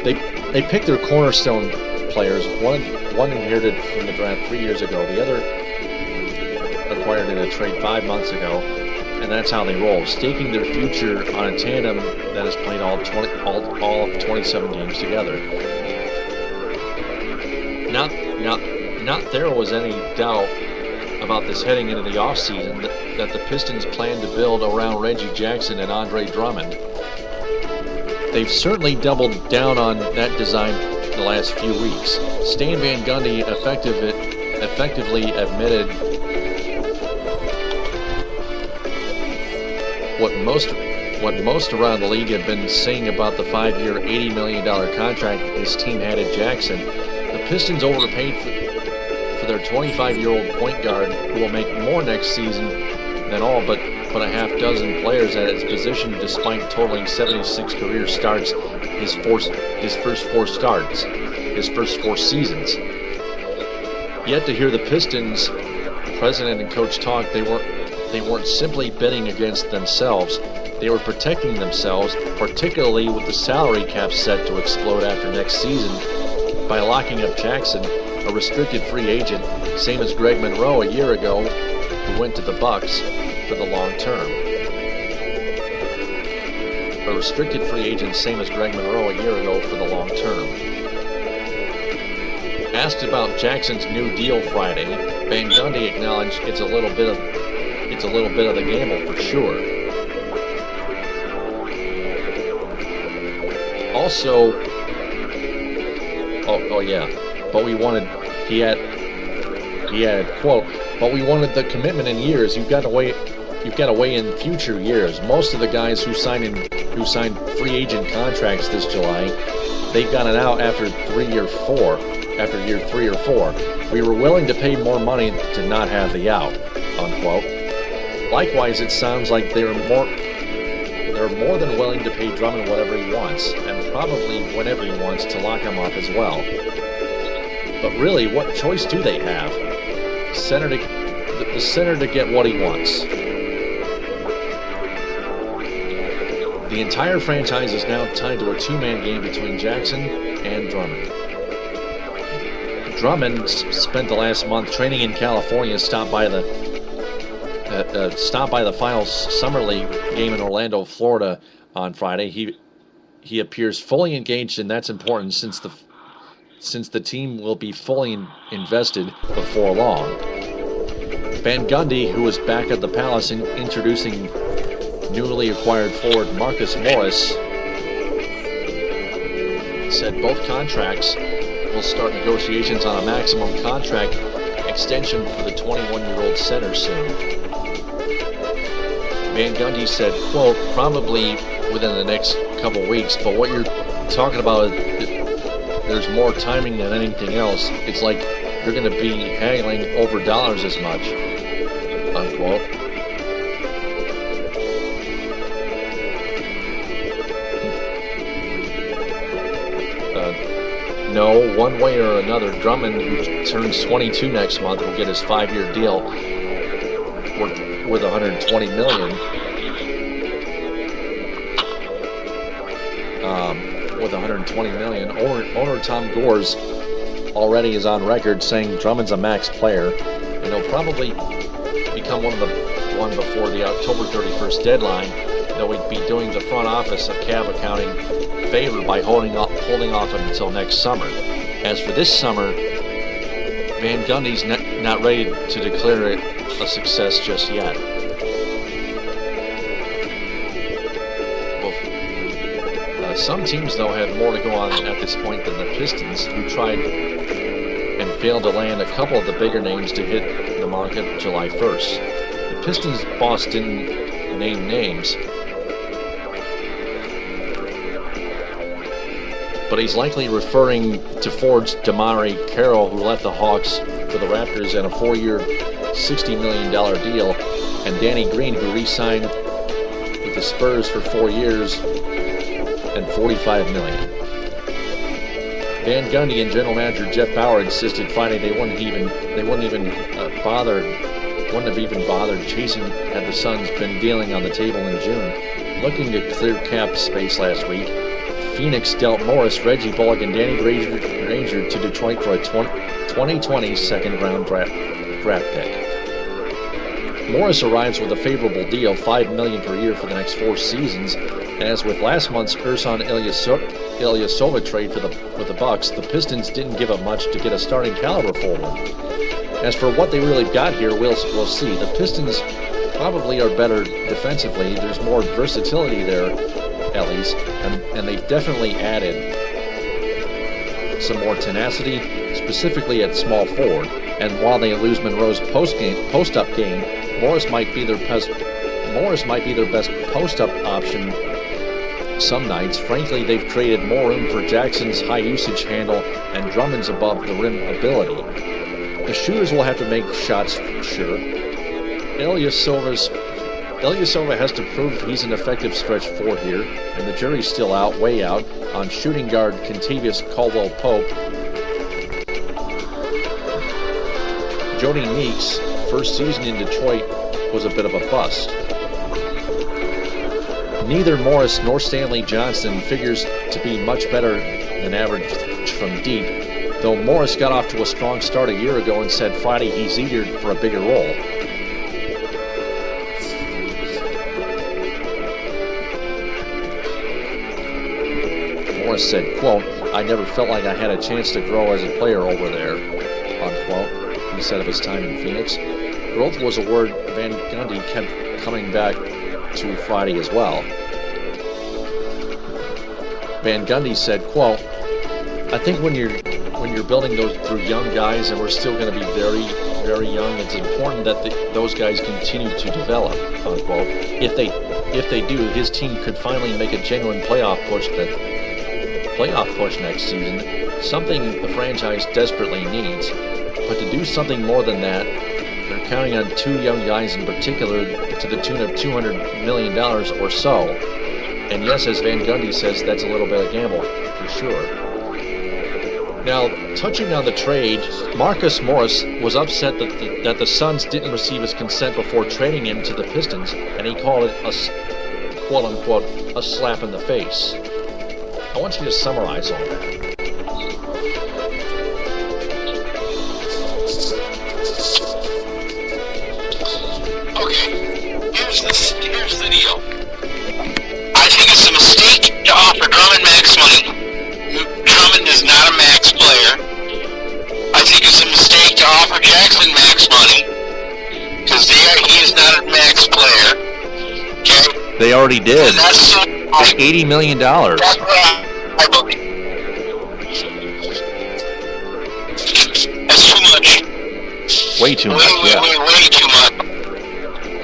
S2: They picked their cornerstone players. One inherited from the draft 3 years ago. The other acquired in a trade 5 months ago, and that's how they roll, staking their future on a tandem that has played all 27 games together. Not there was any doubt about this heading into the offseason that the Pistons plan to build around Reggie Jackson and Andre Drummond. They've certainly doubled down on that design the last few weeks. Stan Van Gundy effectively admitted what most around the league have been saying about the 5-year, $80 million contract his team had at Jackson. The Pistons overpaid for their 25-year-old point guard, who will make more next season than all but a half dozen players at his position, despite totaling 76 career starts his first four seasons. Yet to hear the Pistons president and coach talk, they weren't simply betting against themselves. They were protecting themselves, particularly with the salary cap set to explode after next season, by locking up Jackson, a restricted free agent, same as Greg Monroe a year ago, who went to the Bucks for the long term. A restricted free agent, same as Greg Monroe a year ago for the long term. Asked about Jackson's new deal Friday, Van Gundy acknowledged it's a little bit of the gamble for sure. Also, but we wanted, he had quote, but we wanted the commitment in years. You've got to weigh in future years. Most of the guys who signed free agent contracts this July, they got it out after year 3 or 4. We were willing to pay more money to not have the out, unquote. Likewise, it sounds like they're more than willing to pay Drummond whatever he wants, and probably whenever he wants to lock him up as well. But really, what choice do they have? Center the center to get what he wants. The entire franchise is now tied to a two-man game between Jackson and Drummond. Drummond spent the last month training in California, stopped by the final Summer League game in Orlando, Florida on Friday. He appears fully engaged, and that's important since the team will be fully invested before long. Van Gundy, who was back at the Palace introducing newly acquired forward Marcus Morris, said both contracts will start negotiations on a maximum contract extension for the 21-year-old center soon. Van Gundy said, quote, probably within the next couple weeks, but what you're talking about, there's more timing than anything else. It's like you're going to be haggling over dollars as much, unquote. No, one way or another, Drummond, who turns 22 next month, will get his 5-year deal worth $120 million. With $120 million. Owner Tom Gores already is on record saying Drummond's a max player, and he'll probably become one before the October 31st deadline, though he'd be doing the front office a cab accounting favor by holding off until next summer. As for this summer, Van Gundy's not ready to declare it a success just yet. Some teams, though, have more to go on at this point than the Pistons, who tried and failed to land a couple of the bigger names to hit the market July 1st. The Pistons boss didn't name names, but he's likely referring to forwards DeMare Carroll, who left the Hawks for the Raptors in a 4-year, $60 million deal, and Danny Green, who re-signed with the Spurs for 4 years and $45 million. Van Gundy and general manager Jeff Bauer insisted Friday they wouldn't have even bothered chasing had the Suns been dealing on the table in June. Looking to clear cap space last week, Phoenix dealt Morris, Reggie Bullock, and Danny Granger to Detroit for a 2020 second-round draft pick. Morris arrives with a favorable deal, $5 million per year for the next 4 seasons. And as with last month's Ersan Ilyasova trade with the Bucks, the Pistons didn't give up much to get a starting caliber forward. As for what they really got here, we'll see. The Pistons probably are better defensively. There's more versatility there, at least, and they've definitely added some more tenacity, specifically at small forward. And while they lose Monroe's post-up game, Morris might be their best post-up option some nights. Frankly, they've created more room for Jackson's high-usage handle and Drummond's above-the-rim ability. The shooters will have to make shots for sure. Ilyasova has to prove he's an effective stretch 4 here, and the jury's still out, way out, on shooting guard Kentavious Caldwell-Pope. Jody Meeks' first season in Detroit was a bit of a bust. Neither Morris nor Stanley Johnson figures to be much better than average from deep, though Morris got off to a strong start a year ago and said Friday he's eager for a bigger role. Morris said, quote, I never felt like I had a chance to grow as a player over there, unquote, he said of his time in Phoenix. Growth was a word Van Gundy kept coming back to Friday as well. Van Gundy said, quote, I think when you're building those through young guys, and we're still going to be very, very young, it's important that those guys continue to develop, unquote. If they do, his team could finally make a genuine playoff push next season, something the franchise desperately needs. But to do something more than that, they're counting on 2 young guys in particular to the tune of $200 million or so. And yes, as Van Gundy says, that's a little bit of gamble, for sure. Now, touching on the trade, Marcus Morris was upset that the Suns didn't receive his consent before trading him to the Pistons, and he called it a quote-unquote a slap in the face. I want you to summarize all that.
S3: Okay, here's the deal. I think it's a mistake to offer Drummond max money. Drummond is not a max player. I think it's a mistake to offer Jackson max money because he is not a max player. Okay.
S2: They already did.
S3: That's
S2: $80 million.
S3: That's what I believe. That's too much.
S2: Way too much.
S3: Way too much.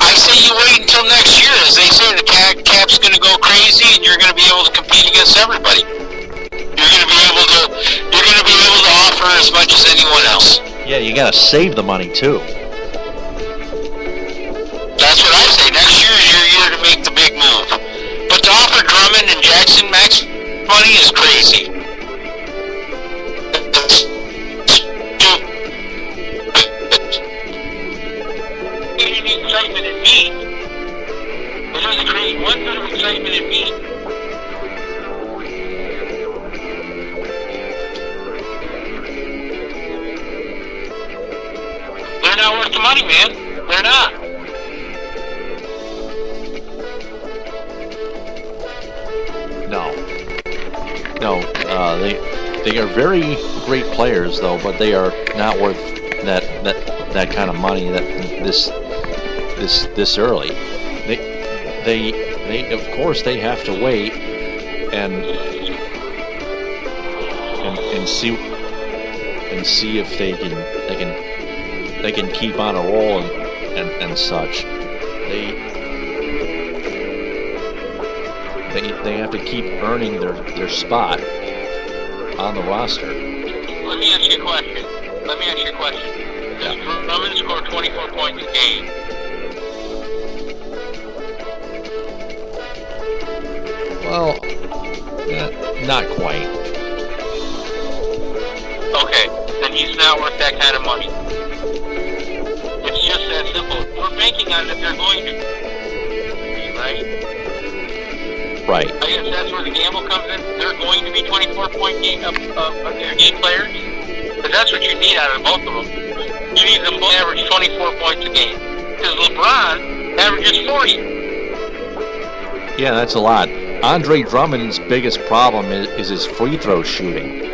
S3: I say you wait until next year. As they say, the cap's going to go crazy, and you're going to be able to compete against everybody. You're going to be able to offer as much as anyone else.
S2: Yeah, you got to save the money too.
S3: That's what I say. Next year is your year to make the big move. But to offer Drummond and Jackson max money is crazy. Excitement in me. It doesn't create one bit of excitement in me. They're not worth the money, man. They're not.
S2: No. They are very great players, though, but they are not worth that kind of money this early. They of course they have to wait and see if they can keep on a roll and such. They have to keep earning their spot on the roster.
S3: Let me ask you a question. Does Drummond score 24 points a game?
S2: Well, not quite.
S3: Okay, then he's not worth that kind of money. It's just that simple. We're banking on that they're going to, right?
S2: Right.
S3: I guess that's where the gamble comes in. They're going to be 24-point game players. But that's what you need out of both of them. You need them both to average 24 points a game. Because LeBron averages 40.
S2: Yeah, that's a lot. Andre Drummond's biggest problem is his free throw shooting.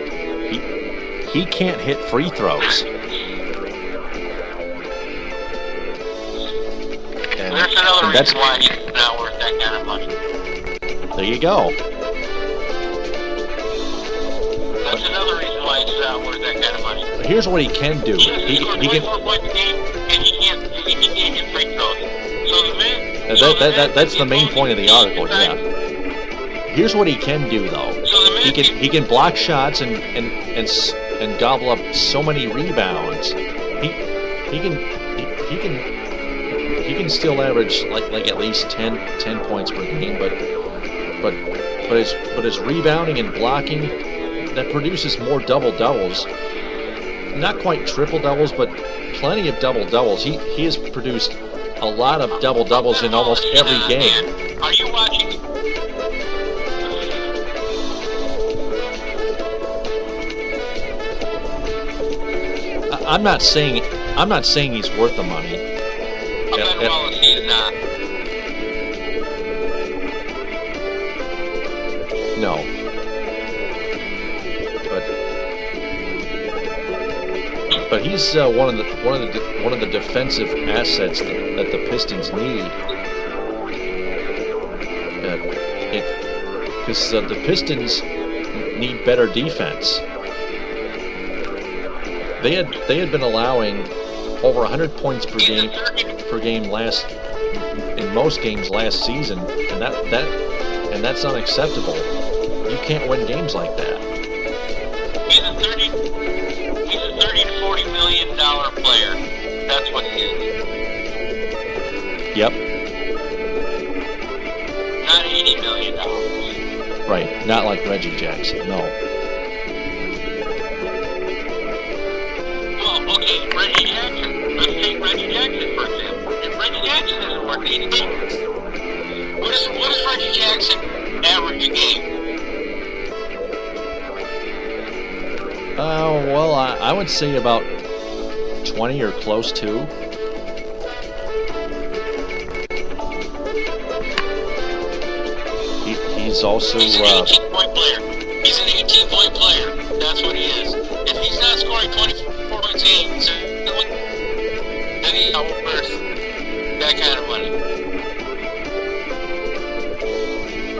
S2: He can't hit free throws.
S3: There's another reason why he's not worth that kind of money.
S2: There you go.
S3: That's another reason why he's not worth that kind of money.
S2: Here's what he can do.
S3: He can 24 points a game, and he can't hit free throws. So
S2: that's the main point of the article. Yeah. Here's what he can do, though. He can block shots and gobble up so many rebounds. He can still average like at least 10 points per game, but his rebounding and blocking that produces more double-doubles. Not quite triple-doubles, but plenty of double-doubles. He has produced a lot of double-doubles in almost every game.
S3: Are you watching?
S2: I'm not saying he's worth the money.
S3: He's not.
S2: No. But he's one of the defensive assets that the Pistons need. Because the Pistons need better defense. They had been allowing over 100 points per game in most games last season, and that's unacceptable. You can't win games like that.
S3: He's a $30 to $40 million player. That's what he is.
S2: Yep.
S3: Not $80 million.
S2: Right. Not like Reggie Jackson. No. would say about 20 or close to. He's also
S3: he's an 18-point player. He's an 18-point player. That's what he is. If he's not scoring 24 points a game, then he's not worth that kind of money.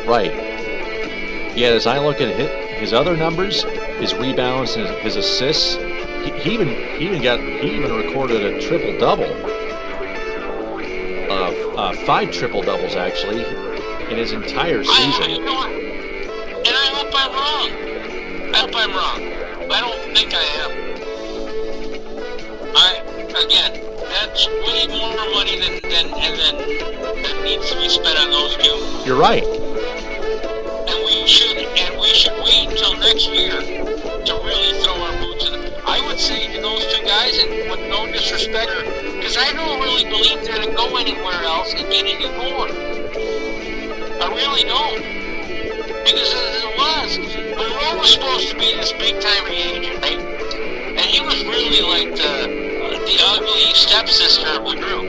S2: Right. Yeah, as I look at his other numbers, his rebounds, and his assists, he even recorded a triple double. 5 triple doubles actually in his entire season.
S3: You know what? And I hope I'm wrong. I don't think I am. Again, that's way more money than that needs to be spent on those two.
S2: You're right.
S3: And we should wait until next year to really throw our boots in. I would say to those two guys, and with no disrespect, because I don't really believe they're going to go anywhere else and get any more. I really don't. Because as it was, Monroe was supposed to be this big-time agent, right? And he was really like the ugly stepsister of the group.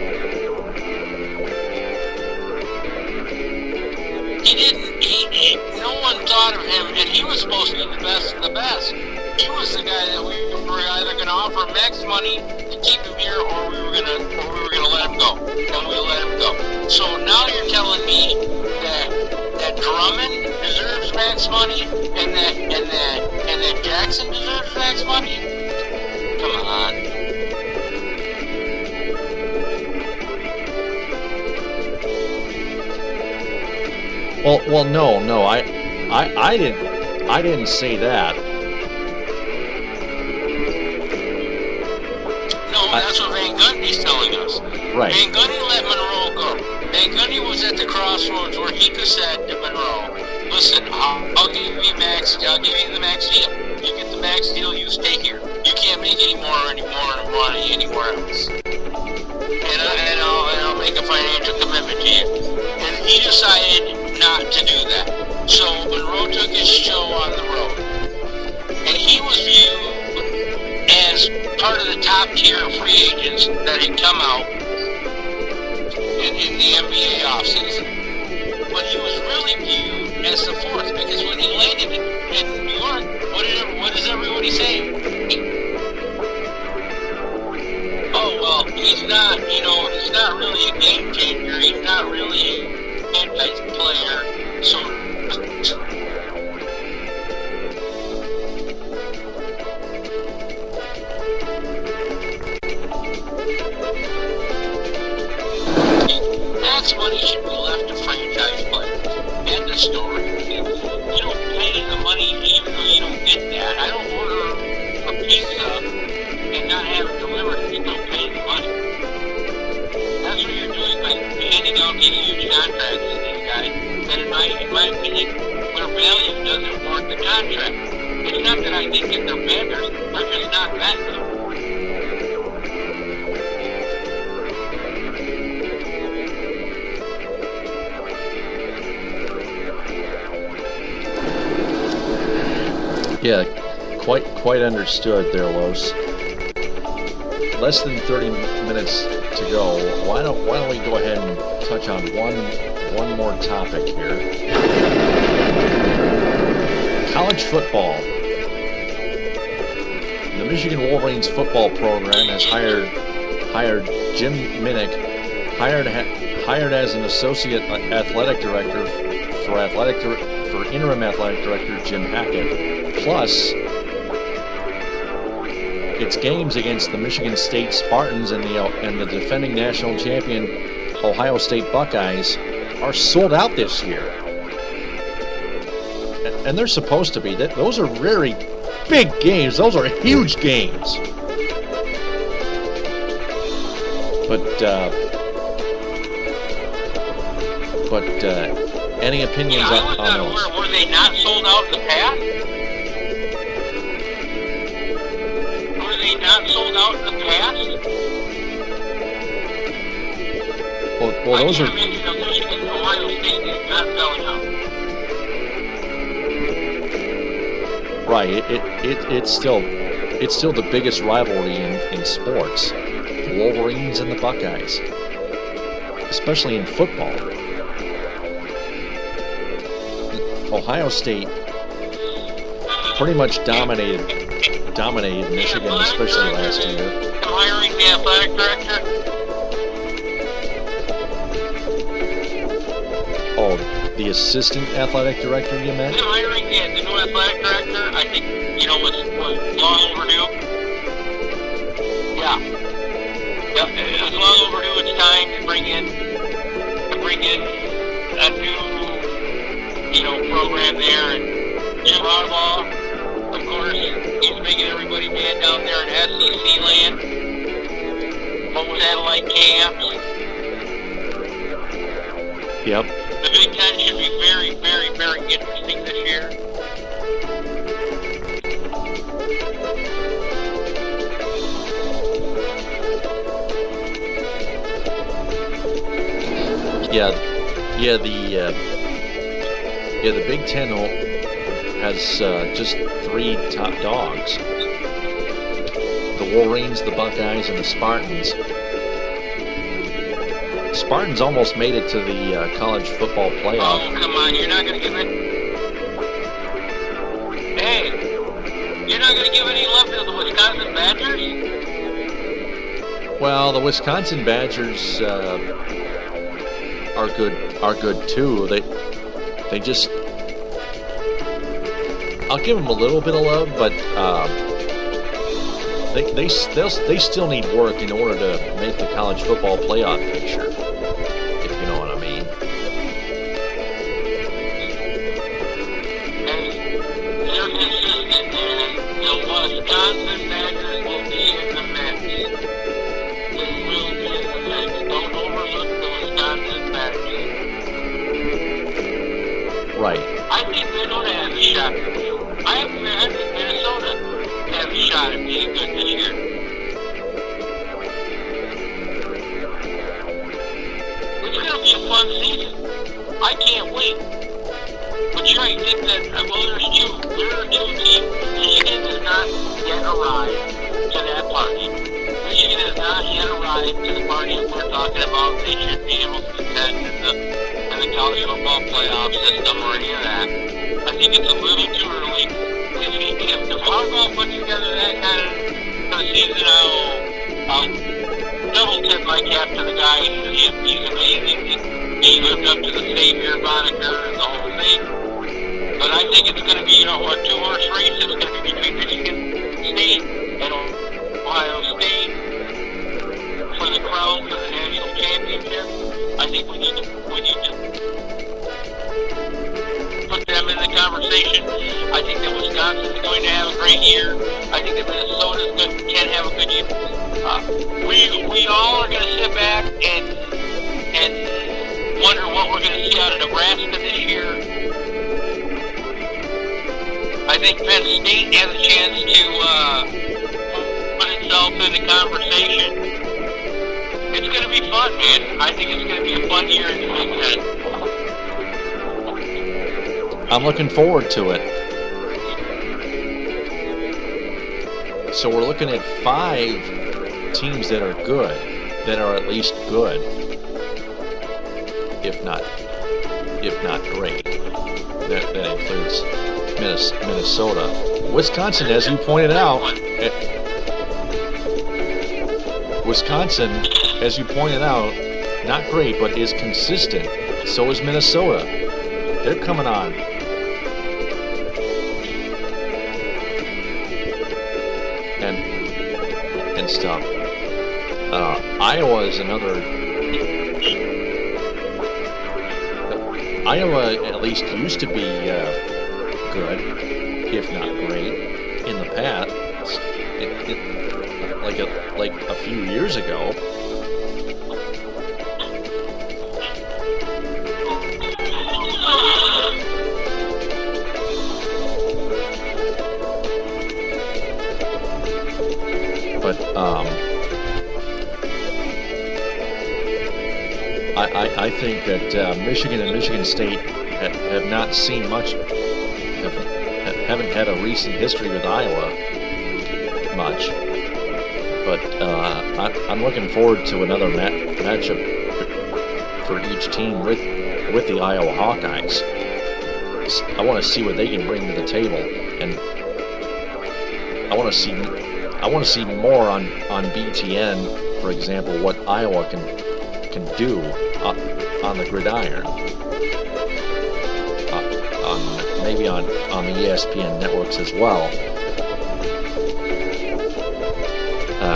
S3: No one thought of him, and he was supposed to be the best of the best. He was the guy that we were either going to offer max money to keep him here, or we were going to let him go, and we let him go. So now you're telling me that Drummond deserves max money, and that Jackson deserves max money? Come on.
S2: Well, no, I didn't say that.
S3: No, that's what Van Gundy's telling us.
S2: Right.
S3: Van Gundy let Monroe go. Van Gundy was at the crossroads where he could said to Monroe, "Listen, I'll give you the max deal. You get the max deal. You stay here. You can't make any more money anywhere else. And I'll make a financial commitment to you." And he decided not to do that. So Monroe took his show on the road. And he was viewed as part of the top tier of free agents that had come out in the NBA offseason. But he was really viewed as the fourth, because when he landed in New York, what does everybody say? Oh, well, he's not really a game changer. He's not really a nice player. So that's money should be left to franchise players. End of story. You don't pay the money even though you don't get that. I don't order a pizza and not have it delivered if you don't pay the money. That's what you're doing by handing out these huge contracts to these guys. And in my opinion, their value doesn't warrant the contract. It's not that I think that they're vendors. They're just not that good.
S2: Yeah, quite understood there, Los. Less than 30 minutes to go. Why don't we go ahead and touch on one more topic here? College football. The Michigan Wolverines football program has hired Jim Minnick, hired as an associate athletic director for interim athletic director Jim Hackett. Plus, its games against the Michigan State Spartans and the defending national champion Ohio State Buckeyes are sold out this year. And they're supposed to be. Those are very big games. Those are huge games. But any opinions on those?
S3: Were they not sold out in the past? Not sold out in the past?
S2: Well, those are.
S3: Michigan, Ohio State is not selling out.
S2: Right. It's still it's still the biggest rivalry in sports. The Wolverines and the Buckeyes, especially in football. Ohio State pretty much dominated Michigan, especially last year.
S3: Hiring the athletic director.
S2: Oh, the assistant athletic director you meant?
S3: Hiring the new athletic director, I think, was long overdue. Yeah. It was long overdue. It's time to bring in a new, program there. And Jim Harbaugh, of course, he's making everybody mad down there in SEC land. What was that like, camps?
S2: Yep.
S3: The Big Ten should be very, very, very interesting this year.
S2: The Big Ten has just 3 top dogs: the Wolverines, the Buckeyes, and the Spartans. Spartans almost made it to the college football playoff.
S3: Oh, come on, you're not going to give it. Hey, you're not going to give any love to the Wisconsin Badgers?
S2: Well, the Wisconsin Badgers are good too. They just, I'll give them a little bit of love, but they still need work in order to make the college football playoff picture, if you know what I mean.
S3: And they're consistent, man. The Wisconsin Badgers will be in the mix. They will be in the mix. Don't overlook the Wisconsin Badgers.
S2: Right.
S3: I think Minnesota has a shot. I think Minnesota has a shot at being good this year. It's going to be a fun season. I can't wait. But you're right, Nick, that there are two teams. Michigan has not yet arrived to that party. Michigan has not yet arrived to the party we're talking about. They should be able to contend in the college football playoff system or any of that. I think it's a little too early. If Harbaugh puts together that kind of season, I'll double tip my cap to the guy. He's amazing. He lived up to the Savior moniker and the whole thing. But I think it's going to be, a 2-horse race. It's going to be between Michigan State and Ohio State for the crown for the national championship. I think we need to put them in the conversation. I think that Wisconsin is going to have a great year. I think that Minnesota can have a good year. We all are going to sit back and wonder what we're going to see out of Nebraska this year. I think Penn State has a chance to put itself in the conversation. It's going to be fun, man. I think it's going to be a fun year in the Big Ten.
S2: I'm looking forward to it. So we're looking at 5 teams that are good, that are at least good, if not great. That includes Minnesota. Wisconsin, as you pointed out, not great, but is consistent. So is Minnesota. They're coming on. And stuff. Iowa is another. Iowa at least used to be good, if not great, in the past. Like a few years ago. But I think that Michigan and Michigan State have not seen much, haven't had a recent history with Iowa. much. But I'm looking forward to another matchup for each team with the Iowa Hawkeyes. I want to see what they can bring to the table, and I want to see more on BTN, for example, what Iowa can do on the gridiron. Maybe on the ESPN networks as well.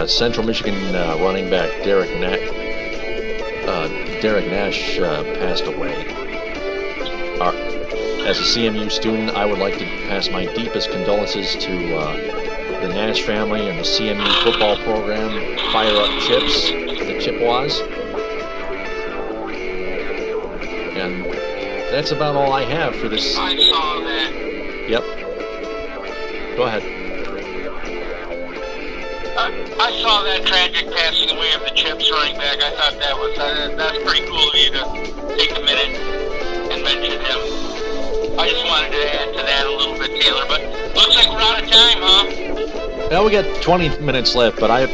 S2: Central Michigan running back Derek Nash passed away. As a CMU student, I would like to pass my deepest condolences to the Nash family and the CMU football program. Fire up Chips, the Chippewas. And that's about all I have for this.
S3: I saw that.
S2: Yep. Go ahead.
S3: I saw that tragic passing away of the Chips running back. I thought that's pretty cool of you to take a minute and mention him. I just wanted to add to that a little bit, Taylor. But looks like we're out of time, huh?
S2: Well, we got 20 minutes left, but I have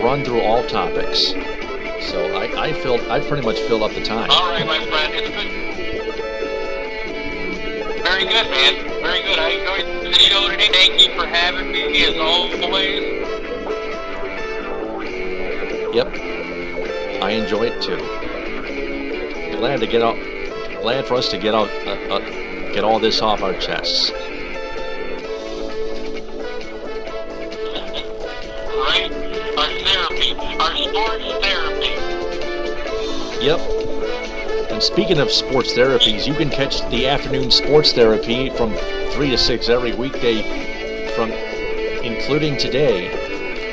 S2: run through all topics. So I pretty much filled up the time.
S3: All right, my friend. It's good. Very good, man. Very good. I enjoyed the show today. Thank you for having me, as always.
S2: Yep. I enjoy it too. Glad for us to get all this off our chests.
S3: Right? Our therapy. Our sports therapy.
S2: Yep. And speaking of sports therapies, you can catch the afternoon sports therapy from 3 to 6 every weekday, including today,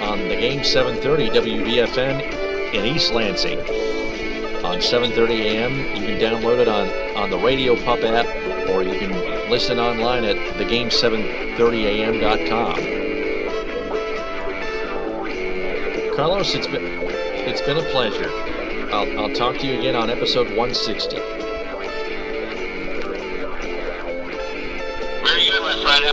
S2: on the game 7:30 WVFN in East Lansing. On 7:30 a.m., you can download it on the Radio Pup app, or you can listen online at thegame730am.com. Carlos, it's been a pleasure. I'll talk to you again on episode 160.
S3: Very good, my friend.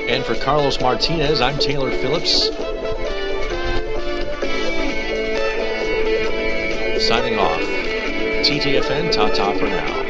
S2: And for Carlos Martinez, I'm Taylor Phillips. Signing off. TTFN, ta-ta for now.